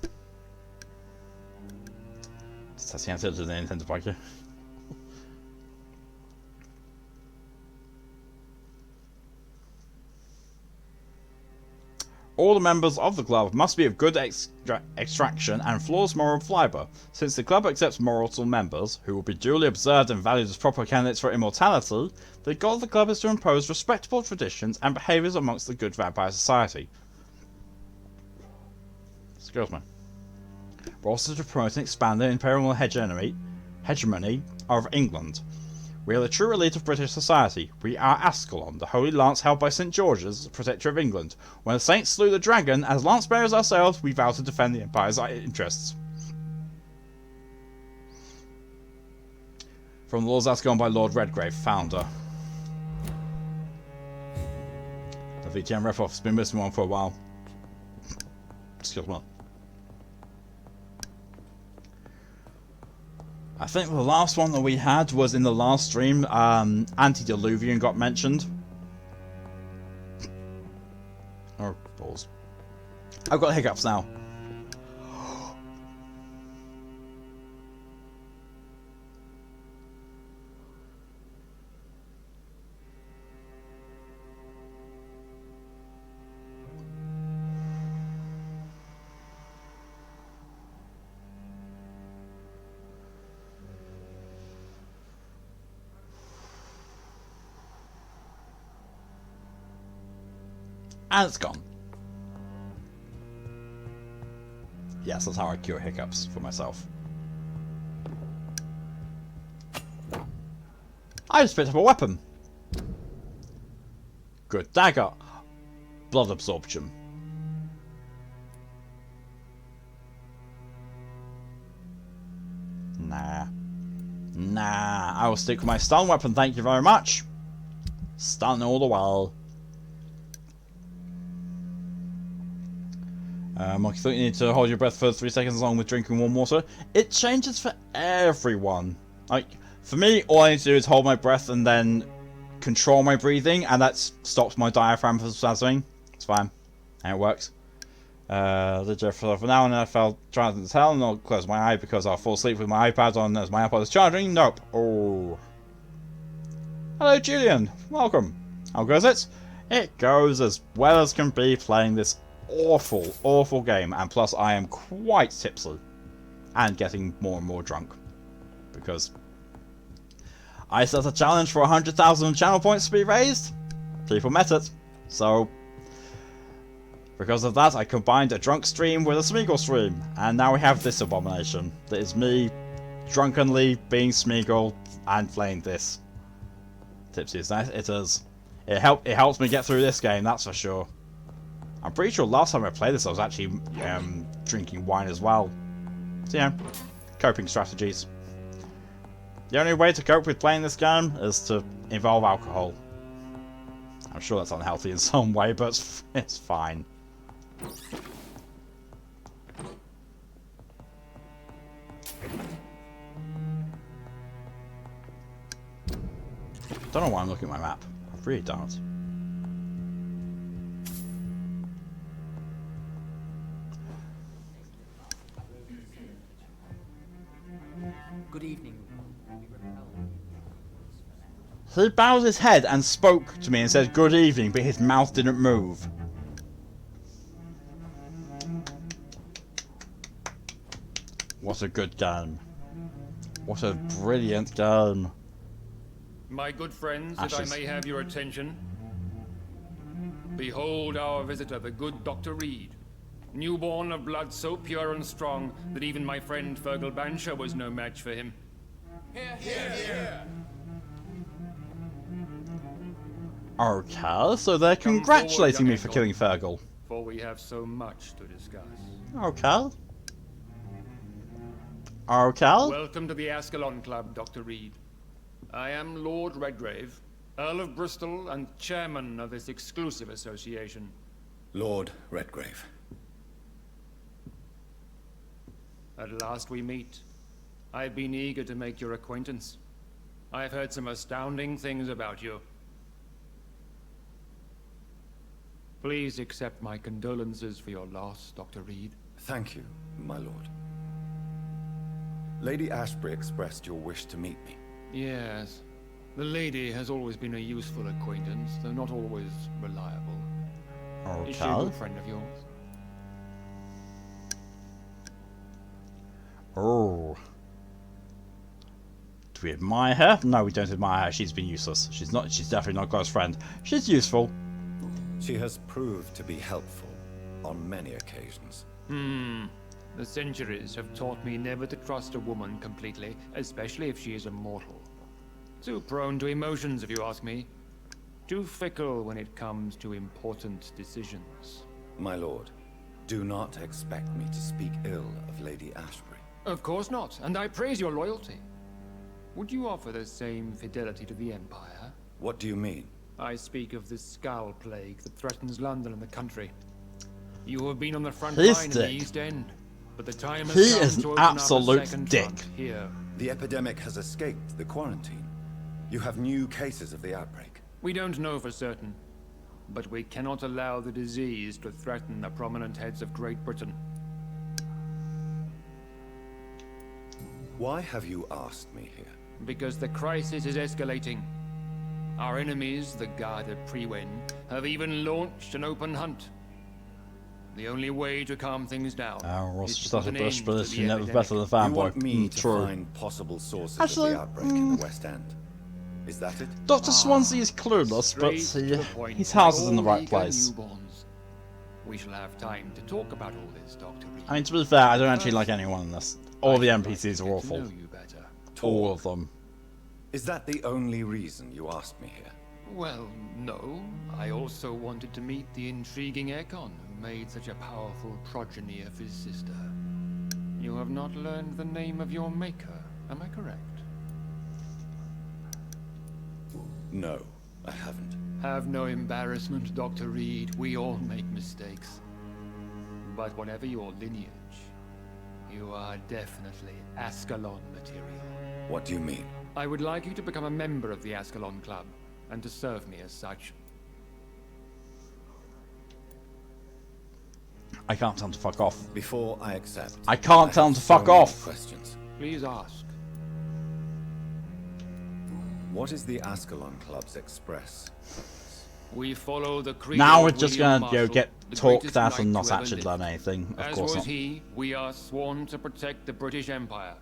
Just testing out the Nintendo Poker. All the members of the club must be of good extraction and flawless moral fibre. Since the club accepts mortal members, who will be duly observed and valued as proper candidates for immortality, the goal of the club is to impose respectable traditions and behaviours amongst the good vampire society. Excuse me. We're also to promote and expand the imperial hegemony of England. We are the true elite of British society. We are Ascalon, the holy lance held by St. George's, protector of England. When the saints slew the dragon, as lance bearers ourselves, we vow to defend the Empire's interests. From the Lords Ascalon by Lord Redgrave, founder. The VtM Ripoffs has been missing one for a while. Excuse me. I think the last one that we had was in the last stream. Antediluvian got mentioned. Oh, balls. I've got hiccups now. And it's gone. Yes, that's how I cure hiccups for myself. I just picked up a weapon. Good dagger. Blood absorption. Nah. I will stick with my stun weapon, thank you very much. Stun all the while. I thought you need to hold your breath for 3 seconds along with drinking warm water. It changes for everyone. Like, for me, all I need to do is hold my breath and then control my breathing, and that stops my diaphragm from spasming. It's fine. And it works. For now, and I felt trying to tell, and I'll close my eye because I'll fall asleep with my iPad on as my iPod is charging. Nope. Oh. Hello, Julian. Welcome. How goes it? It goes as well as can be playing this awful game, and plus I am quite tipsy and getting more and more drunk because I set a challenge for 100,000 channel points to be raised. People met it, so because of that I combined a drunk stream with a Smeagol stream, and now we have this abomination that is me drunkenly being Smeagol and playing this. Tipsy as that it is. It helps me get through this game, that's for sure. I'm pretty sure last time I played this I was actually drinking wine as well. So yeah, coping strategies. The only way to cope with playing this game is to involve alcohol. I'm sure that's unhealthy in some way, but it's fine. Don't know why I'm looking at my map. I really don't. Good evening. He bowed his head and spoke to me and said good evening, but his mouth didn't move. What a good game. What a brilliant game. My good friends, Ashes. if I may have your attention. Behold our visitor, the good Dr. Reed. Newborn of blood so pure and strong that even my friend Fergal Bansher was no match for him. Okay, so they're congratulating me for killing Fergal. For we have so much to discuss. Okay. Okay. Welcome to the Ascalon Club, Dr. Reed. I am Lord Redgrave, Earl of Bristol and chairman of this exclusive association. Lord Redgrave. At last we meet. I've been eager to make your acquaintance. I've heard some astounding things about you. Please accept my condolences for your loss, Dr. Reed. Thank you, my lord. Lady Ashbury expressed your wish to meet me. Yes. The lady has always been a useful acquaintance, though not always reliable. Okay. Is she a good friend of yours? Oh. Do we admire her? No, we don't admire her. She's been useless. She's definitely not a close friend. She's useful. She has proved to be helpful on many occasions. The centuries have taught me never to trust a woman completely, especially if she is a mortal. Too prone to emotions, if you ask me. Too fickle when it comes to important decisions. My lord, do not expect me to speak ill of Lady Ashbury. Of course not, and I praise your loyalty. Would you offer the same fidelity to the Empire? What do you mean? I speak of the Skull Plague that threatens London and the country. You have been on the front line in the East End, but the time has come to open up a second front here. The epidemic has escaped the quarantine. You have new cases of the outbreak. We don't know for certain, but we cannot allow the disease to threaten the prominent heads of Great Britain. Why have you asked me here? Because the crisis is escalating. Our enemies, the Guard of Priwen, have even launched an open hunt. The only way to calm things down is to put an end to the epidemic. You want me to find possible sources of the outbreak in the West End? Is that it? Dr. Swansea is clueless, but his house is in the right place. We shall have time to talk about all this, Dr. Reed. I mean, to be fair, I don't actually like anyone in this. All the NPCs are awful. All of them. Is that the only reason you asked me here? Well, no. I also wanted to meet the intriguing Ekon who made such a powerful progeny of his sister. You have not learned the name of your maker, am I correct? No, I haven't. Have no embarrassment, Dr. Reed. We all make mistakes. But whatever your lineage, you are definitely Ascalon material. What do you mean? I would like you to become a member of the Ascalon Club, and to serve me as such. I can't tell him to fuck off. Before I accept, I can't tell him to fuck off. Questions. Please ask. What is the Ascalon Club's express? We follow the creed. Now we're just gonna get talked at and not actually done anything. Of course not. As was he, we are sworn to protect the British Empire.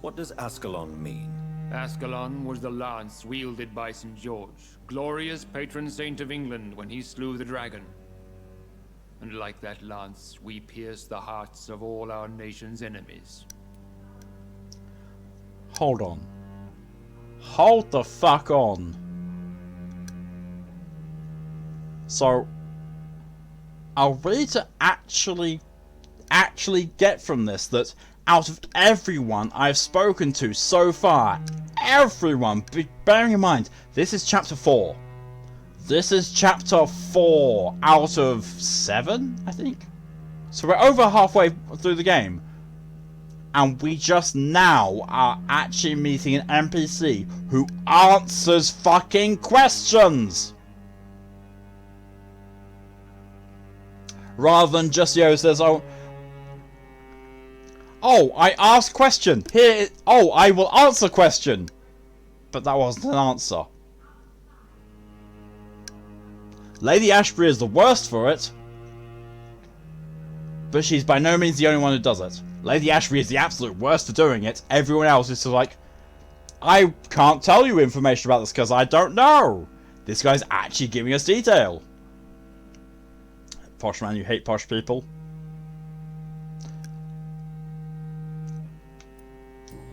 What does Ascalon mean? Ascalon was the lance wielded by St. George, glorious patron saint of England when he slew the dragon. And like that lance, we pierce the hearts of all our nation's enemies. Hold on. Hold the fuck on. So, are we to actually get from this that out of everyone I've spoken to so far, everyone, bearing in mind, this is chapter 4. This is chapter 4 out of 7, I think? So we're over halfway through the game. And we just now are actually meeting an NPC who answers fucking questions! Rather than just, says, oh, I asked question. Here, I will answer question. But that wasn't an answer. Lady Ashbury is the worst for it. But she's by no means the only one who does it. Lady Ashbury is the absolute worst for doing it. Everyone else is just like, I can't tell you information about this because I don't know. This guy's actually giving us detail. Posh man, you hate posh people.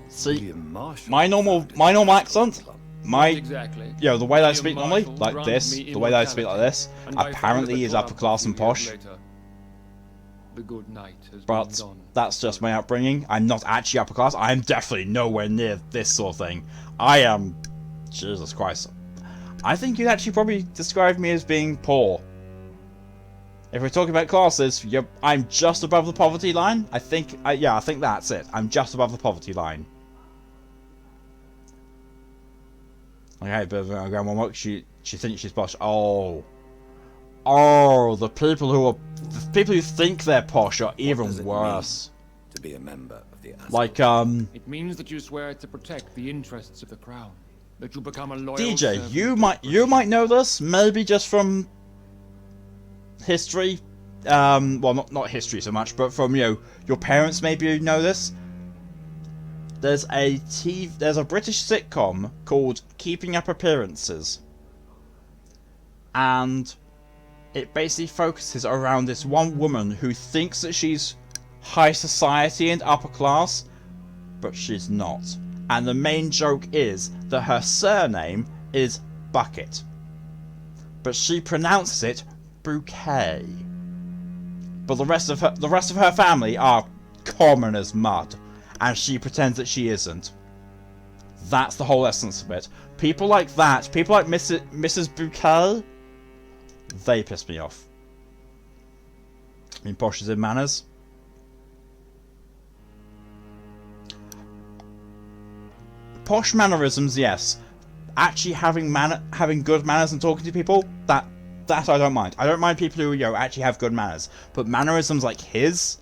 See, my normal accent, the way that I speak normally, like this, the way that I speak like this, apparently is upper class and posh. the good knight has but been gone. that's just my upbringing. I'm not actually upper class. I'm definitely nowhere near this sort of thing. I am... Jesus Christ. I think you'd actually probably describe me as being poor. If we're talking about classes, I'm just above the poverty line. I think that's it. I'm just above the poverty line. Okay, but Grandma, she thinks she's posh. Oh, the people who think they're posh are even worse. To be a member of the like It means that you swear to protect the interests of the crown. That you become a loyal DJ, servant you might know this, maybe just from history. Well, not history so much, but from your parents maybe know this. There's a British sitcom called Keeping Up Appearances, and it basically focuses around this one woman who thinks that she's high society and upper class, but she's not. And the main joke is that her surname is Bucket, but she pronounces it Bouquet. But the rest of her family are common as mud, and she pretends that she isn't. That's the whole essence of it. People like that, people like Mrs. Bouquet, they piss me off. I mean, posh is in manners. Posh mannerisms, yes. Actually having good manners and talking to people, that I don't mind. I don't mind people who actually have good manners. But mannerisms like his,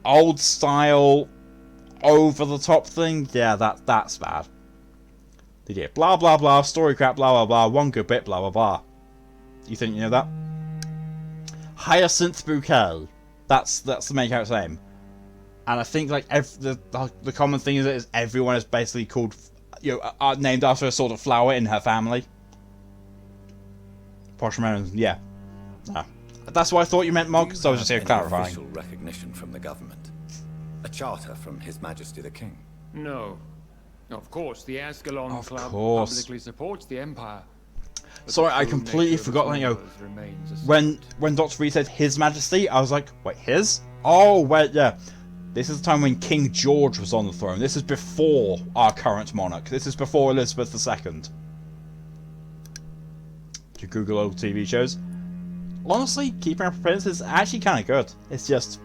old style, over the top thing, yeah, that's bad. They did blah blah blah, story crap, blah blah blah, one good bit, blah blah blah. You think you know that? Hyacinth Bouquet. That's the main character's name. And I think like the common thing is everyone is basically called named after a sort of flower in her family. Posh man, yeah. No. That's why I thought you meant Mog, so I was just here clarifying. Official recognition from the government. A charter from His Majesty the King. No. Of course, the Ascalon Club publicly supports the Empire. Sorry, I completely forgot. When Dr. V said His Majesty, I was like, wait, his? Oh, wait, yeah. This is the time when King George was on the throne. This is before our current monarch. This is before Elizabeth II. To Google old TV shows. Honestly, Keeping Up Appearances is actually kind of good. It's just,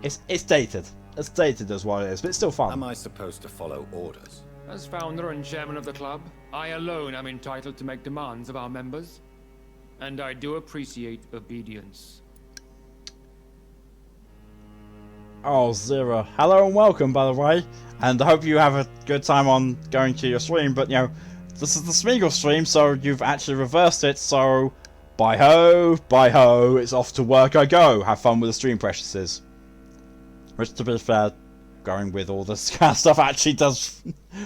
it's dated. It's dated as what it is, but it's still fun. Am I supposed to follow orders? As founder and chairman of the club, I alone am entitled to make demands of our members. And I do appreciate obedience. Oh, Zero. Hello and welcome, by the way. And I hope you have a good time on going to your stream, but this is the Smeagol stream, so you've actually reversed it, so bye ho, it's off to work I go. Have fun with the stream preciouses. Which, to be fair, going with all this kind of stuff actually does...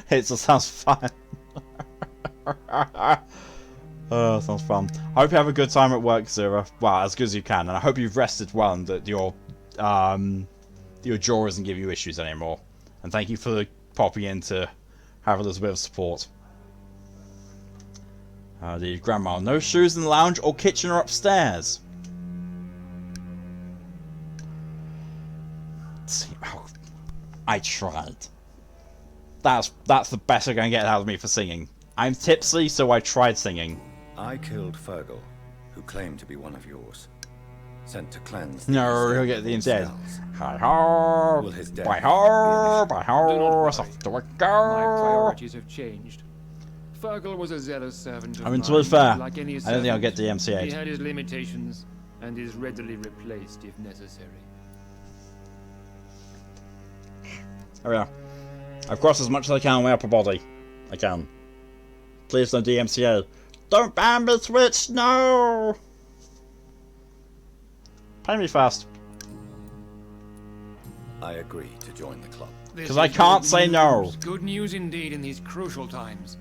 it just sounds fun. Oh, sounds fun. I hope you have a good time at work, Zero. Well, as good as you can, and I hope you've rested well and that your jaw doesn't give you issues anymore. And thank you for popping in to have a little bit of support. The grandma, no shoes in the lounge or kitchen or upstairs. Oh, I tried. That's the best you're going to get out of me for singing. I'm tipsy, so I tried singing. I killed Fergal, who claimed to be one of yours. Sent to cleanse. No, he'll get the instead. Hi ho! Bye ho! Bye ho! It's off to work. My priorities have changed. Fergal was a zealous servant of I mean, to be fair, like any I don't think I'll get the MC8. He had his limitations and is readily replaced if necessary. There we are. I've crossed as much as I can on my upper body. I can. Please don't DMCA. Don't ban me, Twitch! No! Pay me fast. I agree to join the club. Because I can't say no. Good news indeed in these crucial times.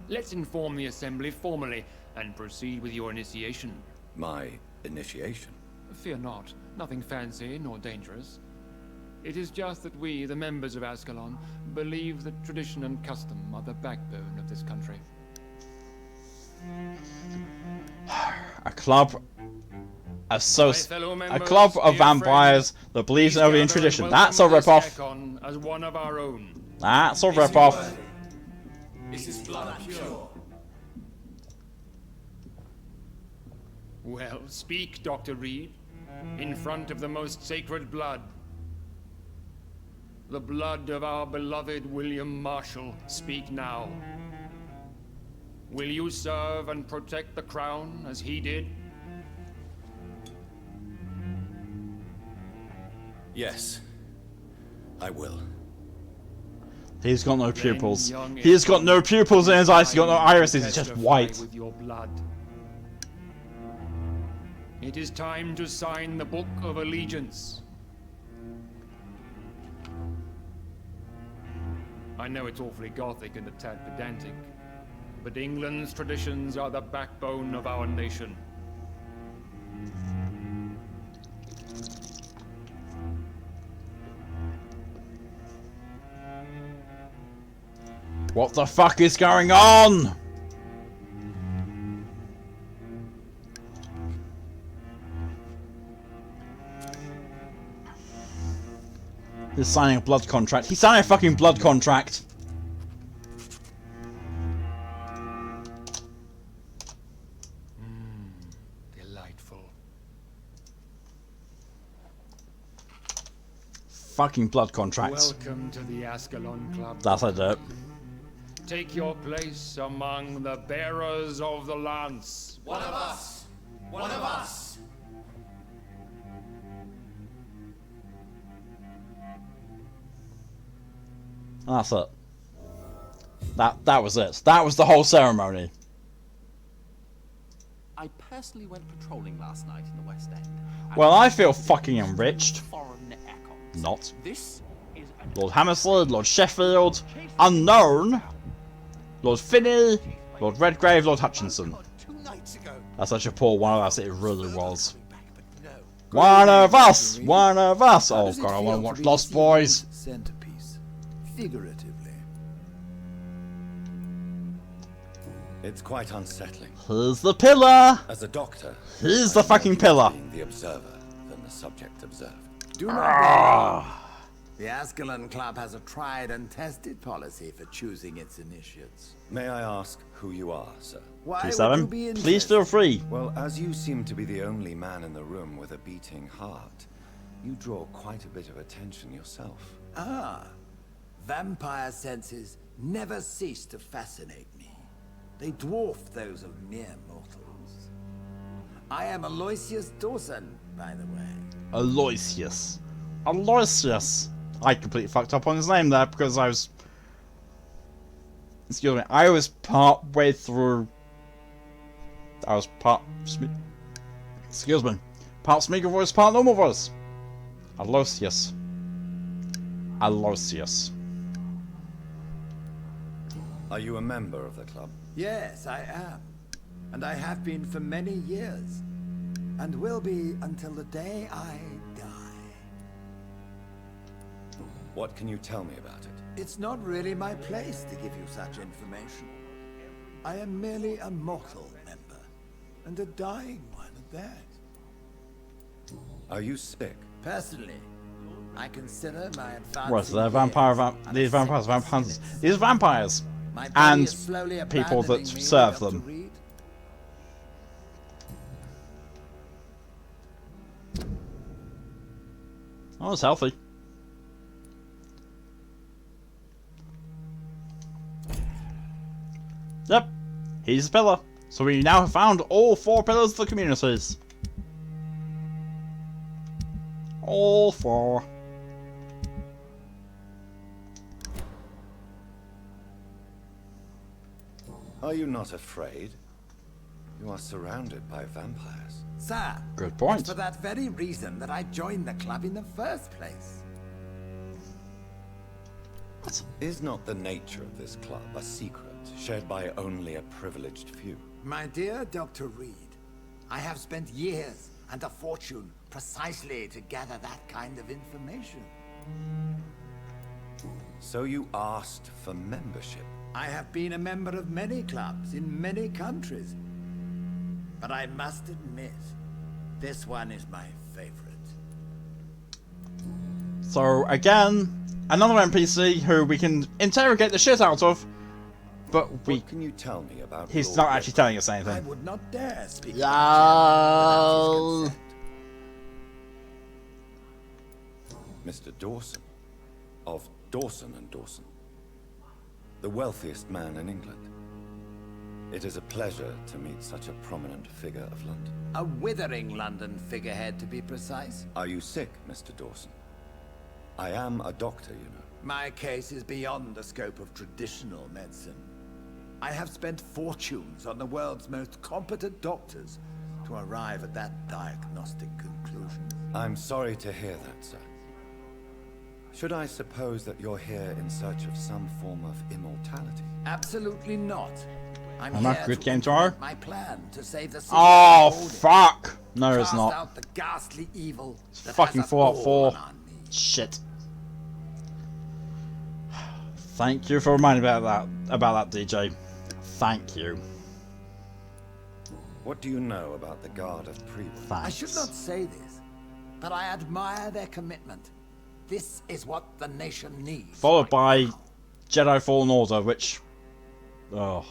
Let's inform the assembly formally and proceed with your initiation. My initiation? Fear not. Nothing fancy nor dangerous. It is just that we, the members of Ascalon, believe that tradition and custom are the backbone of this country. a club of vampires that believes in Ovian tradition. That's a ripoff. As one of our own. That's a ripoff. Is his blood pure? Well, speak, Dr. Reed, in front of the most sacred blood. The blood of our beloved William Marshall. Speak now. Will you serve and protect the crown as he did? Yes, I will. He's got no pupils. He's got no pupils in his eyes. He's got no irises. It's just white. With your blood. It is time to sign the Book of Allegiance. I know it's awfully gothic and a tad pedantic, but England's traditions are the backbone of our nation. What the fuck is going on? He's signing a blood contract. He's signing a fucking blood contract. Delightful. Fucking blood contracts. Welcome to the Ascalon Club. That's a dirt. Take your place among the bearers of the lance. One of us! One of us! That's it. That was it. That was the whole ceremony. I personally went patrolling last night in the West End. Well, I feel fucking enriched. Foreign echoes. Not. This is Lord Hammersley, Lord Sheffield, Unknown, Lord Finney, Lord Redgrave, Lord Hutchinson. That's such a poor one of us, it really was. One of us! One of us! Oh god, I want to watch Lost Boys. Centerpiece, figuratively. It's quite unsettling. Here's the pillar! As a doctor, here's the fucking pillar! Being the observer than the subject observed. Do not worry. The Ascalon Club has a tried and tested policy for choosing its initiates. May I ask who you are, sir? Why Please, would you be please interested? feel free. Well, as you seem to be the only man in the room with a beating heart, you draw quite a bit of attention yourself. Ah, vampire senses never cease to fascinate me. They dwarf those of mere mortals. I am Aloysius Dawson, by the way. Aloysius. Aloysius. I completely fucked up on his name there because I was... Excuse me. I was part way through... I was part... Excuse me. Part Smeagol voice, part normal voice. Aloysius. Aloysius. Are you a member of the club? Yes, I am. And I have been for many years. And will be until the day I die. What can you tell me about it? It's not really my place to give you such information. I am merely a mortal member. And a dying one at that. Are you sick? Personally, I consider my advancing What, they're years vampires, these vampires, My body and is slowly people that abandoning me, serve Dr. them. Reed. Oh, it's healthy. Yep, he's the pillar. So we now have found all 4 pillars of the communities. All 4. Are you not afraid? You are surrounded by vampires. Sir, Good point. it's for that very reason that I joined the club in the first place. Is not the nature of this club a secret shared by only a privileged few? My dear Dr. Reed, I have spent years and a fortune precisely to gather that kind of information. So you asked for membership? I have been a member of many clubs in many countries. But I must admit, This one is my favorite. So again, another NPC who we can interrogate the shit out of, but we. What can you tell me about? He's Lord not actually telling us anything. I would not dare speak. Yeah. Mr. Dawson, of Dawson and Dawson, the wealthiest man in England. It is a pleasure to meet such a prominent figure of London. A withering London figurehead, to be precise. Are you sick, Mr. Dawson? I am a doctor, you know. My case is beyond the scope of traditional medicine. I have spent fortunes on the world's most competent doctors to arrive at that diagnostic conclusion. I'm sorry to hear that, sir. Should I suppose that you're here in search of some form of immortality? Absolutely not. I'm Am I here good to game tomorrow? implement my plan to save the city. Oh of Odin. fuck! No, it's Cast not. out the ghastly evil that Fucking has us Fallout all 4. on our knees. Shit. Thank you for reminding me about that, DJ. Thank you. What do you know about the Guard of Prevent? I should not say this, but I admire their commitment. This is what the nation needs. Followed by Jedi Fallen Order, which... Oh.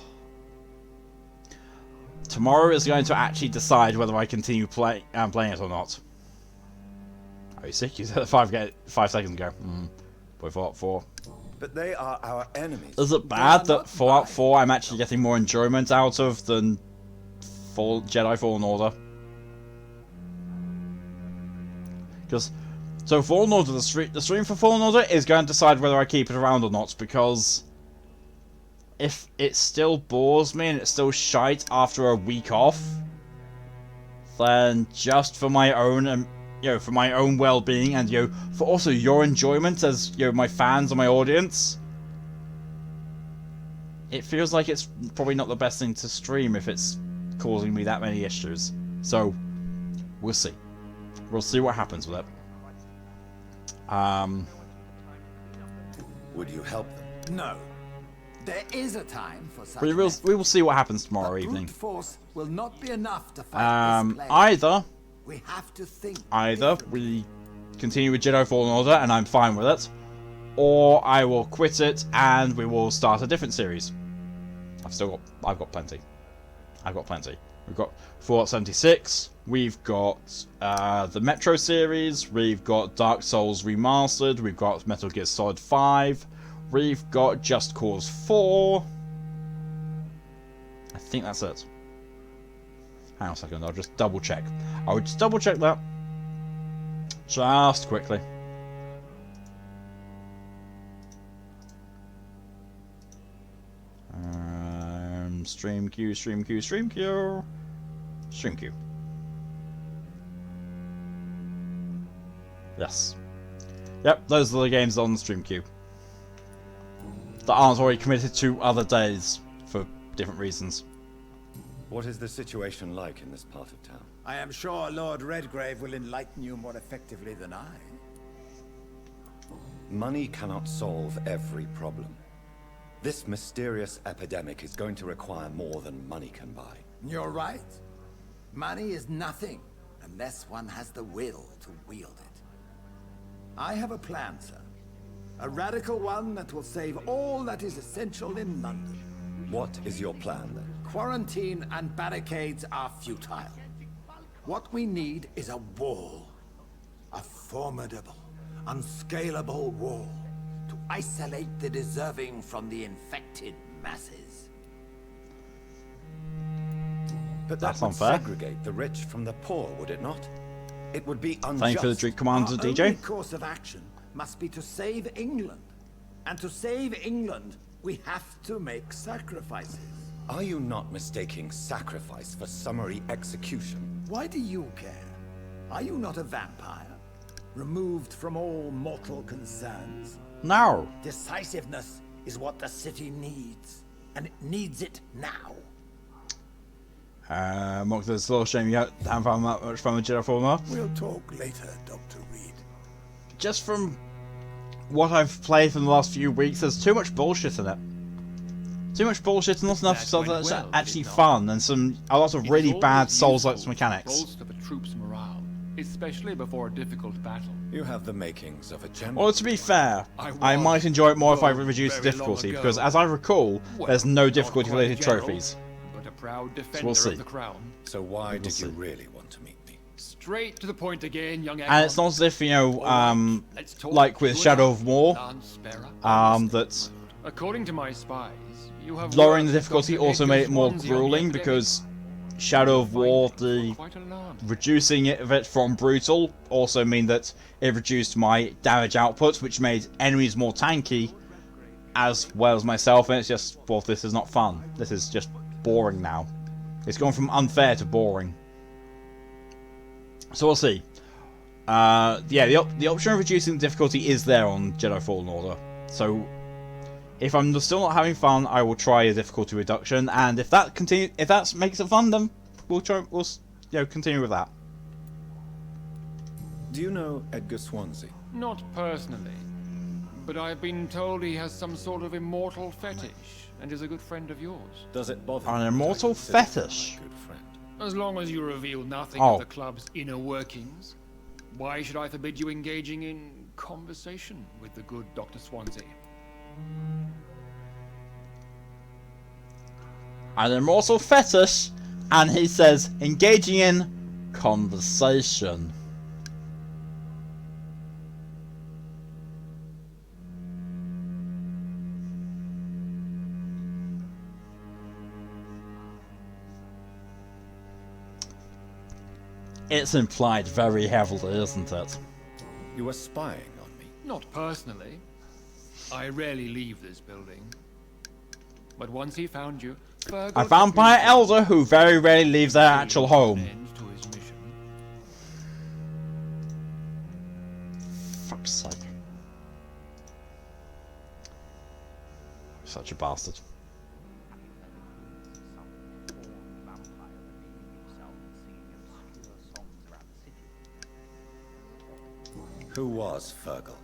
Tomorrow is going to actually decide whether I continue playing it or not. Are you sick? You said that 5 seconds ago. Boy, Fallout 4. But they are our enemies. Is it bad that Fallout 4 I'm actually getting more enjoyment out of than Jedi Fallen Order? Because, so Fallen Order, the stream for Fallen Order is going to decide whether I keep it around or not, because if it still bores me and it's still shite after a week off, then just for my own, for my own well-being and, for also your enjoyment as, my fans and my audience, it feels like it's probably not the best thing to stream if it's causing me that many issues. So, we'll see. We'll see what happens with it. Would you help them? No. There is a time for such. We will see what happens tomorrow evening. Brute force will not be enough to fight this plague. Either we have to think. Either we continue with Jedi Fallen Order and I'm fine with it, or I will quit it and we will start a different series. I've got plenty. We've got Fallout 76. We've got the Metro series. We've got Dark Souls Remastered. We've got Metal Gear Solid 5. We've got Just Cause 4. I think that's it. Hang on a second, I'll just double check. I would just double check that. Just quickly. Stream queue. Yes. Yep, those are the games on the stream queue that aren't already committed to other days for different reasons. What is the situation like in this part of town? I am sure Lord Redgrave will enlighten you more effectively than I. Money cannot solve every problem. This mysterious epidemic is going to require more than money can buy. You're right. Money is nothing unless one has the will to wield it. I have a plan, sir. A radical one that will save all that is essential in London. What is your plan, then? Quarantine and barricades are futile. What we need is a wall. A formidable, unscalable wall to isolate the deserving from the infected masses. But That's that would unfair. segregate the rich from the poor, would it not? It would be unjust. Thank you for the drink commander, Our DJ. only course of action must be to save England. And to save England, we have to make sacrifices. Are you not mistaking sacrifice for summary execution? Why do you care? Are you not a vampire? Removed from all mortal concerns? No. Decisiveness is what the city needs. And it needs it now. Mark, there's a little shame you haven't found that much fun with Jedi Fallen Order. We'll talk later, Dr. Reed. Just from what I've played from the last few weeks, there's too much bullshit in it. Too much bullshit and not enough stuff that's actually fun, and a lot of really bad Souls-like mechanics. Bolster the troops' morale. especially before a difficult battle. You have the makings of a general. Well, to be fair, I might enjoy it more if I reduce the difficulty, because as I recall, there's no difficulty-related trophies. But a proud defender So we'll see. of the crown. So why did you really want to meet me? Straight to the point again, young And it's not as if, you know, like with Shadow of War, that according to my spies, you have lowering the difficulty also made it more grueling, because Shadow of War, the reducing it of it from brutal also mean that it reduced my damage output, which made enemies more tanky, as well as myself, and it's just, well, this is not fun. This is just boring now. It's gone from unfair to boring. So we'll see. Yeah, the option of reducing the difficulty is there on Jedi Fallen Order. So if I'm still not having fun, I will try a difficulty reduction, and if that makes it fun, then we'll continue with that. Do you know Edgar Swansea? Not personally, but I've been told he has some sort of immortal fetish and is a good friend of yours. Does it bother An immortal fetish? As long as you reveal nothing Oh. of the club's inner workings, why should I forbid you engaging in conversation with the good Dr. Swansea? An immortal fetish, and he says engaging in conversation. It's implied very heavily, isn't it? You were spying on me. Not personally. I rarely leave this building. But once he found you, A vampire elder who very rarely leaves their actual home. Fuck's sake. Such a bastard. Who was Fergal?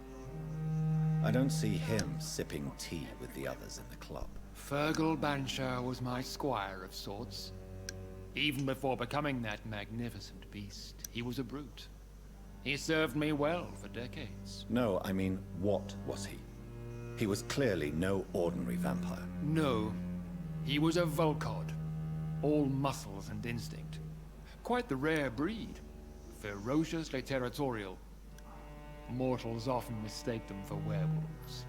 I don't see him sipping tea with the others in the club. Fergal Banshire was my squire of sorts. Even before becoming that magnificent beast, he was a brute. He served me well for decades. No, I mean, what was he? He was clearly no ordinary vampire. No, he was a Volcod, all muscles and instinct. Quite the rare breed, ferociously territorial. Mortals often mistake them for werewolves.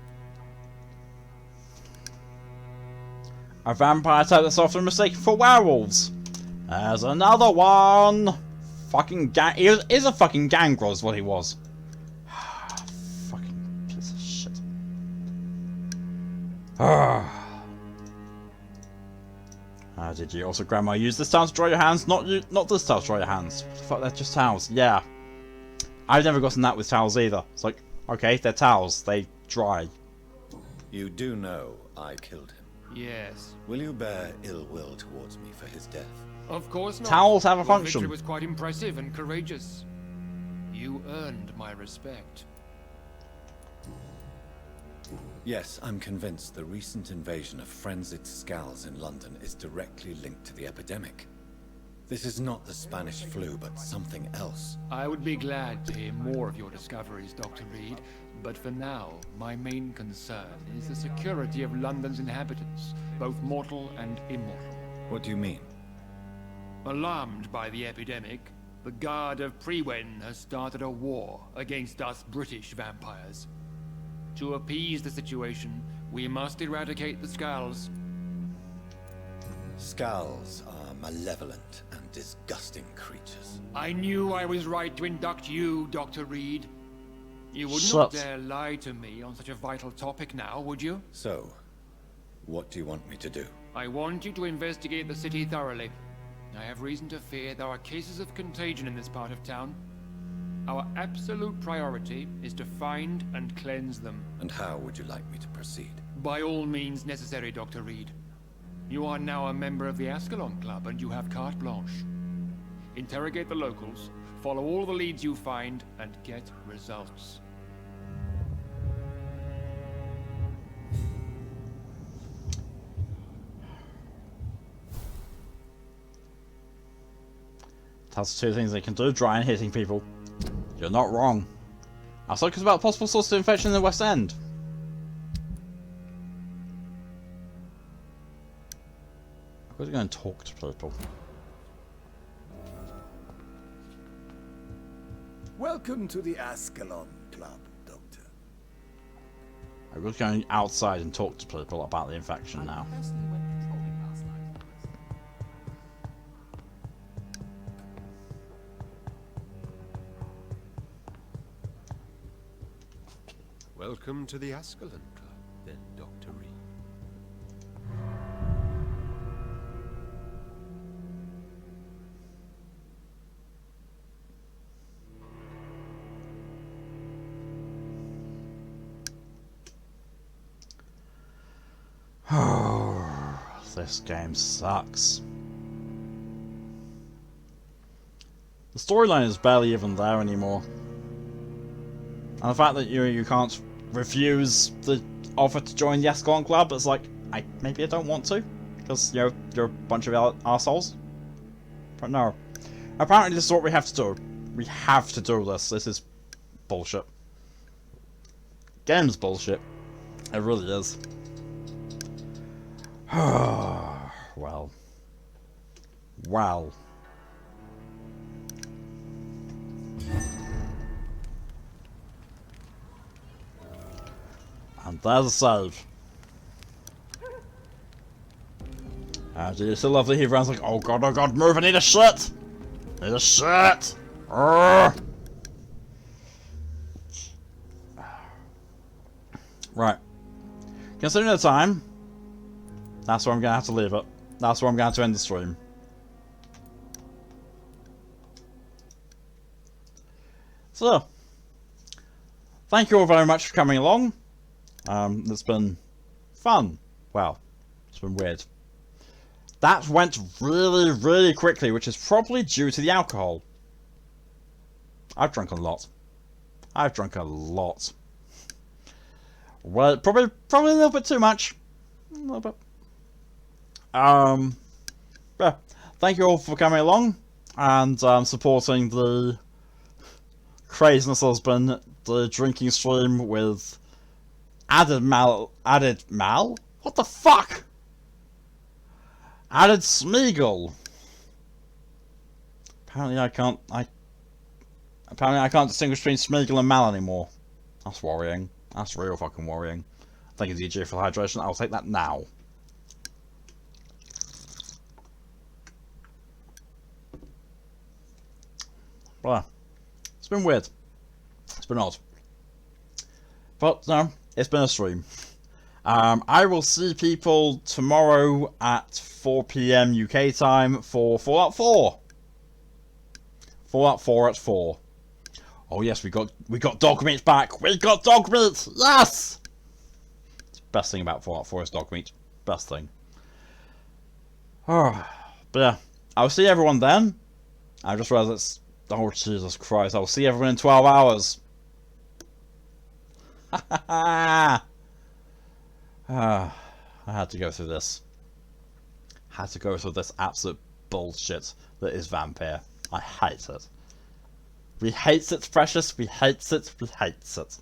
A vampire type that's often mistaken for werewolves. There's another one. Fucking gang. He is a fucking gangrel, is what he was. Fucking piece of shit. Did you also, Grandma, use this towel to dry your hands? Not this towel to dry your hands. Fuck, they're just towels. Yeah. I've never gotten that with towels either. It's like, okay, they're towels. They dry. You do know I killed him. Yes. Will you bear ill will towards me for his death? Of course not. Towels have a Your function. victory was quite impressive and courageous. You earned my respect. Yes, I'm convinced the recent invasion of frenzied Skalls in London is directly linked to the epidemic. This is not the Spanish flu, but something else. I would be glad to hear more of your discoveries, Dr. Reed, but for now, my main concern is the security of London's inhabitants, both mortal and immortal. What do you mean? Alarmed by the epidemic, the Guard of Prewen has started a war against us British vampires. To appease the situation, we must eradicate the Skalls. Skalls are malevolent and disgusting creatures. I knew I was right to induct you, Dr. Reed. You would Shut. not dare lie to me on such a vital topic now, would you? So, what do you want me to do? I want you to investigate the city thoroughly. I have reason to fear there are cases of contagion in this part of town. Our absolute priority is to find and cleanse them. And how would you like me to proceed? By all means necessary, Dr. Reed. You are now a member of the Ascalon Club and you have carte blanche. Interrogate the locals, follow all the leads you find, and get results. It has two things they can do, dry and hitting people. You're not wrong. I was talking about possible sources of infection in the West End. I'm going to go and talk to people. Welcome to the Ascalon Club, Doctor. I'm just going outside and talk to people about the infection now. Welcome to the Ascalon Club, then, Dr. Reed. Oh, this game sucks. The storyline is barely even there anymore. And the fact that you can't refuse the offer to join the Ascalon Club, it's like, maybe I don't want to, because you're a bunch of arseholes. But no. Apparently this is what we have to do. We have to do this. This is bullshit. Game's bullshit. It really is. Well. Well. And there's a save. And it's so lovely, he runs like, oh god, move, I need a shit! Need a shit! Urgh. Right. Considering the time, that's where I'm going to have to leave it. That's where I'm going to end the stream. So, thank you all very much for coming along. It's been fun. Well, it's been weird. That went really, really quickly, which is probably due to the alcohol. I've drunk a lot. I've drunk a lot. Well, probably a little bit too much. A little bit. Yeah. Thank you all for coming along and supporting the craziness that's been the drinking stream with added mal? What the fuck? Added Smeagol. Apparently I can't distinguish between Smeagol and Mal anymore. That's worrying. That's real fucking worrying. Thank you, DJ, for the hydration. I'll take that now. Well, it's been weird. It's been odd. But no, it's been a stream. I will see people tomorrow at 4 PM UK time for Fallout 4. Fallout 4 at 4. Oh yes, we got dog meat back. We got dog meat. Yes. Best thing about Fallout 4 is dog meat. Best thing. Oh, but yeah, I'll see everyone then. I just realized it's. Oh Jesus Christ! I'll see everyone in 12 hours. I had to go through this. Had to go through this absolute bullshit that is Vampyr. I hate it. We hate it, Precious. We hate it. We hate it.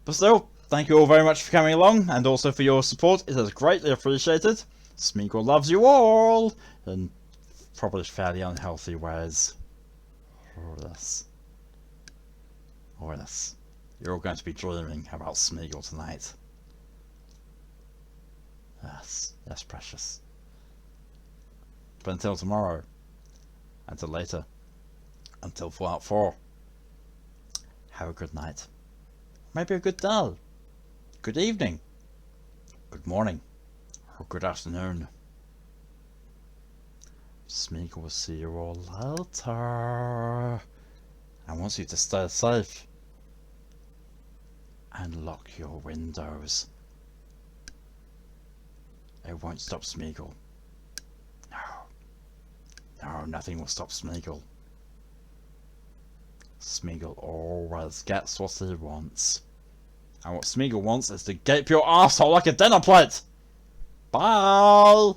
But still, thank you all very much for coming along, and also for your support. It is greatly appreciated. Smeagol loves you all, in probably fairly unhealthy ways. Oh yes. Oh yes. You're all going to be dreaming about Smeagol tonight. Yes, yes, Precious. But until tomorrow, until later, until Fallout 4, have a good night. Maybe a good day. Good evening. Good morning. Or good afternoon. Smeagol will see you all later. I want you to stay safe. And lock your windows. It won't stop Smeagol. No. No, nothing will stop Smeagol. Smeagol always gets what he wants. And what Smeagol wants is to gape your arsehole like a dinner plate! Bye!